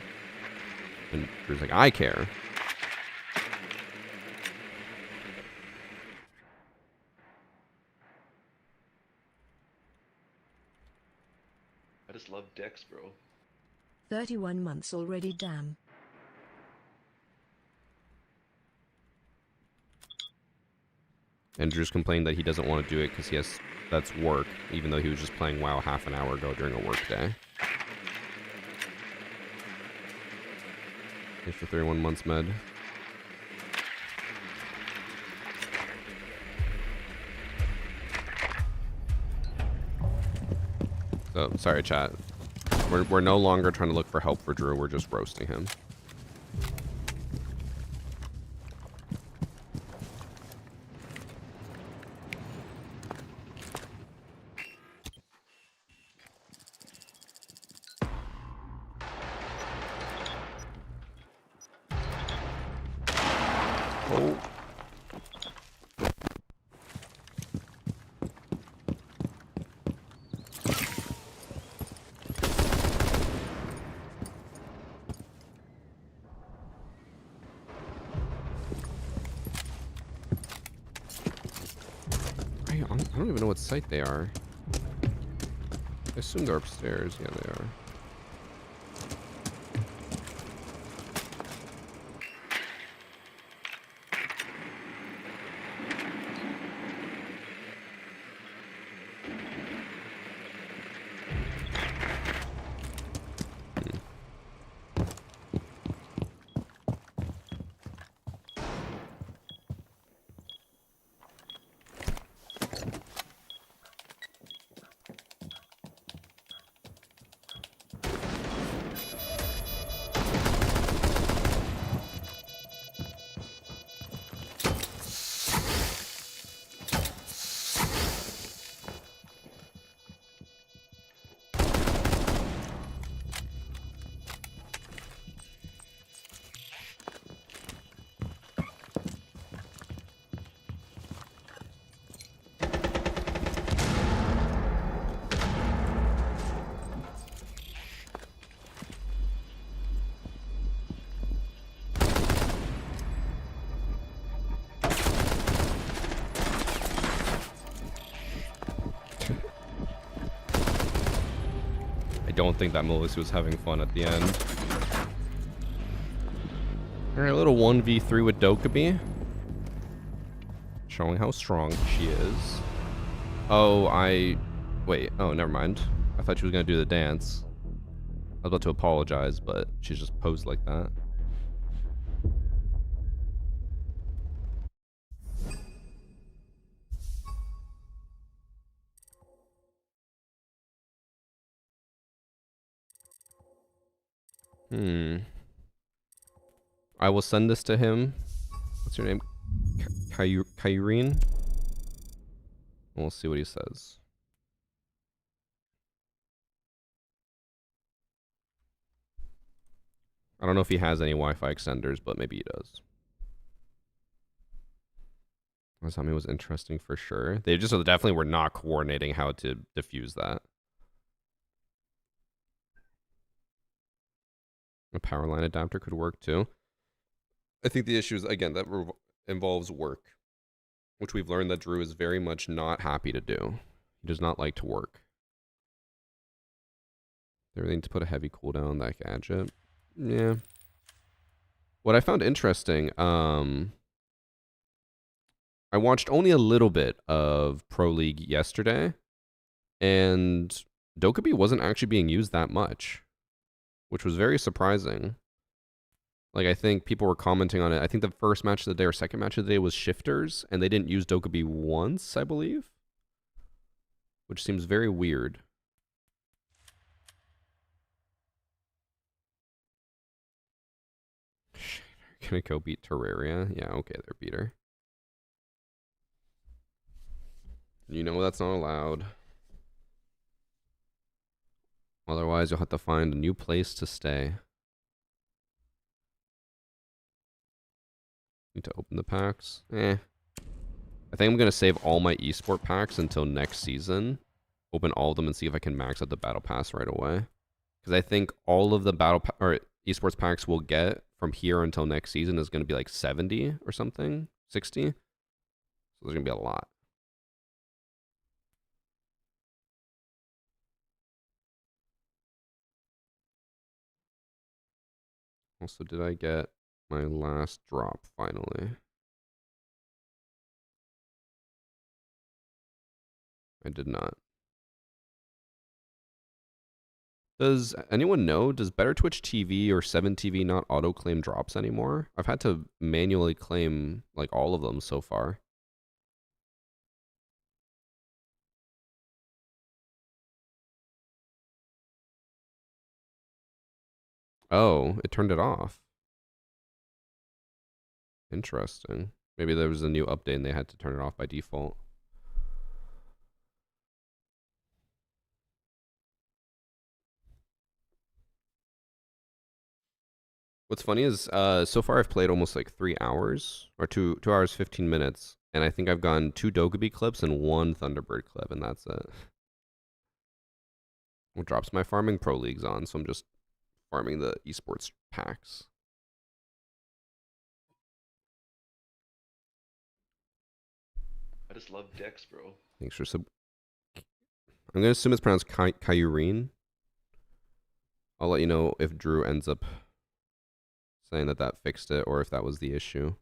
And Drew's like, I care. I just love dicks, bro. 31 months already, damn. And Drew's complained that he doesn't want to do it because that's work, even though he was just playing WoW half an hour ago during a work day. Thanks for 31 months, Med. So, sorry, chat. We're no longer trying to look for help for Drew. We're just roasting him. Oh. I don't even know what site they are. I assume they're upstairs. Yeah, they are. Don't think that Melissa was having fun at the end. Alright, a little 1v3 with Dokkaebi. Showing how strong she is. Oh, wait, oh, never mind. I thought she was gonna do the dance. I was about to apologize, but she's just posed like that. I will send this to him. What's your name? Kyrene? We'll see what he says. I don't know if he has any Wi-Fi extenders, but maybe he does. Masami was interesting for sure. They just definitely were not coordinating how to diffuse that. A power line adapter could work too. I think the issue is, again, that involves work, which we've learned that Drew is very much not happy to do. He does not like to work. They really need to put a heavy cooldown on that gadget. Yeah. What I found interesting, I watched only a little bit of Pro League yesterday, and Dokkaebi wasn't actually being used that much, which was very surprising. Like, I think people were commenting on it. I think the first match of the day or second match of the day was Shifters, and they didn't use Dokkaebi once, I believe, which seems very weird. Gonna go beat Terraria? Yeah, okay, they're beat her. You know that's not allowed. Otherwise, you'll have to find a new place to stay. Need to open the packs. I think I'm going to save all my esport packs until next season. Open all of them and see if I can max out the battle pass right away. Because I think all of the or esports packs we'll get from here until next season is going to be like 70 or something. 60. So there's going to be a lot. Also, did I get my last drop finally? I did not. Does anyone know, does Better Twitch TV or 7TV not auto-claim drops anymore? I've had to manually claim like all of them so far. Oh, it turned it off. Interesting. Maybe there was a new update and they had to turn it off by default. What's funny is, so far I've played almost like 3 hours, or 2 hours, 15 minutes, and I think I've gotten 2 Dokkaebi clips and 1 Thunderbird clip, and that's it. What drops my farming? Pro League's on, so I'm just farming the esports packs. I just love Dex, bro. Thanks for I'm gonna assume it's pronounced Kyurine. I'll let you know if Drew ends up saying that that fixed it or if that was the issue.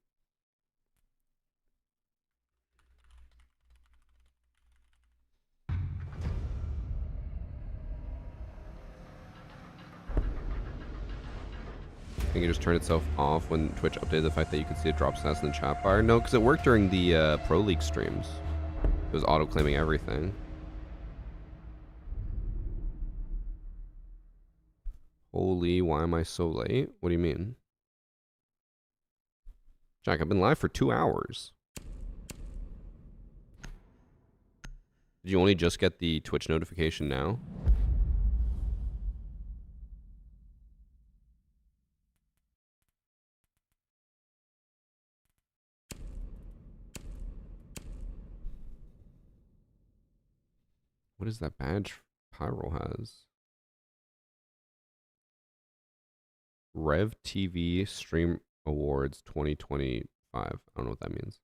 I think it just turned itself off when Twitch updated the fact that you could see the drop stats in the chat bar. No, because it worked during the Pro League streams. It was auto-claiming everything. Holy, why am I so late? What do you mean? Jack, I've been live for 2 hours. Did you only just get the Twitch notification now? What is that badge Pyro has? Rev TV Stream Awards 2025. I don't know what that means.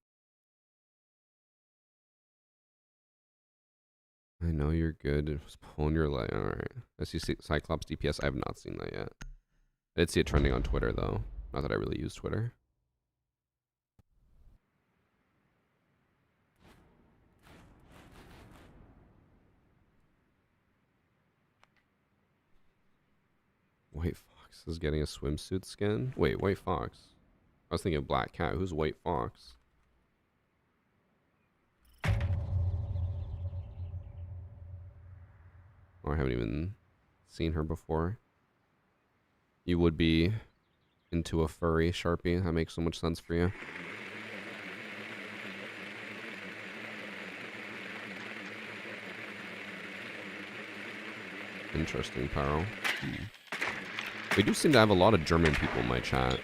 I know you're good. It was pulling your leg. Alright. I see Cyclops DPS. I have not seen that yet. I did see it trending on Twitter, though. Not that I really use Twitter. White Fox is getting a swimsuit skin? Wait, White Fox. I was thinking of Black Cat. Who's White Fox? Oh, I haven't even seen her before. You would be into a furry, Sharpie. That makes so much sense for you. Interesting, Paro. We do seem to have a lot of German people in my chat.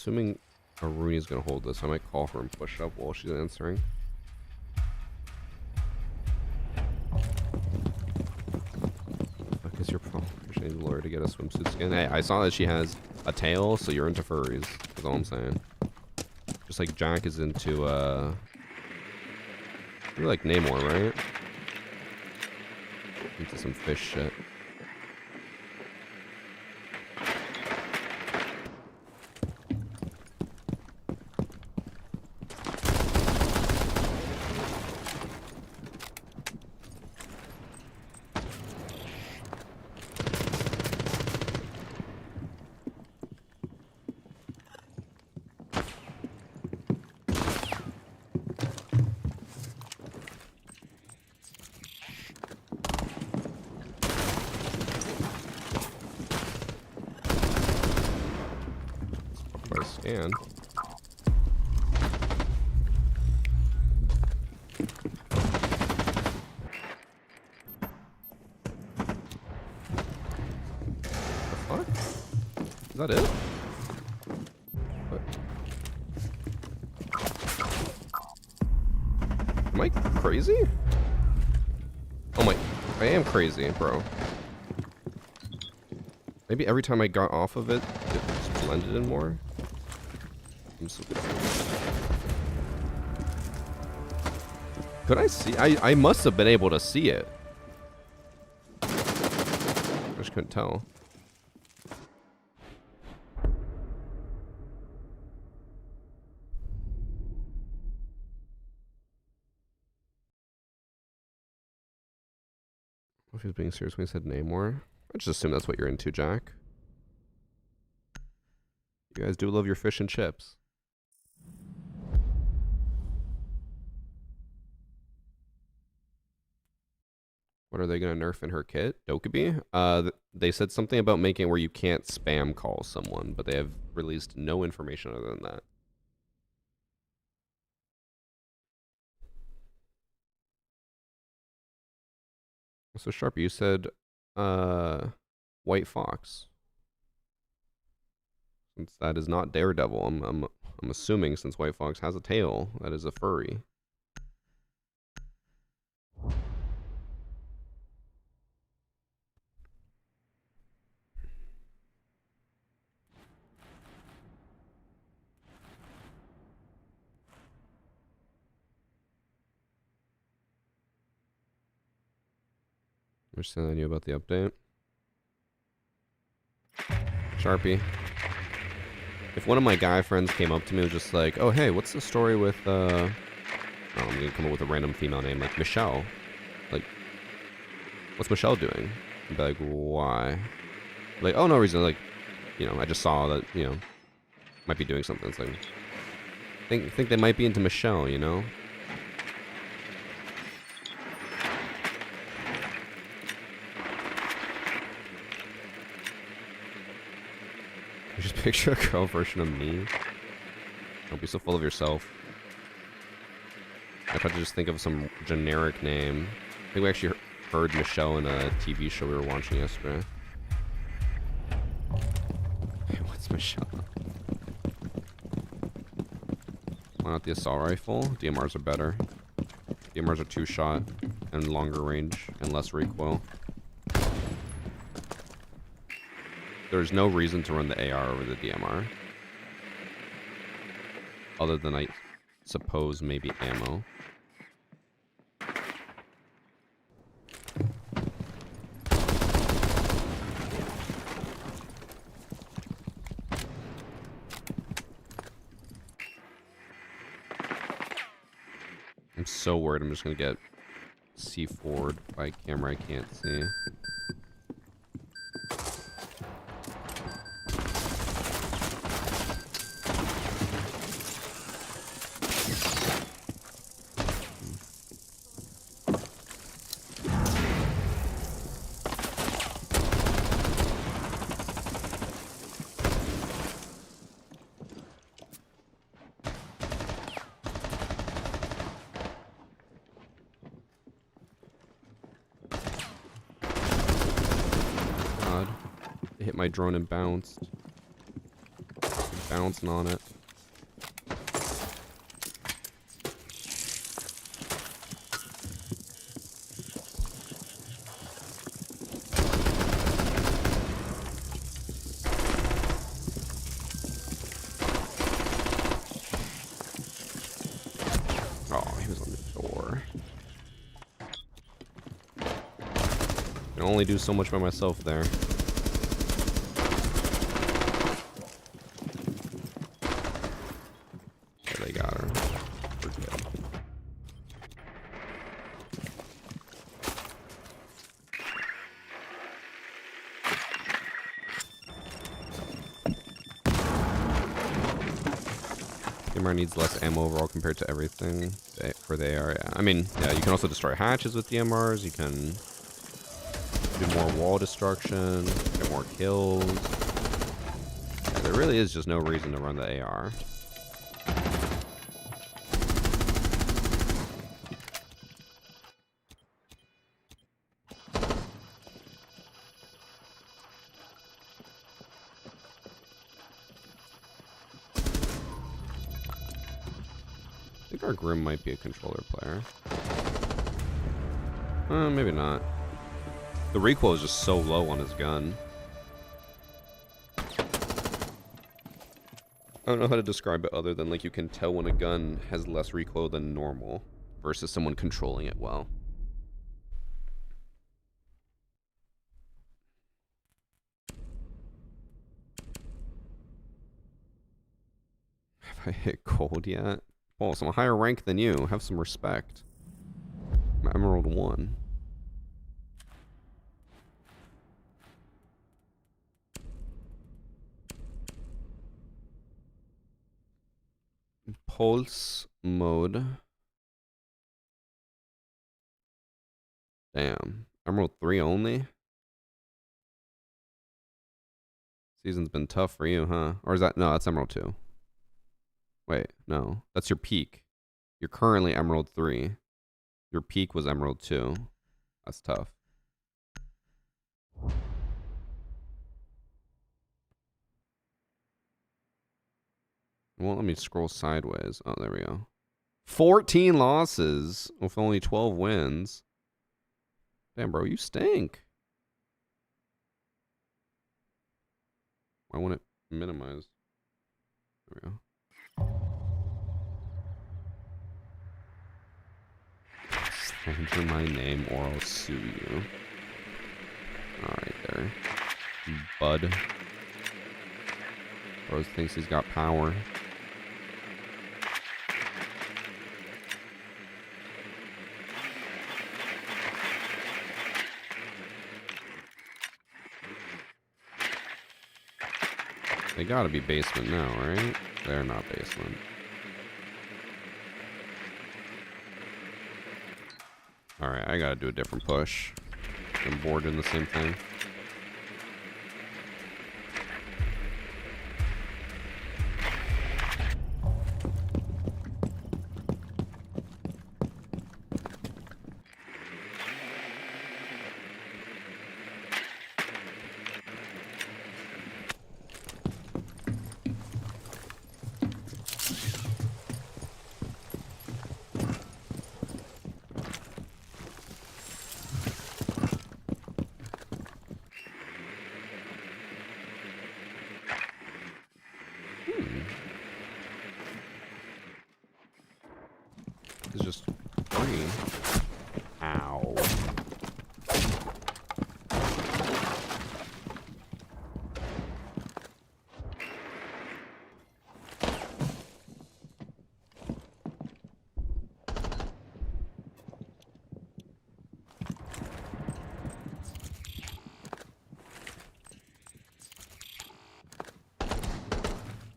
assuming Aruni's gonna hold this. I might call her and push up while she's answering. I guess you're probably pushing Laura to get a swimsuit skin. Hey, I saw that she has a tail, so you're into furries. That's all I'm saying. Just like Jack is into, you're like Namor, right? Into some fish shit. Scan. The fuck? Is that it? What? Am I crazy? Oh my, I am crazy, bro. Maybe every time I got off of it, it just blended in more. I'm so confused. Could I see? I must have been able to see it. I just couldn't tell. If he was being serious when he said Namor, I just assume that's what you're into, Jack. You guys do love your fish and chips. What are they gonna nerf in her kit? Dokkaebi? They said something about making it where you can't spam call someone, but they have released no information other than that. So Sharpie, you said White Fox. Since that is not Daredevil, I'm assuming since White Fox has a tail, that is a furry. I'm just telling you about the update. Sharpie. If one of my guy friends came up to me and was just like, oh, hey, what's the story with, oh, I'm going to come up with a random female name, like Michelle. Like, what's Michelle doing? I'd be like, why? Like, oh, no reason. Like, you know, I just saw that, you know, might be doing something. It's like, think they might be into Michelle, you know? You just picture a girl version of me. Don't be so full of yourself. I tried to just think of some generic name. I think we actually heard Michelle in a TV show we were watching yesterday. What's Michelle? Why not the assault rifle? DMRs are better. DMRs are 2-shot and longer range and less recoil. There's no reason to run the AR over the DMR. Other than, I suppose, maybe ammo. I'm so worried I'm just gonna get C4'd by a camera I can't see. Hit my drone and bounced. bouncing on it. Oh, he was on the door. I can only do so much by myself there. There, they got her. We're good. DMR needs less ammo overall compared to everything for the AR. Yeah. I mean, yeah, you can also destroy hatches with DMRs. You can do more wall destruction, get more kills. Yeah, there really is just no reason to run the AR. I think our Grim might be a controller player. Maybe not. The recoil is just so low on his gun. I don't know how to describe it other than like you can tell when a gun has less recoil than normal versus someone controlling it well. Have I hit gold yet? Oh, so I'm a higher rank than you. Have some respect. I'm Emerald 1. Pulse mode. Damn. Emerald 3 only? Season's been tough for you, huh? Or is that... No, that's Emerald 2. Wait, no. That's your peak. You're currently Emerald 3. Your peak was Emerald 2. That's tough. Well, let me scroll sideways. Oh, there we go. 14 losses with only 12 wins. Damn, bro, you stink. Why won't it minimize? There we go. Enter my name or I'll sue you. Alright there. Bud. Bro thinks he's got power. They gotta be basement now, right? They're not basement. Alright, I gotta do a different push. I'm bored doing the same thing. It's just green. Ow.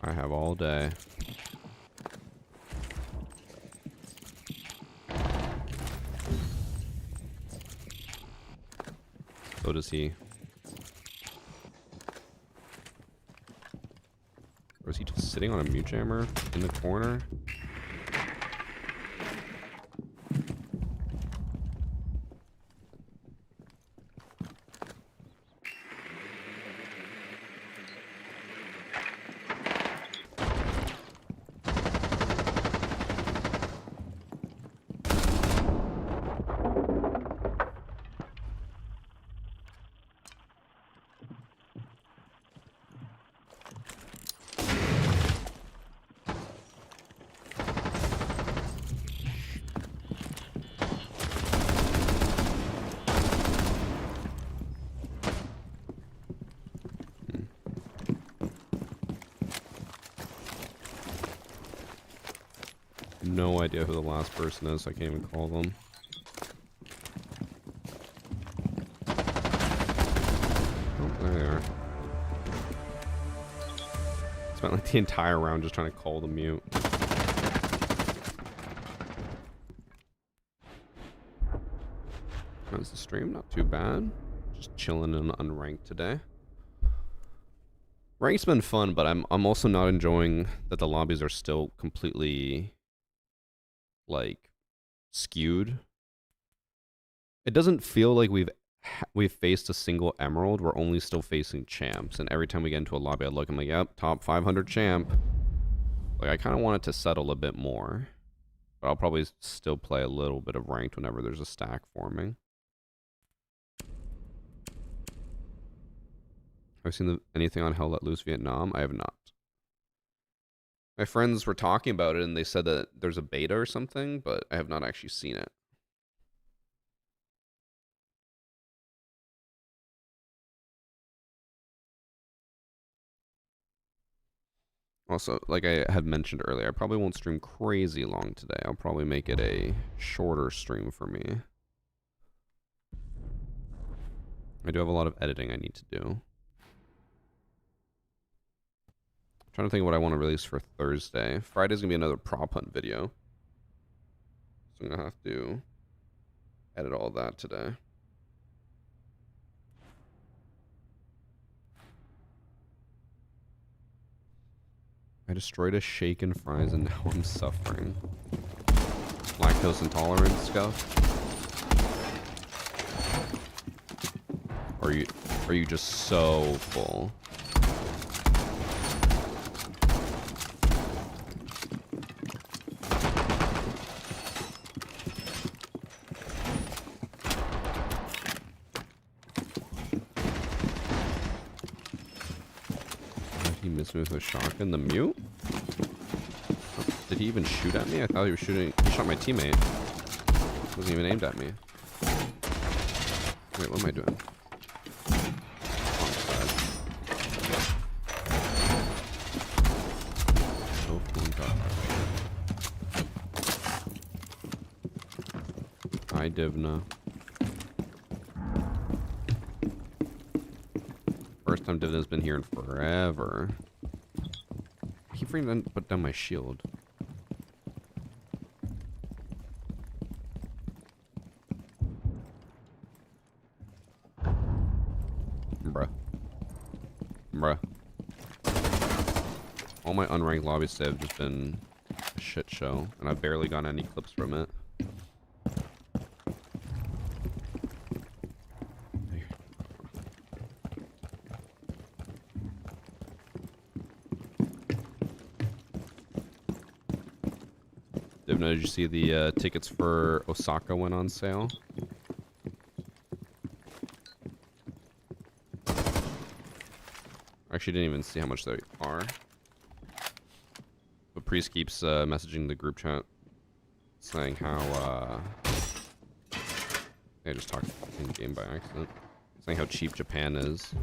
I have all day. So does he. Or is he just sitting on a mute jammer in the corner? no idea who the last person is, so I can't even call them. Oh, there they are. Spent like the entire round just trying to call the mute. How's the stream? Not too bad. Just chilling in unranked today. Ranked's been fun, but I'm also not enjoying that the lobbies are still completely like skewed. It doesn't feel like we've faced a single emerald. We're only still facing champs, and every time we get into a lobby, I look, I'm like, yep, top 500 champ. Like I kind of want it to settle a bit more, but I'll probably still play a little bit of ranked whenever there's a stack forming. Have you seen anything on Hell Let Loose Vietnam? I have not. My friends were talking about it and they said that there's a beta or something, but I have not actually seen it. Also, like I had mentioned earlier, I probably won't stream crazy long today. I'll probably make it a shorter stream for me. I do have a lot of editing I need to do. Trying to think of what I want to release for Thursday. Friday's gonna be another prop hunt video, so I'm gonna have to edit all that today. I destroyed a shake and fries and now I'm suffering. Lactose intolerant stuff. Or are you just so full? With a shotgun, the mute? Oh, did he even shoot at me? I thought he was shooting. He shot my teammate. He wasn't even aimed at me. Wait, what am I doing? Hi, Divna. First time Divna's been here in forever. I keep forgetting to put down my shield. Bruh. Bruh. All my unranked lobbies today have just been a shit show, and I've barely gotten any clips from it. Did you see the tickets for Osaka went on sale? I actually didn't even see how much they are. But Priest keeps messaging the group chat saying how I just talked in game by accident. Saying how cheap Japan is.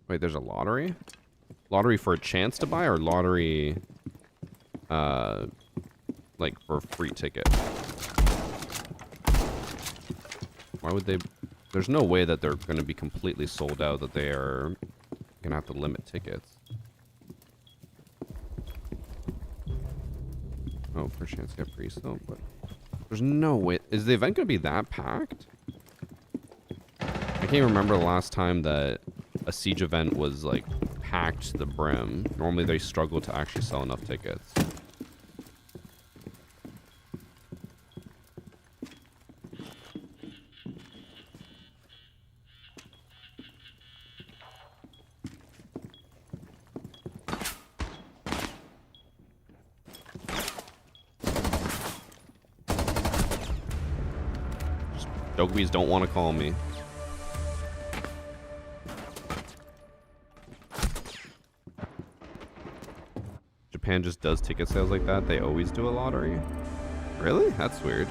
Wait, there's a lottery? Lottery for a chance to buy, or lottery, like for a free ticket? Why would they? There's no way that they're going to be completely sold out, that they are going to have to limit tickets. Oh, for a chance to get pre-sale, but there's no way. Is the event going to be that packed? I can't remember the last time that a Siege event was like packed to the brim. Normally they struggle to actually sell enough tickets. Dokkaebis don't want to call me. Japan just does ticket sales like that. They always do a lottery. Really? That's weird.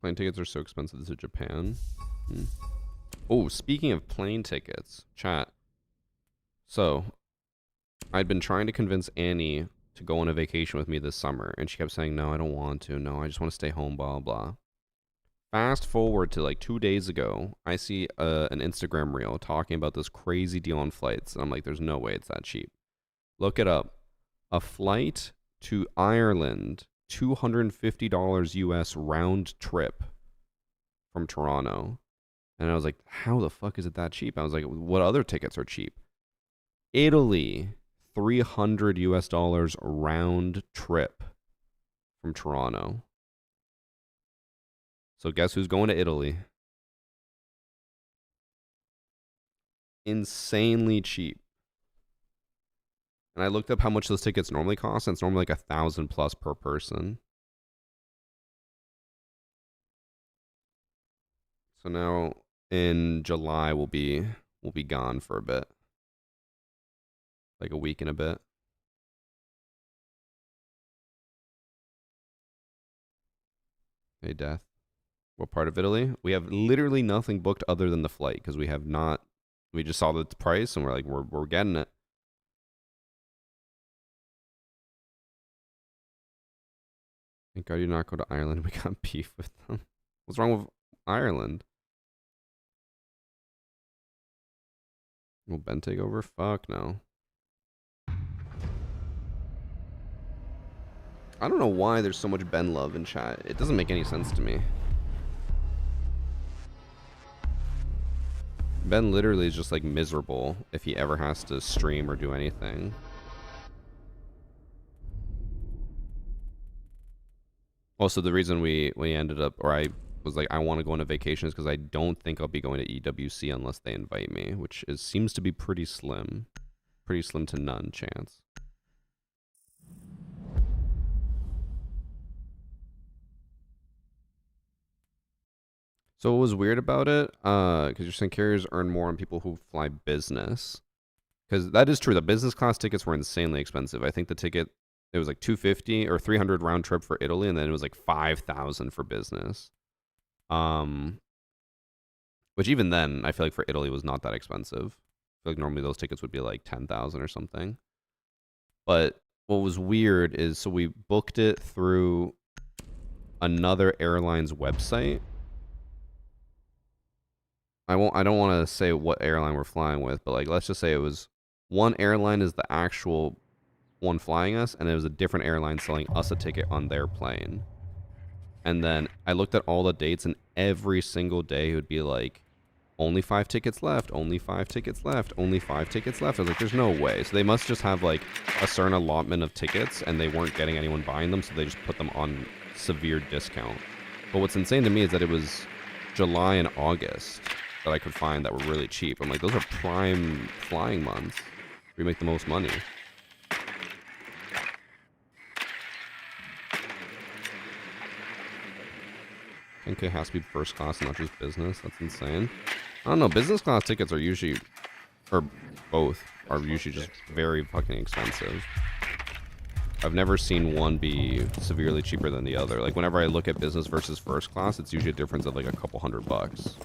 Plane tickets are so expensive to Japan. Oh, speaking of plane tickets, chat. So, I'd been trying to convince Annie to go on a vacation with me this summer, and she kept saying, no, I don't want to. No, I just want to stay home, blah, blah. Fast forward to like 2 days ago, I see an Instagram reel talking about this crazy deal on flights. And I'm like, there's no way it's that cheap. Look it up. A flight to Ireland, $250 US round trip from Toronto. And I was like, how the fuck is it that cheap? I was like, what other tickets are cheap? Italy, $300 US round trip from Toronto. So guess who's going to Italy? Insanely cheap. And I looked up how much those tickets normally cost, and it's normally like $1,000+ per person. So now in July we'll be gone for a bit. Like a week and a bit. Hey, Death. What part of Italy? We have literally nothing booked other than the flight because we have not. We just saw the price and we're like, we're getting it. Thank God you did not go to Ireland. We got beef with them. What's wrong with Ireland? Will Ben take over? Fuck no. I don't know why there's so much Ben love in chat. It doesn't make any sense to me. Ben literally is just like miserable if he ever has to stream or do anything. Also, the reason we ended up, or I was like, I want to go on a vacation is because I don't think I'll be going to EWC unless they invite me, which seems to be pretty slim. Pretty slim to none chance. So what was weird about it, because you're saying carriers earn more on people who fly business. Because that is true. The business class tickets were insanely expensive. I think the ticket, it was like $250 or $300 round trip for Italy, and then it was like $5,000 for business. Which even then, I feel like for Italy was not that expensive. I feel like normally those tickets would be like $10,000 or something. But what was weird is, so we booked it through another airline's website. I don't want to say what airline we're flying with, but like let's just say it was one airline is the actual one flying us, and it was a different airline selling us a ticket on their plane. And then I looked at all the dates, and every single day it would be like, only 5 tickets left, only 5 tickets left, only 5 tickets left. I was like, there's no way. So they must just have like a certain allotment of tickets, and they weren't getting anyone buying them, so they just put them on severe discount. But what's insane to me is that it was July and August that I could find that were really cheap. I'm like, those are prime flying months. We make the most money. $10K has to be first class, not just business. That's insane. I don't know. Business class tickets are usually, or both, are usually just very fucking expensive. I've never seen one be severely cheaper than the other. Like whenever I look at business versus first class, it's usually a difference of like a couple $100.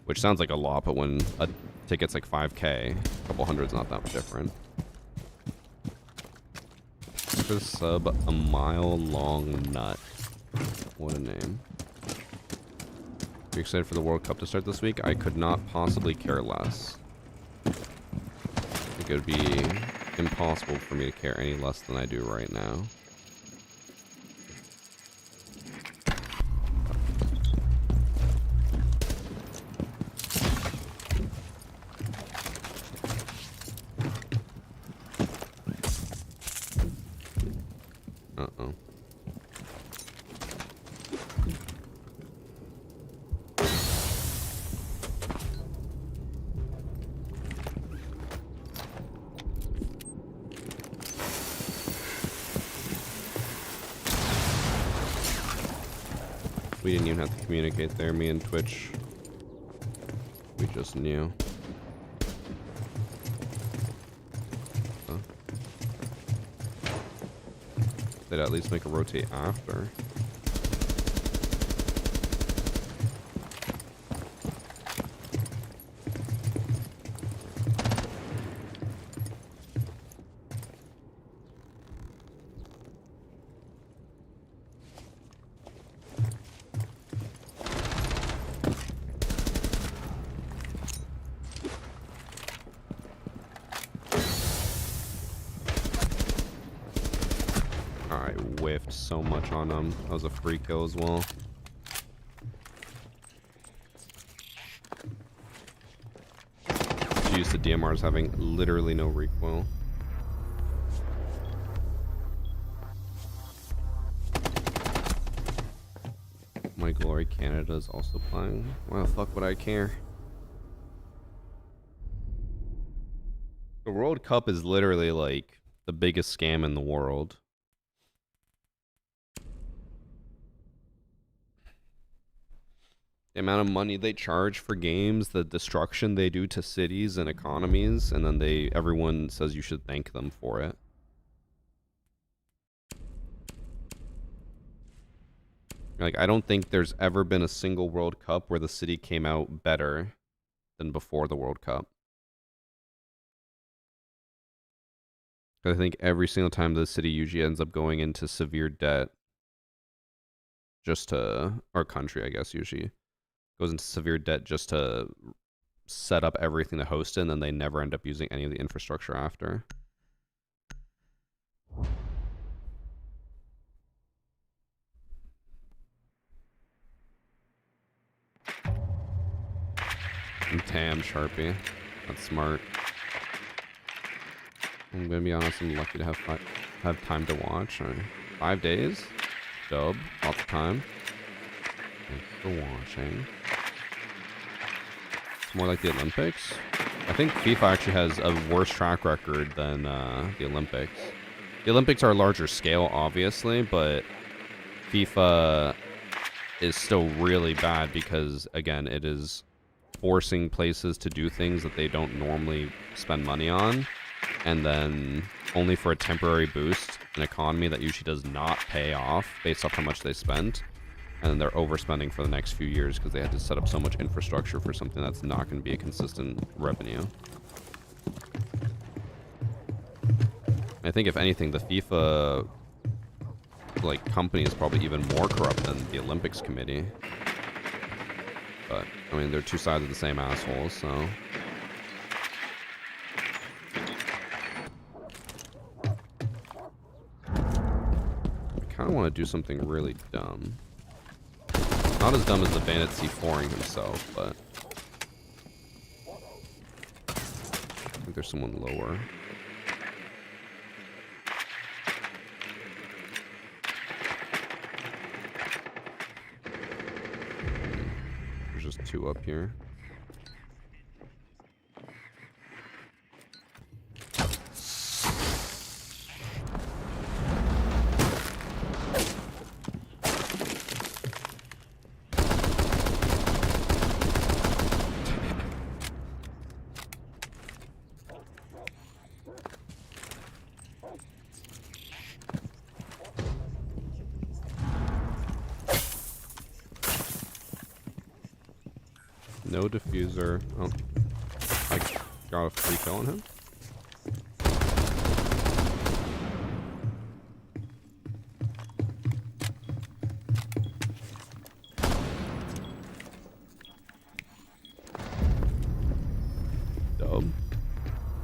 Which sounds like a lot, but when a ticket's like 5K, a couple hundred's not that much different. Just sub a mile long nut. What a name. Are you excited for the World Cup to start this week? I could not possibly care less. I think it would be impossible for me to care any less than I do right now. Uh-oh. We didn't even have to communicate there, me and Twitch. We just knew. Huh? They'd at least make a rotate after. I whiffed so much on him. That was a free kill as well. She used to DMRs having literally no recoil. My Glory Canada is also playing. Why the fuck would I care? The World Cup is literally like the biggest scam in the world. The amount of money they charge for games, the destruction they do to cities and economies, and then everyone says you should thank them for it. Like, I don't think there's ever been a single World Cup where the city came out better than before the World Cup. I think every single time the city usually ends up going into severe debt just to, our country, I guess, usually goes into severe debt just to set up everything to host it, and then they never end up using any of the infrastructure after. Damn, Sharpie. That's smart. I'm gonna be honest, I'm lucky to have time to watch. 5 days? Dope. Lots of time. Thanks for watching. It's more like the Olympics. I think FIFA actually has a worse track record than the Olympics. The Olympics are a larger scale, obviously, but FIFA is still really bad because, again, it is forcing places to do things that they don't normally spend money on, and then only for a temporary boost, an economy that usually does not pay off based off how much they spent. And then they're overspending for the next few years because they had to set up so much infrastructure for something that's not going to be a consistent revenue. I think if anything, the FIFA company is probably even more corrupt than the Olympics committee. But I mean, they're two sides of the same asshole, so. I kind of want to do something really dumb. Not as dumb as the bandit C4ing himself, but I think there's someone lower. There's just two up here. No diffuser. Oh, I got a free kill on him. Dope.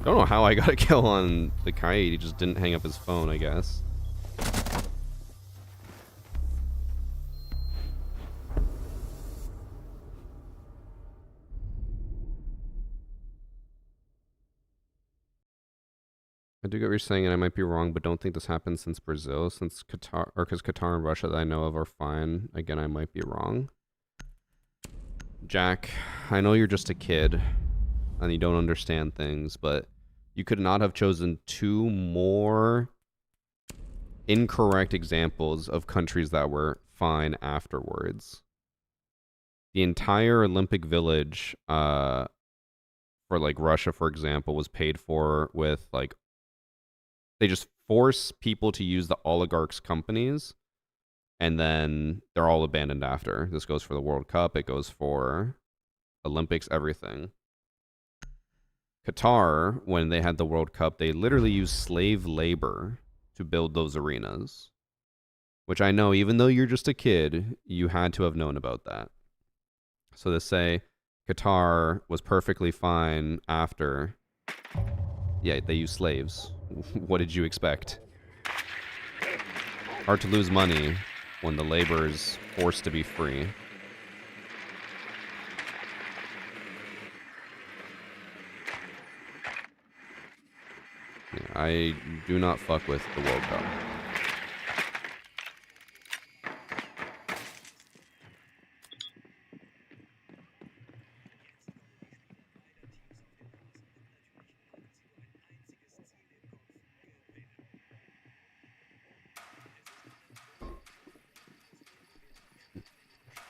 Don't know how I got a kill on the Kite. He just didn't hang up his phone, I guess. I do get what you're saying, and I might be wrong, but don't think this happened since Brazil, since Qatar, or because Qatar and Russia that I know of are fine. Again, I might be wrong. Jack, I know you're just a kid, and you don't understand things, but you could not have chosen two more incorrect examples of countries that were fine afterwards. The entire Olympic Village, for Russia, for example, was paid for with they just force people to use the oligarchs' companies, and then they're all abandoned after. This goes for the World Cup. It goes for Olympics, everything. Qatar, when they had the World Cup, they literally used slave labor to build those arenas. Which I know, even though you're just a kid, you had to have known about that. So to say Qatar was perfectly fine after, yeah, they used slaves. What did you expect? Hard to lose money when the labor is forced to be free. Yeah, I do not fuck with the World Cup.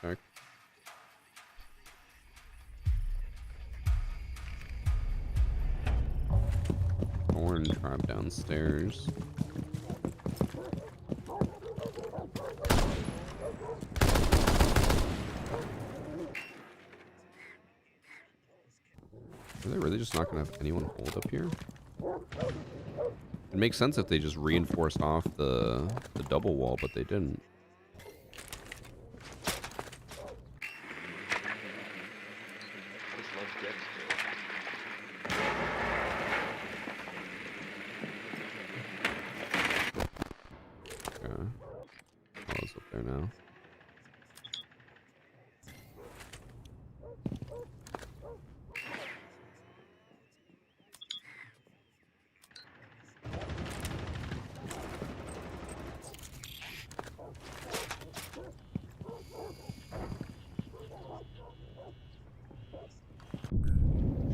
Check. Orange tribe downstairs. Are they really just not gonna have anyone hold up here? It makes sense if they just reinforced off the double wall, but they didn't. I just love decks, bro. Okay. Oh, it's up there now.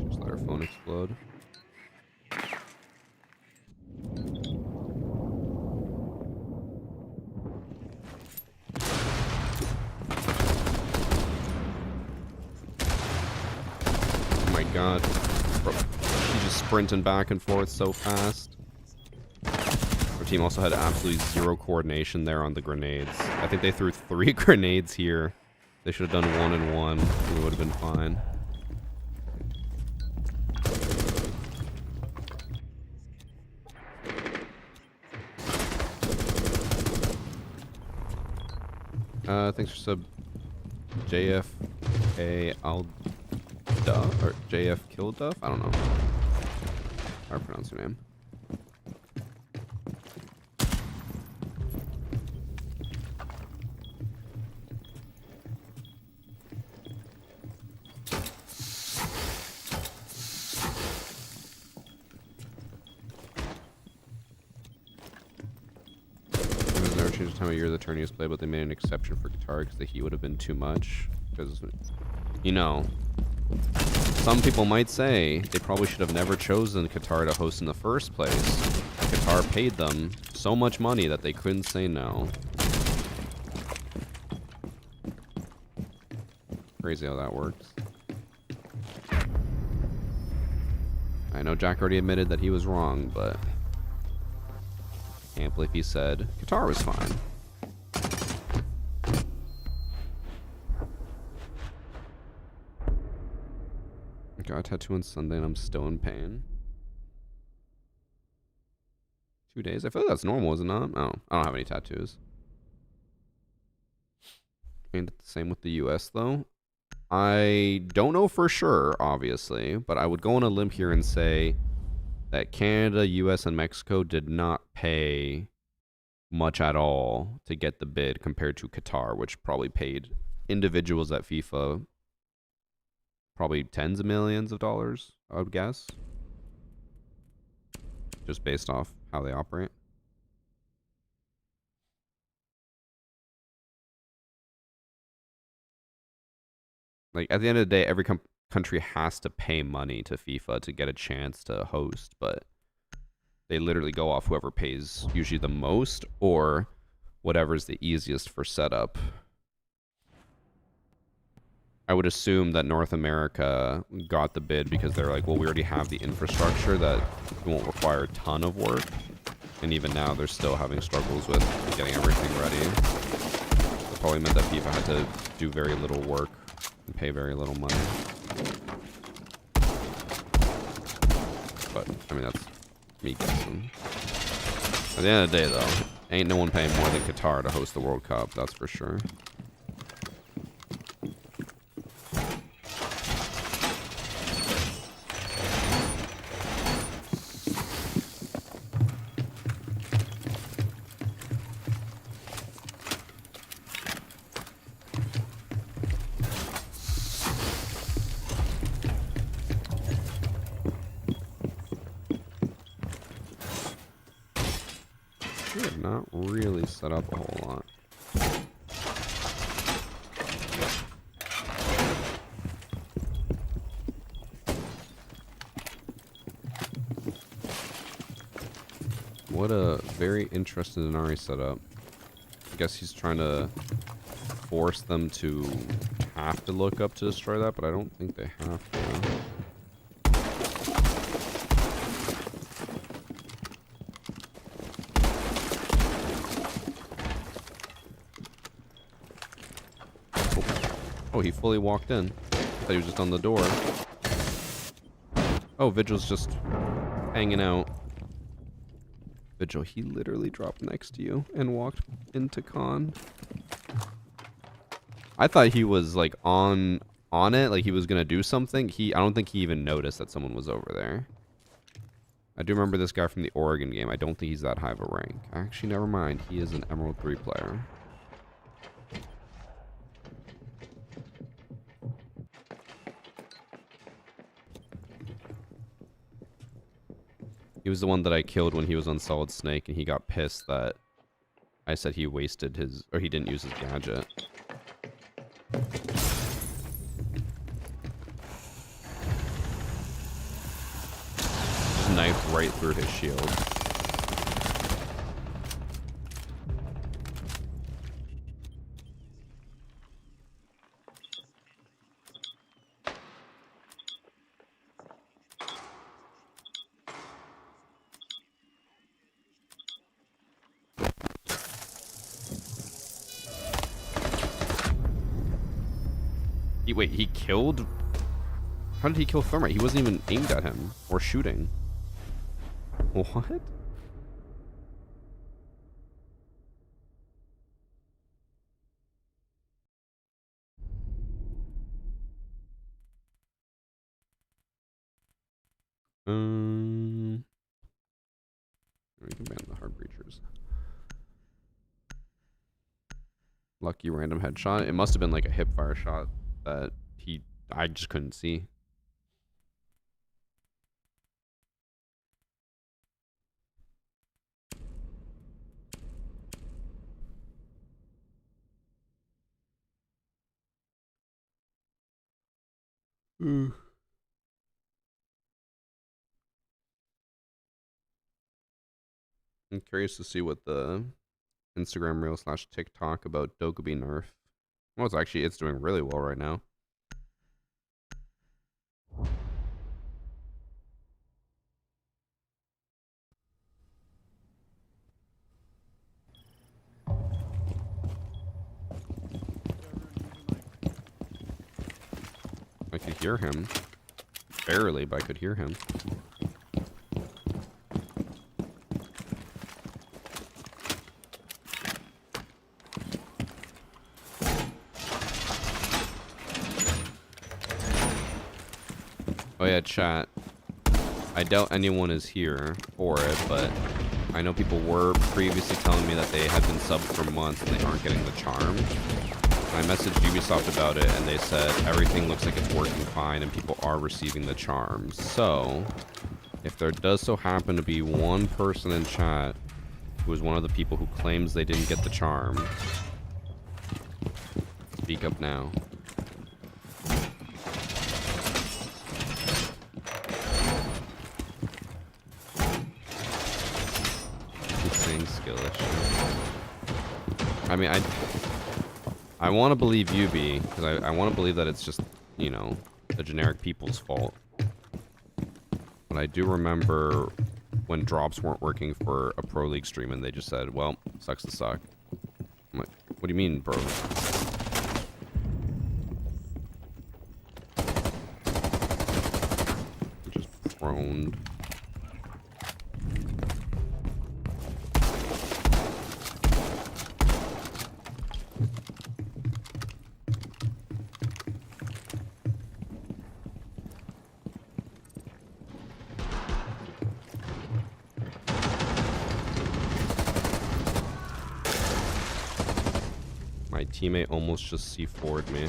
Just let our phone explode. Oh my god. Bro, she's just sprinting back and forth so fast. Our team also had absolutely zero coordination there on the grenades. I think they threw 3 grenades here. They should have done 1 and 1. And we would have been fine. Thanks for sub JFK Alduff or JF Kilduff? I don't know how to pronounce your name. Changed the time of year the tourney is played, but they made an exception for guitar because the heat would have been too much. Because, you know, some people might say they probably should have never chosen Qatar to host in the first place. Qatar paid them so much money that they couldn't say no. Crazy how that works. I know Jack already admitted that he was wrong, but can't believe he said Qatar was fine. Got a tattoo on Sunday and I'm still in pain. 2 days? I feel like that's normal, is it not? Oh, I don't have any tattoos. Ain't it the same with the US though? I don't know for sure, obviously, but I would go on a limb here and say that Canada, US, and Mexico did not pay much at all to get the bid compared to Qatar, which probably paid individuals at FIFA probably tens of millions of dollars, I would guess. Just based off how they operate. Like, at the end of the day, every country has to pay money to FIFA to get a chance to host, but they literally go off whoever pays usually the most or whatever's the easiest for setup. I would assume that North America got the bid because they're like, well, we already have the infrastructure that won't require a ton of work. And even now, they're still having struggles with getting everything ready. It probably meant that FIFA had to do very little work and pay very little money. But, I mean, that's me guessing. At the end of the day, though, ain't no one paying more than Qatar to host the World Cup, that's for sure. not really set up a whole lot. What a very interesting Inari setup. I guess he's trying to force them to have to look up to destroy that, but I don't think they have to. Oh, he fully walked in. I thought he was just on the door. Oh, Vigil's just hanging out. Vigil, he literally dropped next to you and walked into con. I thought he was like on it, like he was gonna do something. I don't think he even noticed that someone was over there. I do remember this guy from the Oregon game. I don't think he's that high of a rank. Actually, never mind. He is an Emerald 3 player. He was the one that I killed when he was on Solid Snake, and he got pissed that I said he wasted his, or he didn't use his gadget. Just knifed right through his shield. Wait, he killed? How did he kill Thermite? He wasn't even aimed at him or shooting. What? We can ban the hard breachers. Lucky random headshot. It must have been like a hip fire shot that I just couldn't see. I'm curious to see what the Instagram reel / TikTok about Dokkaebi nerf. Well, it's doing really well right now. I could hear him. Barely, but I could hear him. Oh yeah, chat. I doubt anyone is here for it, but I know people were previously telling me that they had been subbed for months and they aren't getting the charm. I messaged Ubisoft about it and they said everything looks like it's working fine and people are receiving the charms. So, if there does so happen to be one person in chat who is one of the people who claims they didn't get the charm, speak up now. Skill issue. I mean, I want to believe Ubi, because I want to believe that it's just, you know, the generic people's fault. But I do remember when drops weren't working for a Pro League stream and they just said, well, sucks to suck. I'm like, what do you mean, bro? Just proned. My teammate almost just C4'd me.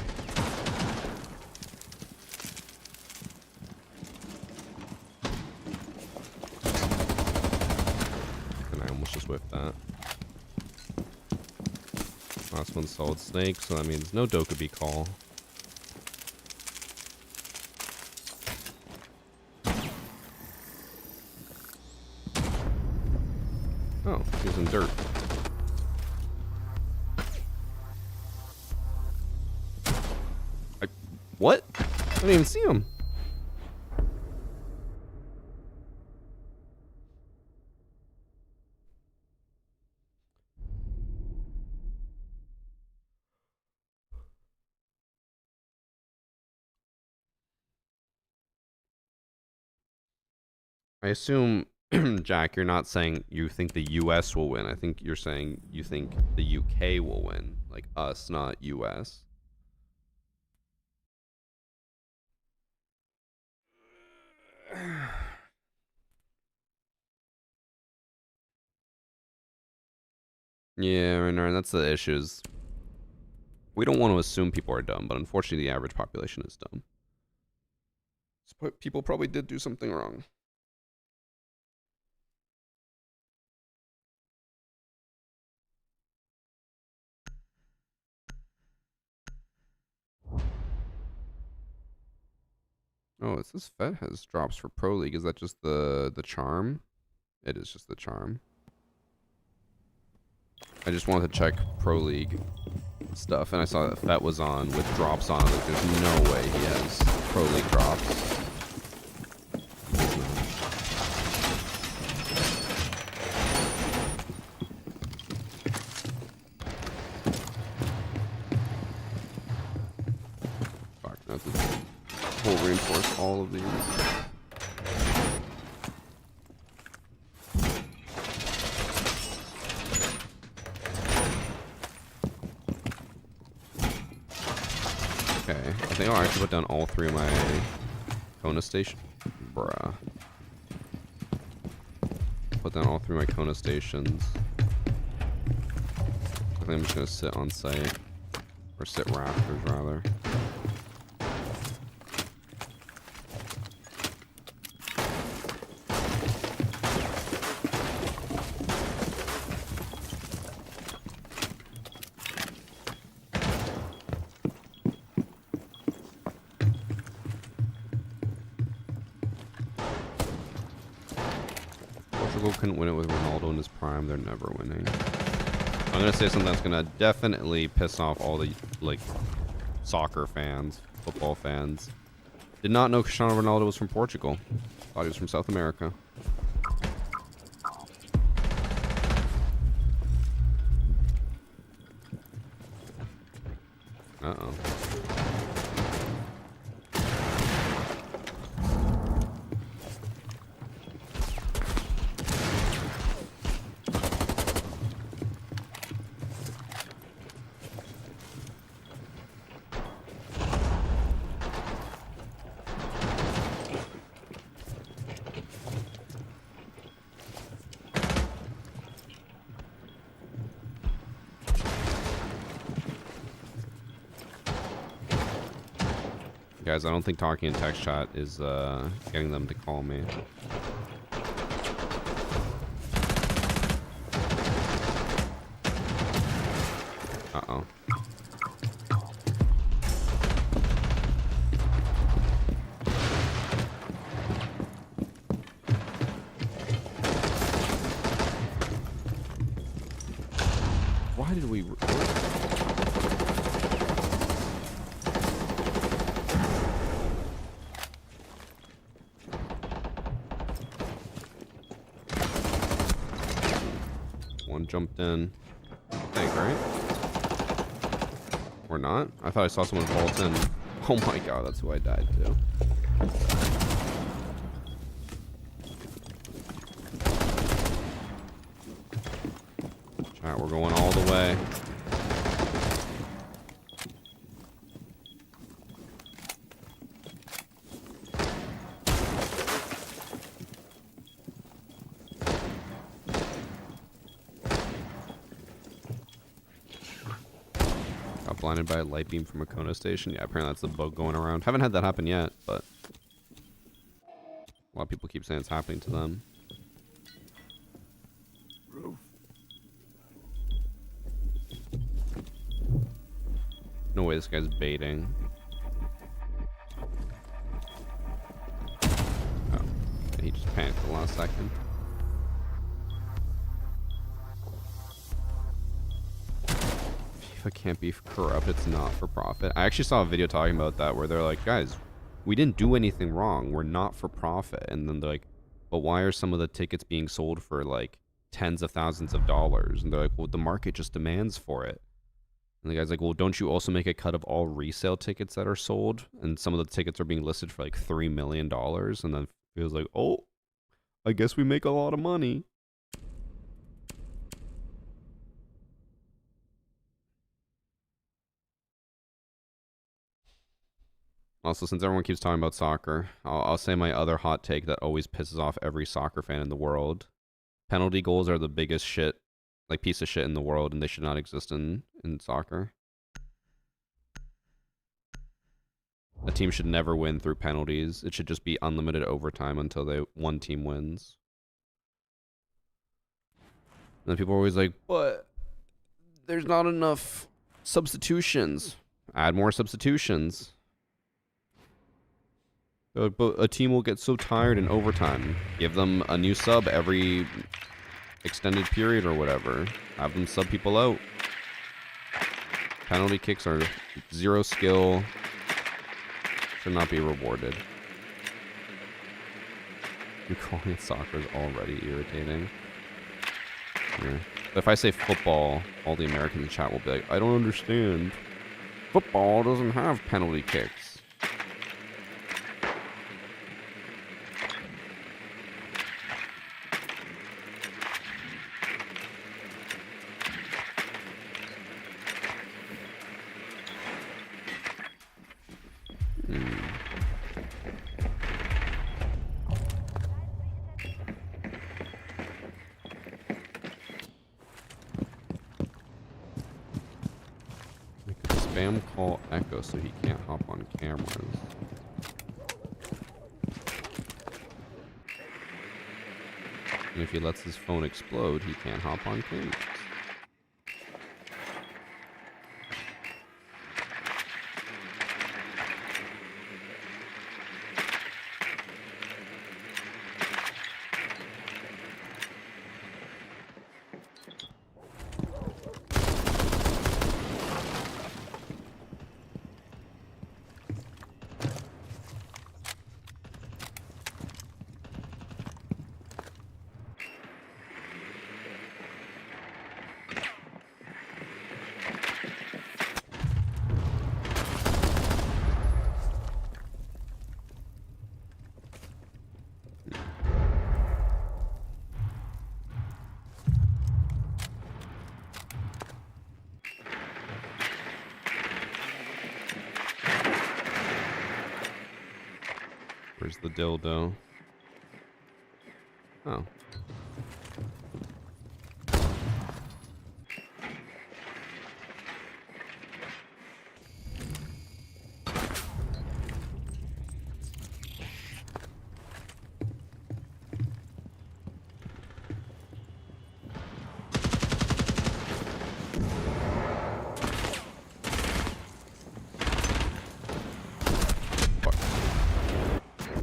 And I almost just whiffed that. Last one solid snake, so that means no Dokkaebi call. Oh, he's in dirt. What? I didn't even see him. I assume, Jack, you're not saying you think the US will win. I think you're saying you think the UK will win. Like us, not US. Yeah, Renard, that's the issues. We don't want to assume people are dumb, but unfortunately the average population is dumb. People probably did do something wrong. Oh, it says Fed has drops for Pro League. Is that just the charm? It is just the charm. I just wanted to check Pro League stuff, and I saw that Fett was on with drops on. Like, there's no way he has Pro League drops. Fuck, I have to full reinforce all of these. Okay, I think I'll actually put down all 3 of my Kona station. Bruh. Put down all 3 of my Kona stations. I think I'm just gonna sit on site. Or sit rafters, rather. Couldn't win it with Ronaldo in his prime. They're never winning. I'm gonna say something that's gonna definitely piss off all the like soccer fans, football fans. Did not know Cristiano Ronaldo was from Portugal. Thought he was from South America. Uh-oh. Guys, I don't think talking in text chat is getting them to call me. Uh-oh. Why did we... One jumped in. I think, right? Or not? I thought I saw someone vault in. Oh my god, that's who I died to. Chat, we're going all the way. Blinded by a light beam from a Kona station. Yeah, apparently that's the bug going around. Haven't had that happen yet, but a lot of people keep saying it's happening to them. No way this guy's baiting. Oh, he just panicked at the last second. FIFA can't be corrupt. It's not for profit. I actually saw a video talking about that where they're like, guys, we didn't do anything wrong. We're not for profit. And then they're like, but why are some of the tickets being sold for like tens of thousands of dollars? And they're like, well, the market just demands for it. And the guy's like, well, don't you also make a cut of all resale tickets that are sold? And some of the tickets are being listed for like $3 million. And then feels like, oh, I guess we make a lot of money. Also, since everyone keeps talking about soccer, I'll say my other hot take that always pisses off every soccer fan in the world. Penalty goals are the biggest shit, like piece of shit in the world, and they should not exist in soccer. A team should never win through penalties. It should just be unlimited overtime until one team wins. And then people are always like, but there's not enough substitutions. Add more substitutions. But a team will get so tired in overtime. Give them a new sub every extended period or whatever. Have them sub people out. Penalty kicks are zero skill. Should not be rewarded. You calling it soccer is already irritating. Yeah. But if I say football, all the Americans in chat will be like, I don't understand. Football doesn't have penalty kicks. Spam call Echo so he can't hop on cameras. And if he lets his phone explode, he can't hop on cameras. Where's the dildo? Oh.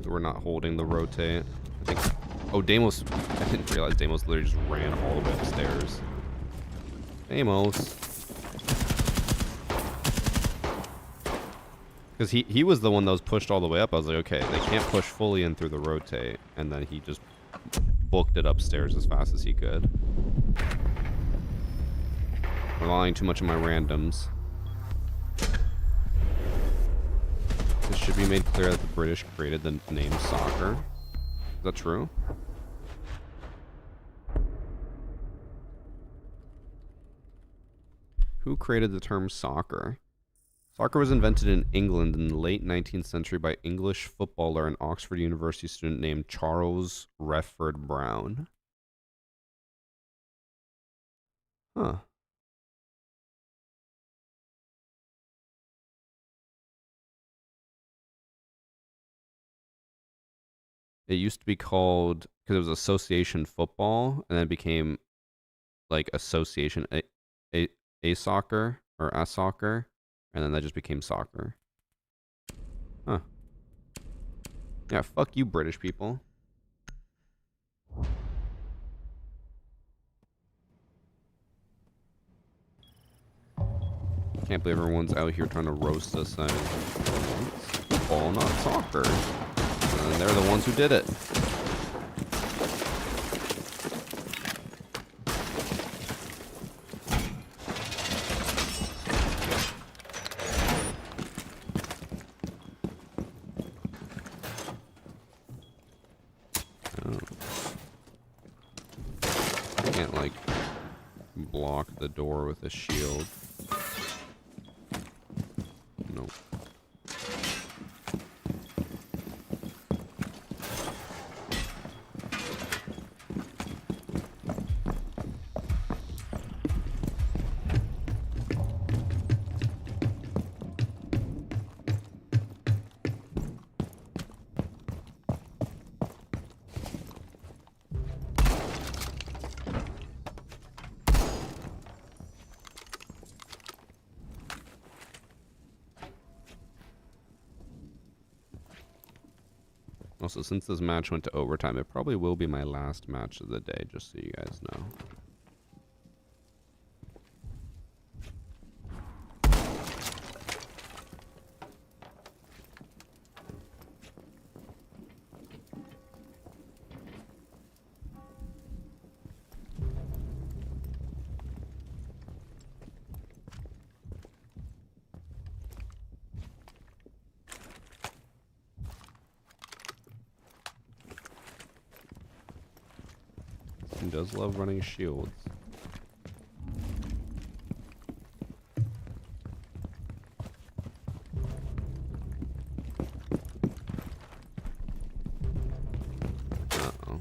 We're not holding the rotate. I think. Oh, Deimos. I didn't realize Deimos literally just ran all the way upstairs. Deimos. Because he was the one that was pushed all the way up. I was like, okay, they can't push fully in through the rotate. And then he just booked it upstairs as fast as he could. Relying too much on my randoms. It should be made clear that the British created the name soccer. Is that true? Who created the term soccer? Soccer was invented in England in the late 19th century by English footballer and Oxford University student named Charles Redford Brown. Huh. It used to be called, because it was association football, and then it became like association a soccer or a soccer. And then that just became soccer. Huh. Yeah, fuck you, British people. Can't believe everyone's out here trying to roast us. Football, not soccer. And they're the ones who did it. Can't, like, block the door with a shield. Nope. Also, since this match went to overtime, it probably will be my last match of the day, just so you guys know. He does love running shields. Uh-oh.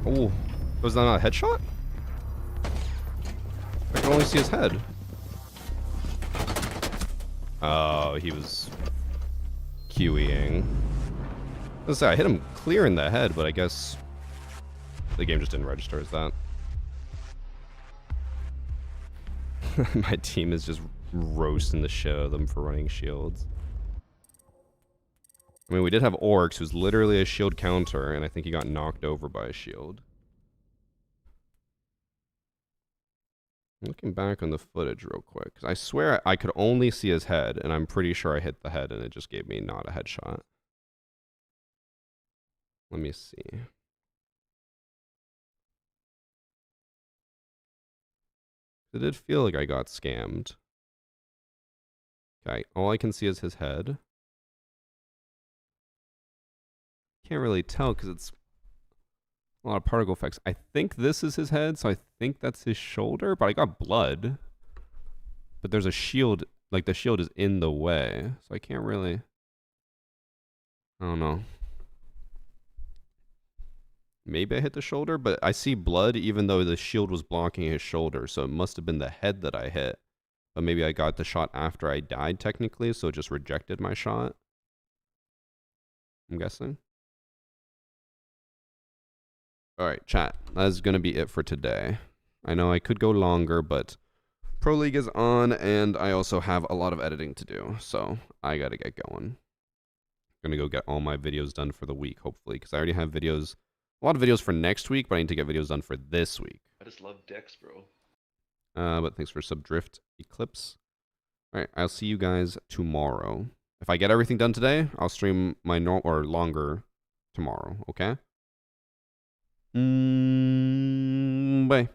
Oh, was that not a headshot? I can only see his head. Oh, he was QEing. Let's say I hit him clear in the head, but I guess the game just didn't register as that. My team is just roasting the shit out of them for running shields. I mean, we did have Oryx, who's literally a shield counter, and I think he got knocked over by a shield. Looking back on the footage real quick, because I swear I could only see his head, and I'm pretty sure I hit the head, and it just gave me not a headshot. Let me see. It did feel like I got scammed. Okay, all I can see is his head. Can't really tell because it's a lot of particle effects. I think this is his head, so I think that's his shoulder, but I got blood. But there's a shield, like the shield is in the way, so I can't really... I don't know. Maybe I hit the shoulder, but I see blood even though the shield was blocking his shoulder, so it must have been the head that I hit. But maybe I got the shot after I died technically, so it just rejected my shot. I'm guessing. Alright, chat. That is going to be it for today. I know I could go longer, but Pro League is on, and I also have a lot of editing to do, so I gotta get going. I'm gonna go get all my videos done for the week, hopefully, because I already have videos, a lot of videos for next week, but I need to get videos done for this week. I just love decks, bro. But thanks for Subdrift Eclipse. All right, I'll see you guys tomorrow. If I get everything done today, I'll stream my or longer tomorrow, okay? Bye.